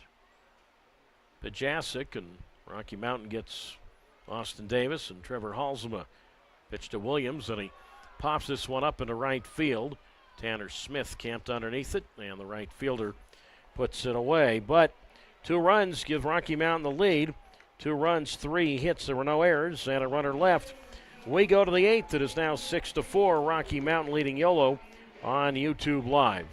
Pajasic, and Rocky Mountain gets Austin Davis and Trevor Halsema. Pitch to Williams, and he pops this one up into right field. Tanner Smith camped underneath it, and the right fielder puts it away. But 2 runs give Rocky Mountain the lead. 2 runs, 3 hits. There were no errors, and a runner left. We go to the 8th. It is now 6-4. Rocky Mountain leading Yolo on YouTube Live.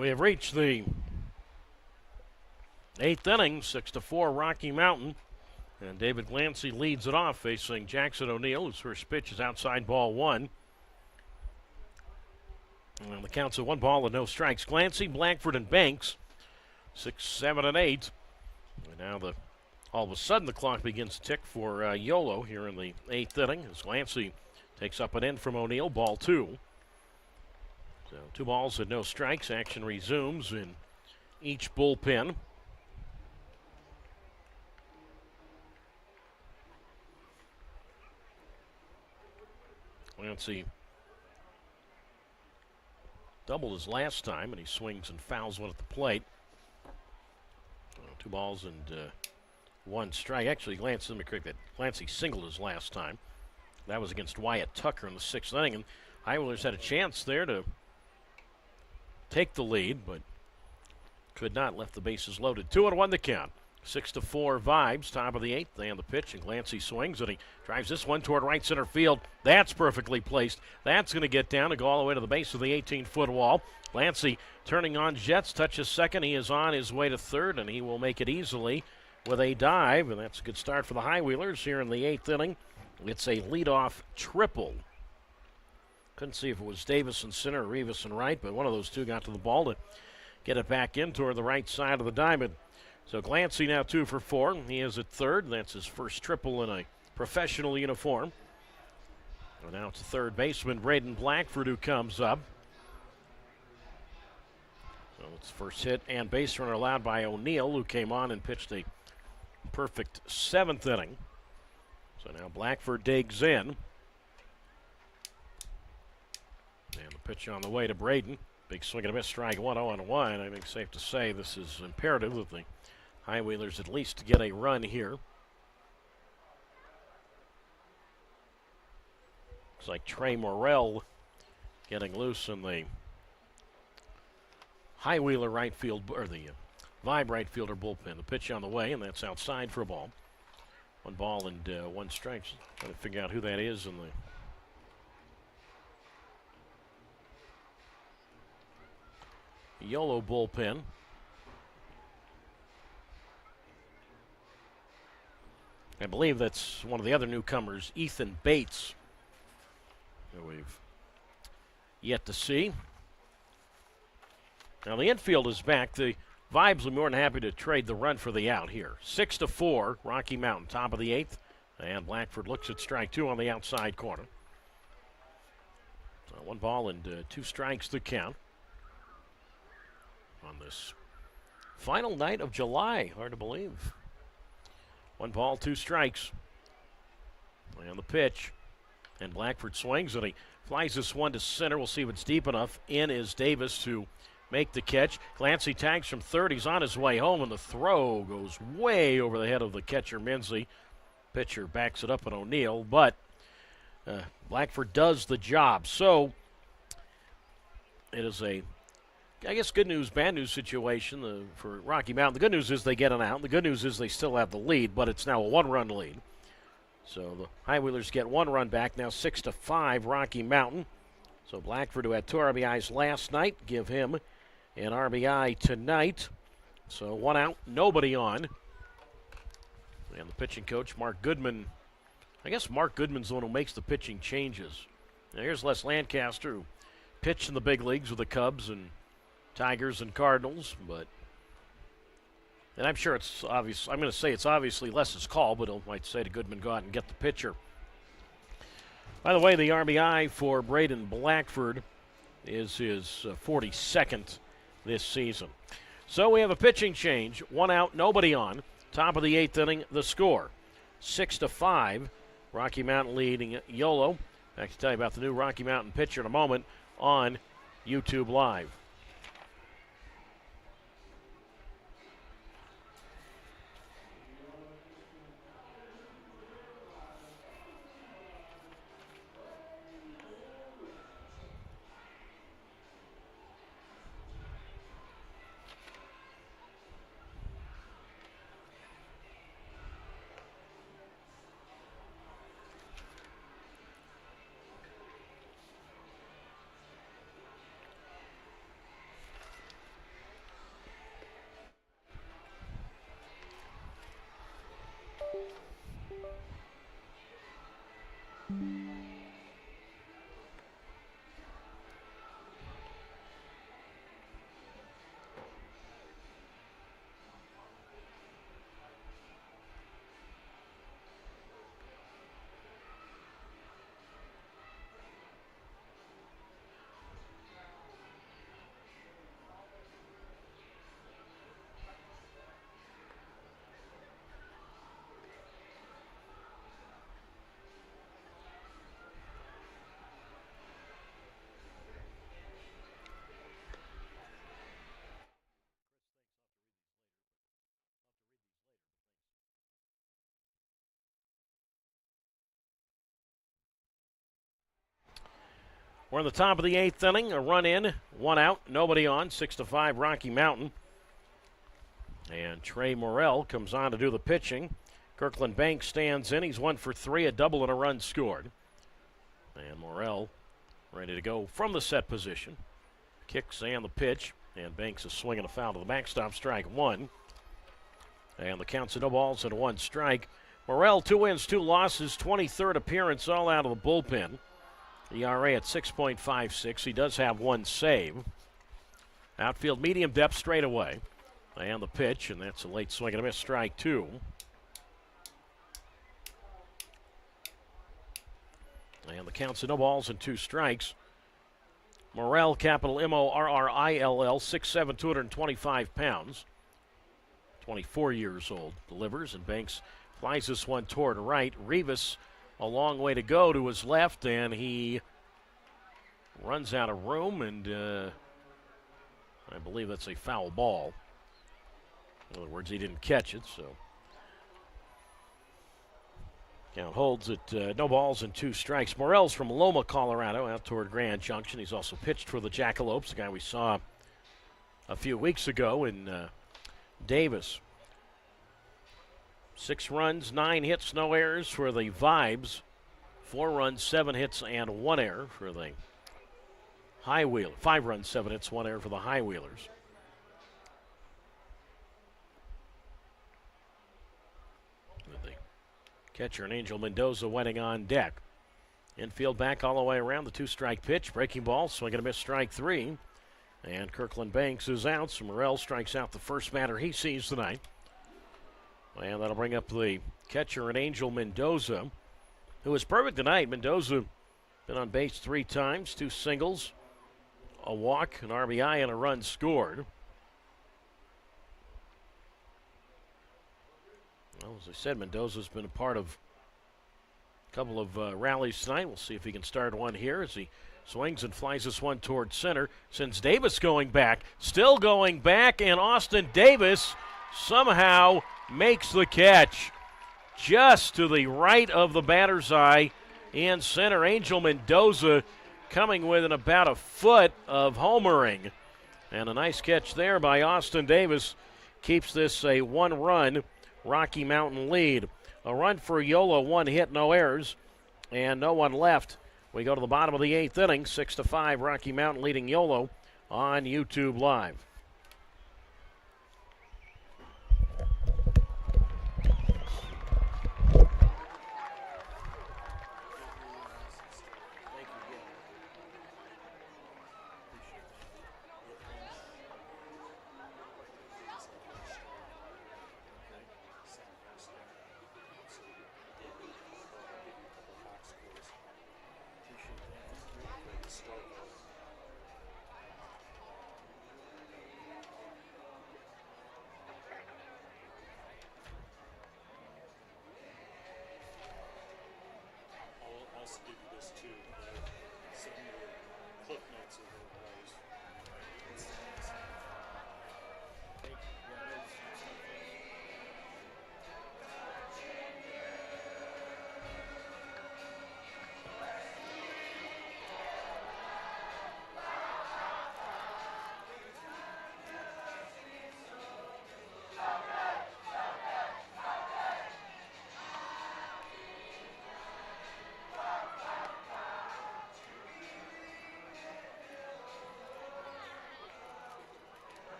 We have reached the 8th inning, 6-4 Rocky Mountain. And David Glancy leads it off, facing Jackson O'Neill, whose first pitch is outside ball one. And the count's at 1 ball and no strikes. Glancy, Blackford, and Banks, 6, 7, and 8. And now all of a sudden the clock begins to tick for Yolo here in the 8th inning as Glancy takes up an end from O'Neill, ball 2. So 2 balls and no strikes. Action resumes in each bullpen. Glancy doubled his last time, and he swings and fouls one at the plate. 2 balls and 1 strike. Actually, let me correct that. Glancy singled his last time. That was against Wyatt Tucker in the 6th inning, and Highwheelers had a chance there to take the lead, but could not. Left the bases loaded. 2-1 the count. 6-4 Vibes, top of the 8th, and the pitch, and Glancy swings, and he drives this one toward right center field. That's perfectly placed. That's going to get down and go all the way to the base of the 18-foot wall. Glancy turning on Jets, touches second. He is on his way to third, and he will make it easily with a dive, and that's a good start for the Highwheelers here in the 8th inning. It's a leadoff triple. Couldn't see if it was Davis in center or Rivas in right, but one of those two got to the ball to get it back in toward the right side of the diamond. So Glancy now 2 for 4. He is at third. That's his first triple in a professional uniform. And now it's third baseman Braden Blackford who comes up. So it's first hit and base runner allowed by O'Neill, who came on and pitched a perfect 7th inning. So now Blackford digs in. And the pitch on the way to Braden. Big swing and a miss, strike 1, 0-1. I think safe to say this is imperative that the Highwheelers at least get a run here. Looks like Trey Morrell getting loose in the Highwheeler right field, or the Vibe right fielder bullpen. The pitch on the way, and that's outside for a ball. 1 ball and 1 strike. Trying to figure out who that is in the Yolo bullpen. I believe that's one of the other newcomers, Ethan Bates, who we've yet to see. Now the infield is back. The Vibes are more than happy to trade the run for the out here. 6-4, Rocky Mountain, top of the 8th. And Blackford looks at strike 2 on the outside corner. So 1 ball and 2 strikes to count on this final night of July. Hard to believe. 1 ball, 2 strikes. And the pitch. And Blackford swings, and he flies this one to center. We'll see if it's deep enough. In is Davis to make the catch. Glancy tags from third. He's on his way home, and the throw goes way over the head of the catcher, Minsley. Pitcher backs it up at O'Neill, but Blackford does the job. So it is a, I guess, good news, bad news situation for Rocky Mountain. The good news is they get an out. The good news is they still have the lead, but it's now a 1-run lead. So the Highwheelers get 1 run back, now 6-5 Rocky Mountain. So Blackford, who had 2 RBIs last night, give him an RBI tonight. So 1 out, nobody on. And the pitching coach, Mark Goodman. I guess Mark Goodman's the one who makes the pitching changes. Now here's Les Lancaster, who pitched in the big leagues with the Cubs and Tigers and Cardinals, and I'm sure it's obvious. I'm going to say it's obviously Les's call, but I might say to Goodman, go out and get the pitcher. By the way, the RBI for Braden Blackford is his 42nd this season. So we have a pitching change, 1 out, nobody on. Top of the 8th inning, the score, 6-5. Rocky Mountain leading Yolo. Back to tell you about the new Rocky Mountain pitcher in a moment on YouTube Live. We're in the top of the 8th inning. A run in, 1 out, nobody on. 6-5 Rocky Mountain. And Trey Morrell comes on to do the pitching. Kirkland Banks stands in. He's 1 for 3, a double and a run scored. And Morrell ready to go from the set position. Kicks and the pitch. And Banks is swinging a foul to the backstop, strike 1. And the count's no balls and 1 strike. Morrell, 2 wins, 2 losses, 23rd appearance, all out of the bullpen. ERA at 6.56. He does have 1 save. Outfield medium depth straight away. And the pitch, and that's a late swing and a miss, strike 2. And the count's no balls and 2 strikes. Morrell, capital Morrill, 6'7", 225 pounds. 24 years old. Delivers, and Banks flies this one toward right. Rivas, a long way to go to his left, and he runs out of room, and I believe that's a foul ball. In other words, he didn't catch it, so count holds at no balls and 2 strikes. Morrell's from Loma, Colorado, out toward Grand Junction. He's also pitched for the Jackalopes, the guy we saw a few weeks ago in Davis. 6 runs, 9 hits, no errors for the Vibes. 4 runs, 7 hits, and 1 error for the High Wheelers. 5 runs, 7 hits, 1 error for the High Wheelers. Catcher and Angel Mendoza waiting on deck. Infield back all the way around, the 2-strike pitch. Breaking ball, swing and a miss, strike 3. And Kirkland Banks is out, so Morrell strikes out the first batter he sees tonight. And that'll bring up the catcher and Angel Mendoza, who was perfect tonight. Mendoza been on base 3 times, 2 singles, a walk, an RBI, and a run scored. Well, as I said, Mendoza's been a part of a couple of rallies tonight. We'll see if he can start one here as he swings and flies this one toward center. Sends Davis going back, still going back, and Austin Davis somehow makes the catch. Just to the right of the batter's eye in center. Angel Mendoza coming within about a foot of homering. And a nice catch there by Austin Davis keeps this a 1-run Rocky Mountain lead. A run for Yolo, 1 hit, no errors, and no one left. We go to the bottom of the 8th inning, 6-5 Rocky Mountain leading Yolo on YouTube Live.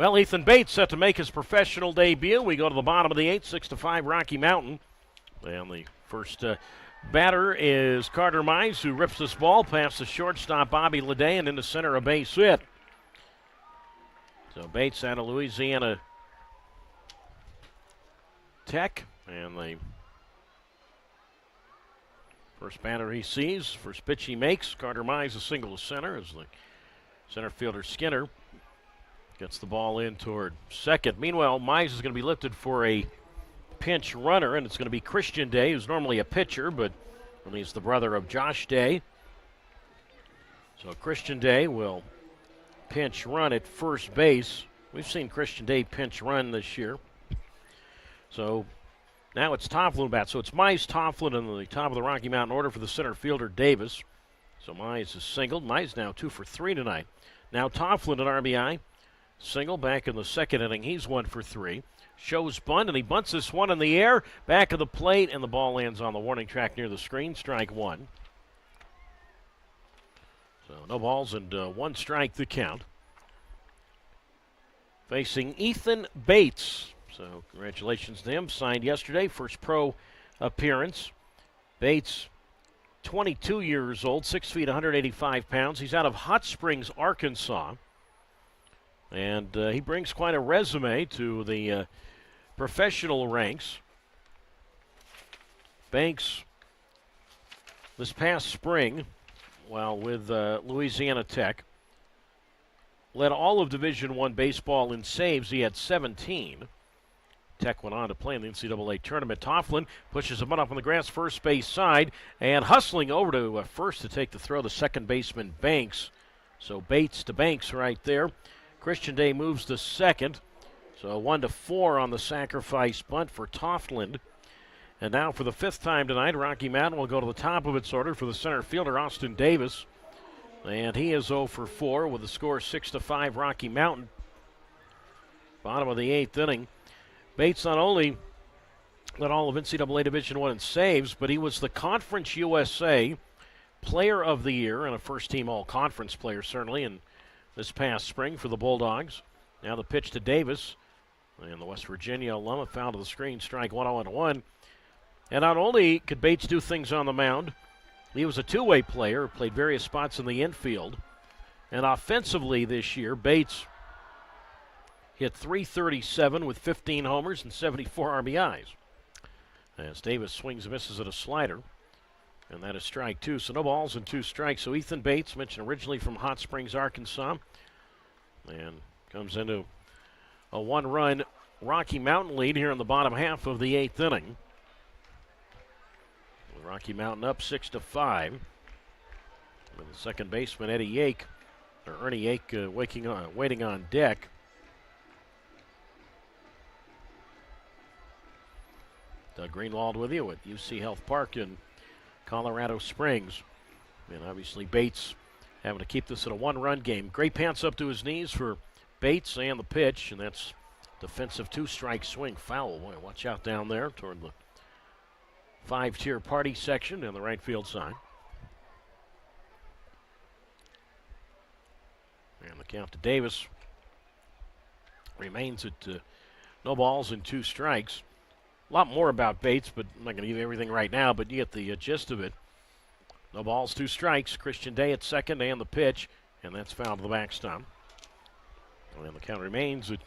Well, Ethan Bates set to make his professional debut. We go to the bottom of the 8th, 6-5 Rocky Mountain. And the first batter is Carter Mize, who rips this ball past the shortstop Bobby Leday and into center, a base hit. So Bates out of Louisiana Tech, and the first batter he sees, first pitch he makes, Carter Mize a single to center as the center fielder Skinner gets the ball in toward second. Meanwhile, Mize is going to be lifted for a pinch runner, and it's going to be Christian Day, who's normally a pitcher, but he's the brother of Josh Day. So Christian Day will pinch run at first base. We've seen Christian Day pinch run this year. So now it's Tofflin bat. So it's Mize, Tofflin in the top of the Rocky Mountain order for the center fielder Davis. So Mize is singled. Mize now 2 for 3 tonight. Now Tofflin at RBI. Single back in the second inning. He's 1 for 3. Shows bunt, and he bunts this one in the air. Back of the plate, and the ball lands on the warning track near the screen. Strike one. So no balls and 1 strike the count. Facing Ethan Bates. So congratulations to him. Signed yesterday. First pro appearance. Bates, 22 years old, 6 feet, 185 pounds. He's out of Hot Springs, Arkansas. And he brings quite a resume to the professional ranks. Banks, this past spring, while with Louisiana Tech, led all of Division I baseball in saves. He had 17. Tech went on to play in the NCAA tournament. Tofflin pushes him up on the grass, first base side, and hustling over to first to take the throw, the second baseman Banks. So Bates to Banks right there. Christian Day moves to second. So 1-4 on the sacrifice bunt for Tofflin. And now for the 5th time tonight, Rocky Mountain will go to the top of its order for the center fielder, Austin Davis. And he is 0 for 4 with the score 6-5 Rocky Mountain. Bottom of the 8th inning. Bates not only led all of NCAA Division I in saves, but he was the Conference USA Player of the Year and a first-team all-conference player, certainly, in this past spring for the Bulldogs. Now the pitch to Davis. And the West Virginia alum foul to the screen, strike 1-0-1. And not only could Bates do things on the mound, he was a two-way player, played various spots in the infield. And offensively this year, Bates hit .337 with 15 homers and 74 RBIs. As Davis swings and misses at a slider. And that is strike 2. So no balls and 2 strikes. So Ethan Bates, mentioned originally from Hot Springs, Arkansas, and comes into a 1-run Rocky Mountain lead here in the bottom half of the 8th inning. Rocky Mountain up 6-5. With the second baseman Ernie Yake waiting on deck. Doug Greenwald with you at UC Health Park in Colorado Springs. And obviously Bates having to keep this at a 1-run game. Great pants up to his knees for Bates and the pitch, and that's defensive 2-strike swing foul. Boy, watch out down there toward the 5-tier party section in the right field side. And the count to Davis remains at no balls and 2 strikes. A lot more about Bates, but I'm not going to give you everything right now, but you get the gist of it. No balls, 2 strikes. Christian Day at second and the pitch, and that's foul to the backstop. And the count remains at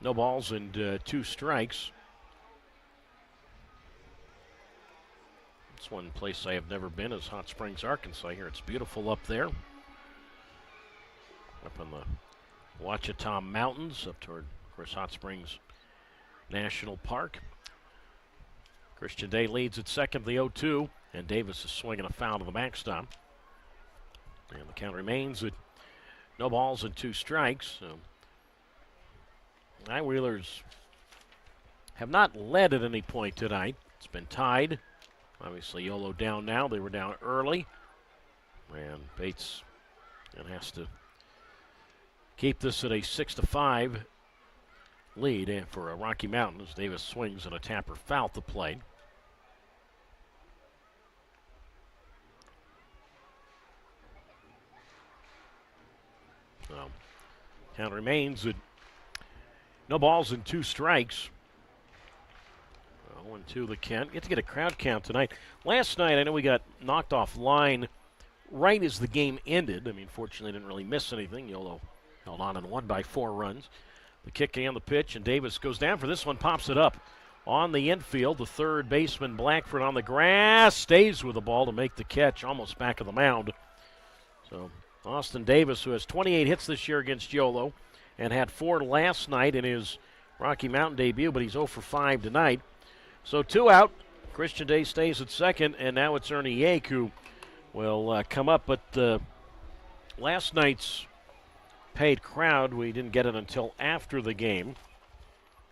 no balls and 2 strikes. That's one place I have never been is Hot Springs, Arkansas. I hear it's beautiful up there. Up in the Ouachita Mountains, up toward, of course, Hot Springs National Park. Christian Day leads at second, the 0-2, and Davis is swinging a foul to the backstop. And the count remains at no balls and 2 strikes. So Nine-Wheelers have not led at any point tonight. It's been tied. Obviously, Yolo down now. They were down early. And Bates has to keep this at a 6-5 lead for a Rocky Mountain as Davis swings and a tapper foul to play. So, count remains at No balls and 2 strikes. 0-2 the count. Get to get a crowd count tonight. Last night, I know we got knocked off line right as the game ended. I mean, fortunately, didn't really miss anything. Yolo held on and won by 4 runs. The kick and the pitch, and Davis goes down for this one, pops it up on the infield. The third baseman, Blackford, on the grass, stays with the ball to make the catch, almost back of the mound. So Austin Davis, who has 28 hits this year against Yolo and had 4 last night in his Rocky Mountain debut, but he's 0 for 5 tonight. So 2 out. Christian Day stays at second, and now it's Ernie Yake who will come up. But last night's paid crowd, we didn't get it until after the game.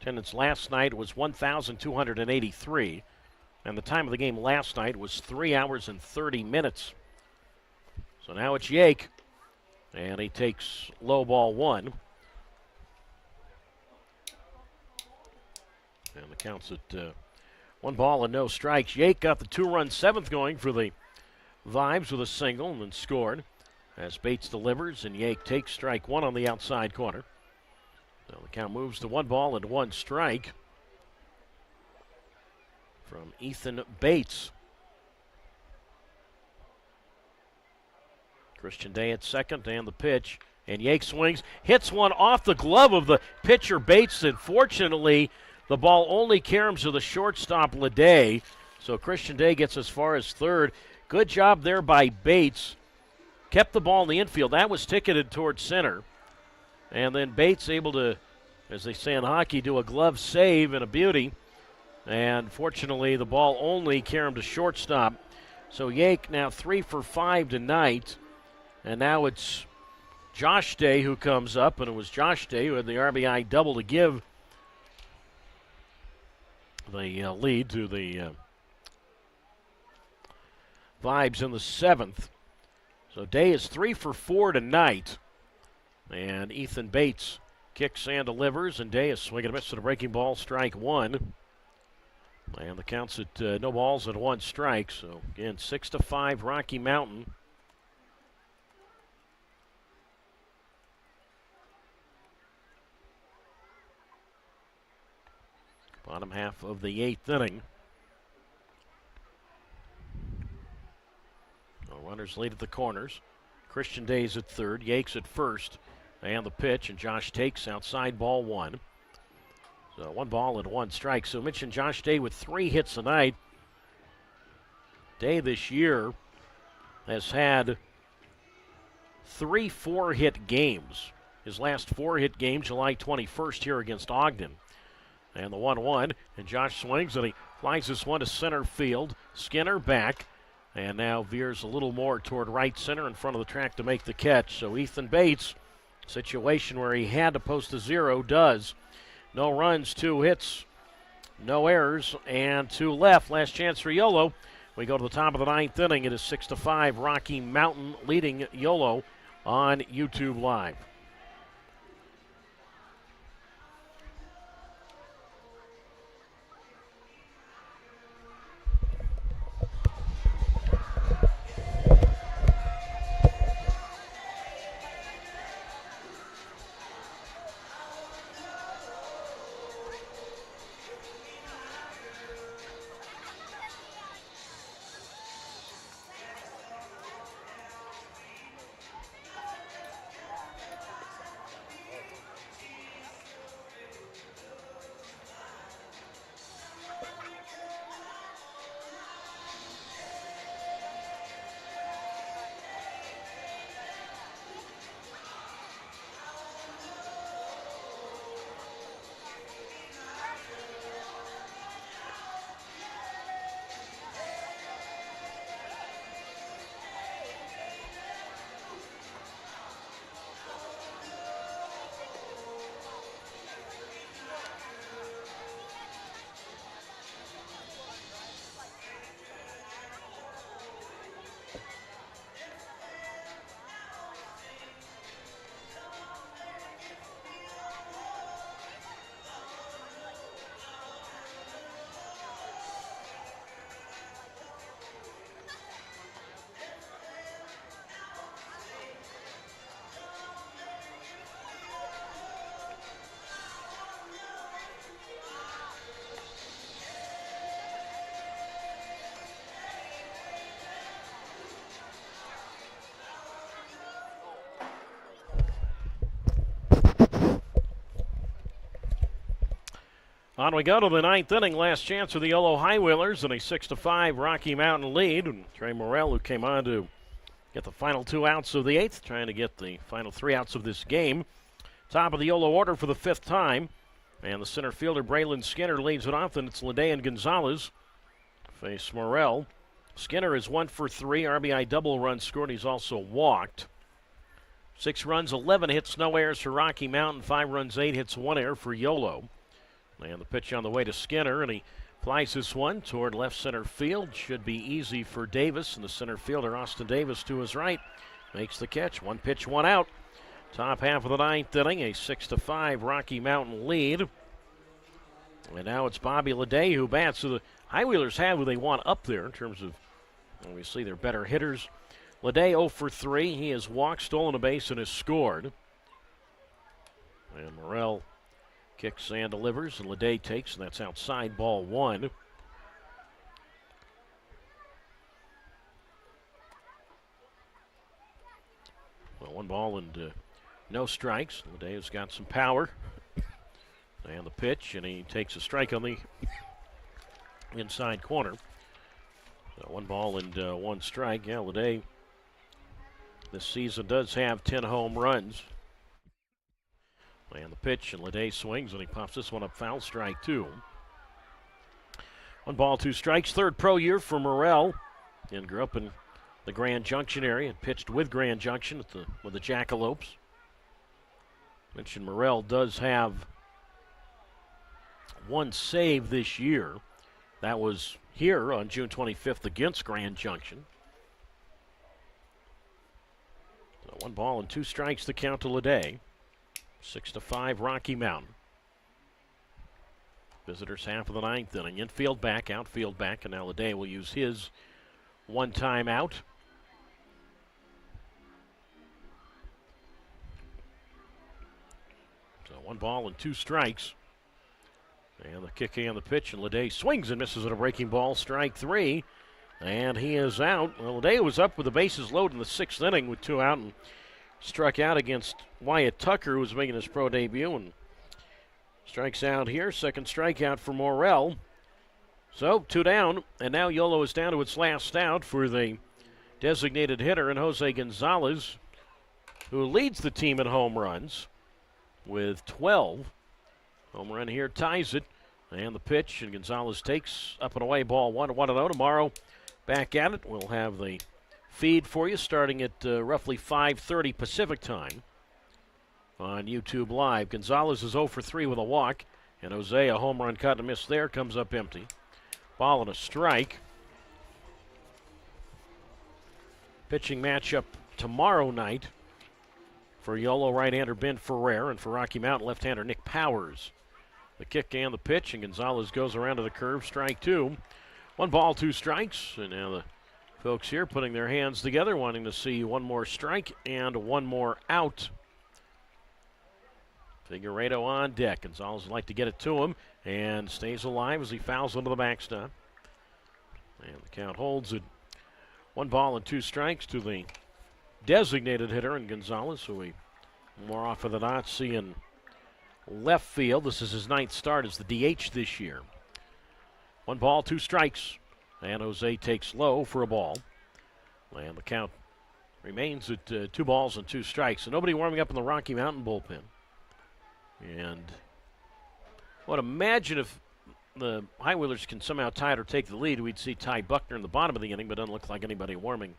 Attendance last night was 1,283, and the time of the game last night was 3 hours and 30 minutes. So now it's Yake, and he takes low ball 1. And the count's at 1 ball and no strikes. Yake got the 2-run 7th going for the Vibes with a single and then scored as Bates delivers, and Yake takes strike 1 on the outside corner. So the count moves to 1 ball and 1 strike from Ethan Bates. Christian Day at second, and the pitch, and Yake swings, hits one off the glove of the pitcher Bates, and fortunately the ball only caroms to the shortstop Leday, so Christian Day gets as far as third. Good job there by Bates. Kept the ball in the infield. That was ticketed towards center. And then Bates able to, as they say in hockey, do a glove save and a beauty. And fortunately, the ball only caromed to shortstop. So Yake now 3 for 5 tonight. And now it's Josh Day who comes up. And it was Josh Day who had the RBI double to give the lead to the Vibes in the 7th. So Day is 3 for 4 tonight. And Ethan Bates kicks and delivers, and Day is swinging a miss at a breaking ball, strike 1. And the count's at no balls and 1 strike. So again, 6-5 Rocky Mountain. Bottom half of the 8th inning. Runners lead at the corners. Christian Day's at third, Yake's at first, and the pitch, and Josh takes outside ball 1. So 1 ball and 1 strike. So mentioned Josh Day with 3 hits tonight. Day this year has had 3 4-hit games. His last 4-hit game, July 21st, here against Ogden. And the 1-1, and Josh swings, and he flies this one to center field. Skinner back. And now veers a little more toward right center in front of the track to make the catch. So Ethan Bates, situation where he had to post a 0, does. No runs, 2 hits, no errors, and 2 left. Last chance for Yolo. We go to the top of the 9th inning. It is 6-5 Rocky Mountain leading Yolo on YouTube Live. On we go to the ninth inning. Last chance for the Yolo High Wheelers and a 6-5 Rocky Mountain lead. And Trey Morrell, who came on to get the final 2 outs of the 8th, trying to get the final 3 outs of this game. Top of the Yolo order for the 5th time. And the center fielder, Braylon Skinner, leads it off, and it's Lede and Gonzalez face Morrell. Skinner is 1 for 3, RBI double run scored. He's also walked. 6 runs, 11 hits, no errors for Rocky Mountain. 5 runs, 8 hits, 1 error for Yolo. And the pitch on the way to Skinner, and he flies this one toward left center field. Should be easy for Davis, and the center fielder, Austin Davis, to his right, makes the catch. 1 pitch, 1 out. Top half of the 9th inning, a 6-5 Rocky Mountain lead. And now it's Bobby Lede who bats. So the High Wheelers have who they want up there in terms of, obviously, they're better hitters. Lede 0 for 3. He has walked, stolen a base, and has scored. And Morrell kicks and delivers, and Lede takes, and that's outside, ball 1. Well, 1 ball and no strikes. Lede has got some power. And the pitch, and he takes a strike on the inside corner. So 1 ball and 1 strike. Yeah, Lede this season does have 10 home runs. And the pitch, and Lede swings, and he pops this one up, foul, strike 2. 1 ball, 2 strikes. 3rd pro year for Morrell. And grew up in the Grand Junction area and pitched with Grand Junction with the Jackalopes. Mentioned Morrell does have 1 save this year. That was here on June 25th against Grand Junction. So 1 ball and 2 strikes to count to Lede. 6-5 Rocky Mountain. Visitors half of the 9th inning. Infield back, outfield back, and now Lede will use his 1 time out. So 1 ball and 2 strikes. And the kick and the pitch, and Lede swings and misses at a breaking ball, strike 3. And he is out. Well, Lede was up with the bases loaded in the 6th inning with 2 out and struck out against Wyatt Tucker, who was making his pro debut, and strikes out here. 2nd strikeout for Morrell. So 2 down, and now Yolo is down to its last out for the designated hitter, and Jose Gonzalez, who leads the team in home runs with 12. Home run here ties it. And the pitch, and Gonzalez takes up and away, ball 1-0. Tomorrow, back at it. We'll have the feed for you starting at roughly 5:30 Pacific time on YouTube Live. Gonzalez is 0 for 3 with a walk, and Jose, a home run cut and miss there, comes up empty. Ball and a strike. Pitching matchup tomorrow night for Yolo right-hander Ben Ferrer, and for Rocky Mountain left-hander Nick Powers. The kick and the pitch, and Gonzalez goes around to the curve, strike 2. 1 ball, 2 strikes, and now the folks here putting their hands together, wanting to see 1 more strike and 1 more out. Figueredo on deck. Gonzalez would like to get it to him, and stays alive as he fouls into the backstop. And the count holds it. 1 ball and 2 strikes to the designated hitter, and Gonzalez, who we more often than not see in left field. This is his 9th start as the DH this year. 1 ball, 2 strikes, and Jose takes low for a ball. And the count remains at 2 balls and 2 strikes. So nobody warming up in the Rocky Mountain bullpen. And I would imagine if the High Wheelers can somehow tie it or take the lead, we'd see Ty Buckner in the bottom of the inning, but doesn't look like anybody warming.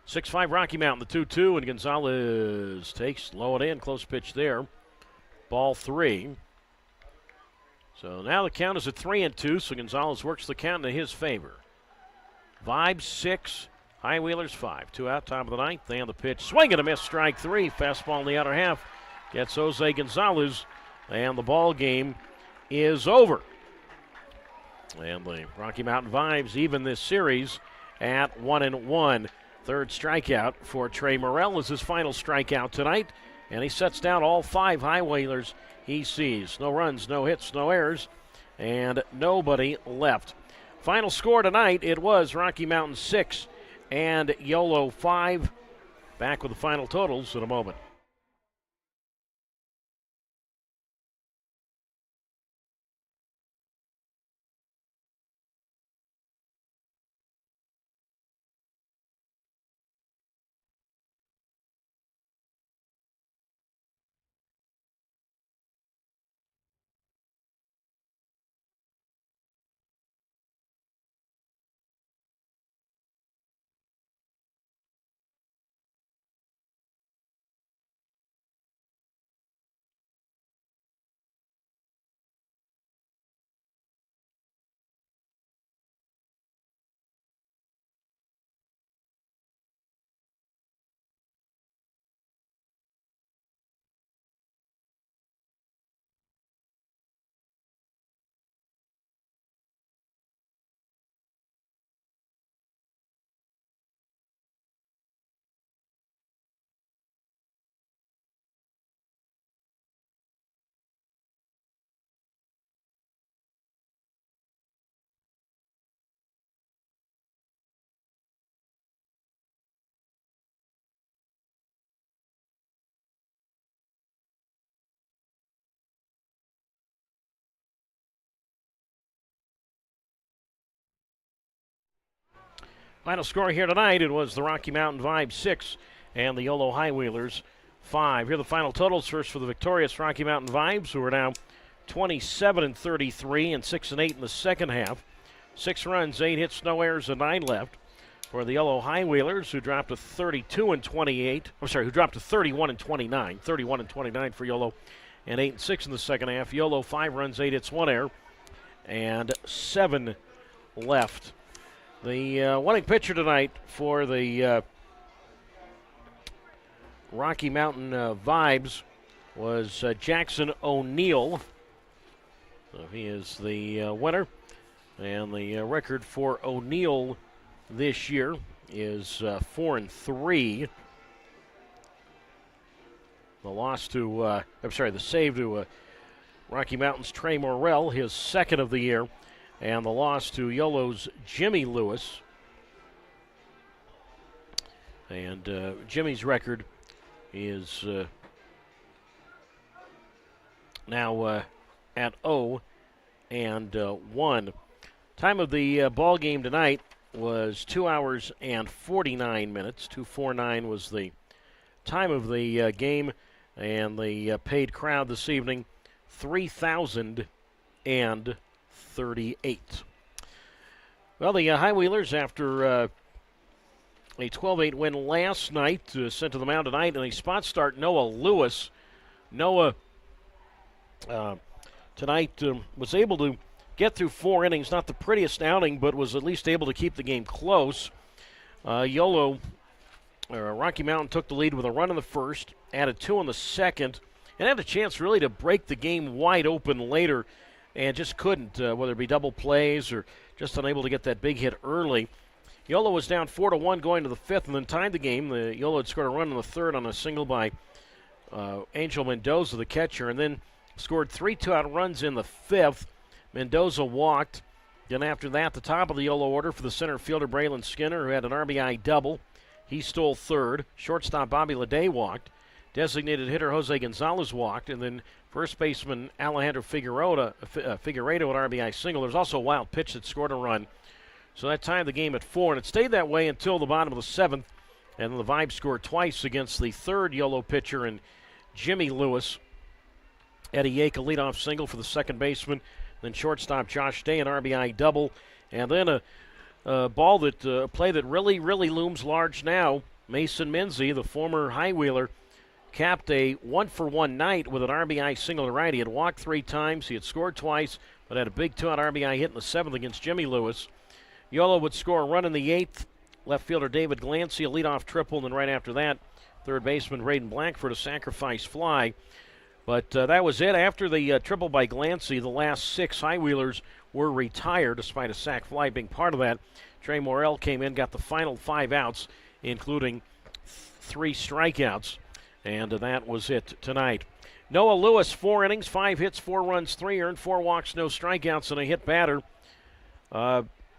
6-5 Rocky Mountain, the 2-2, and Gonzalez takes low and in, close pitch there. Ball 3. So now the count is at 3-2, so Gonzalez works the count in his favor. Vibes 6, High Wheelers 5. 2 out, top of the 9th, and the pitch. Swing and a miss, strike 3. Fastball in the outer half gets Jose Gonzalez, and the ball game is over. And the Rocky Mountain Vibes even this series at 1-1. 3rd strikeout for Trey Morrell is his final strikeout tonight, and he sets down all 5 High Wheelers he sees. No runs, no hits, no errors, and nobody left. Final score tonight, it was Rocky Mountain 6 and Yolo 5. Back with the final totals in a moment. Final score here tonight, it was the Rocky Mountain Vibes 6 and the Yolo High Wheelers 5. Here are the final totals. First for the victorious Rocky Mountain Vibes, who are now 27-33 and 6-8 in the second half. 6 runs, 8 hits, no errors, and 9 left. For the Yolo High Wheelers, who dropped to 32-28. Who dropped to 31-29. 31-29 for Yolo, and 8-6 in the second half. Yolo 5 runs, 8 hits, 1 error, and 7 left. The winning pitcher tonight for the Rocky Mountain Vibes was Jackson O'Neill. So he is the winner. And the record for O'Neill this year is 4-3. The save to Rocky Mountain's Trey Morrell, his second of the year. And the loss to Yolo's Jimmy Lewis. And Jimmy's record is now at 0-1. Time of the ball game tonight was 2 hours and 49 minutes. 2:49 was the time of the game, and the paid crowd this evening, 3,038. Well, the High Wheelers, after a 12-8 win last night, sent to the mound tonight in a spot start. Noah Lewis. Noah tonight was able to get through 4 innings. Not the prettiest outing, but was at least able to keep the game close. Rocky Mountain took the lead with a run in the first, added 2 in the second, and had a chance really to break the game wide open later, and just couldn't, whether it be double plays or just unable to get that big hit early. Yolo was down 4-1 going to the 5th and then tied the game. Yolo had scored a run in the 3rd on a single by Angel Mendoza, the catcher, and then scored 3 2-out runs in the 5th. Mendoza walked. Then after that, the top of the Yolo order for the center fielder, Braylon Skinner, who had an RBI double. He stole 3rd. Shortstop Bobby Leday walked. Designated hitter Jose Gonzalez walked. And then first baseman Alejandro Figueroa an RBI single. There was also a wild pitch that scored a run. So that tied the game at 4, and it stayed that way until the bottom of the 7th. And the Vibes scored twice against the 3rd Yolo pitcher and Jimmy Lewis. Eddie Yake, a leadoff single for the second baseman. Then shortstop Josh Day, an RBI double. And then a play that really looms large now. Mason Minzy, the former High Wheeler, capped a 1-for-1 night with an RBI single to right. He had walked 3 times. He had scored twice, but had a big 2-out RBI hit in the 7th against Jimmy Lewis. Yolo would score a run in the 8th. Left fielder David Glancy, a leadoff triple, and then right after that, third baseman Braden Blackford, a sacrifice fly. But that was it. After the triple by Glancy, the last 6 High Wheelers were retired, despite a sac fly being part of that. Trey Morrell came in, got the final 5 outs, including 3 strikeouts, and that was it tonight. Noah Lewis, 4 innings, 5 hits, 4 runs, 3 earned, 4 walks, no strikeouts, and a hit batter.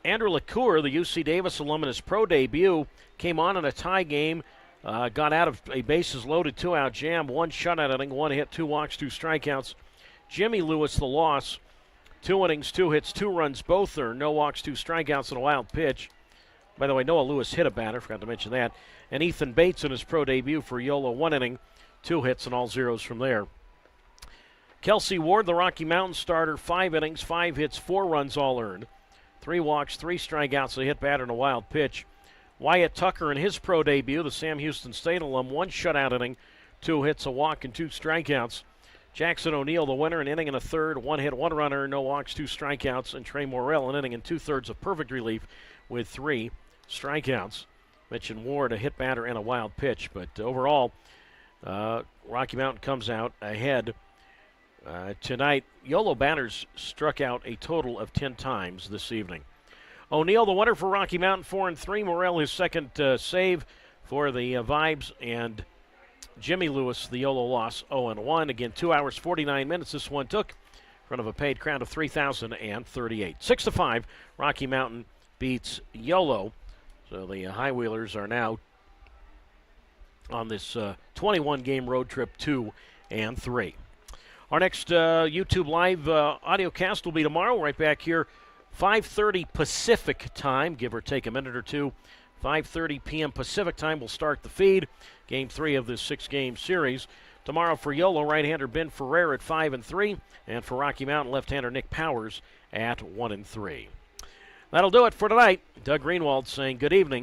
Andrew LaCour, the UC Davis alum in his pro debut, came on in a tie game, got out of a bases-loaded 2-out jam, 1 shutout inning, 1 hit, 2 walks, 2 strikeouts. Jimmy Lewis, the loss, 2 innings, 2 hits, 2 runs, both earned, no walks, 2 strikeouts, and a wild pitch. By the way, Noah Lewis hit a batter, forgot to mention that. And Ethan Bates in his pro debut for Yolo, 1 inning, 2 hits, and all zeros from there. Kelsey Ward, the Rocky Mountain starter, 5 innings, 5 hits, 4 runs, all earned. 3 walks, 3 strikeouts, a hit batter, and a wild pitch. Wyatt Tucker in his pro debut, the Sam Houston State alum, 1 shutout inning, 2 hits, a walk, and 2 strikeouts. Jackson O'Neill, the winner, an inning and a third, 1 hit, 1 runner, no walks, 2 strikeouts. And Trey Morrell, an inning and 2/3 of perfect relief with 3 strikeouts. Mentioned Ward, a hit batter, and a wild pitch. But overall, Rocky Mountain comes out ahead. Tonight, Yolo batters struck out a total of 10 times this evening. O'Neill, the winner for Rocky Mountain, 4-3. Morrell, his second save for the Vibes. And Jimmy Lewis, the Yolo loss, 0-1. Again, 2 hours, 49 minutes this one took in front of a paid crowd of 3,038. 6-5, Rocky Mountain beats Yolo. So the High Wheelers are now on this 21-game road trip, 2-3. Our next YouTube Live audio cast will be tomorrow, right back here 5:30 Pacific time, give or take a minute or two. 5:30 p.m. Pacific time will start the feed. Game 3 of this 6-game series. Tomorrow for Yolo, right-hander Ben Ferrer at 5-3, and for Rocky Mountain, left-hander Nick Powers at 1-3. That'll do it for tonight. Doug Greenwald saying good evening.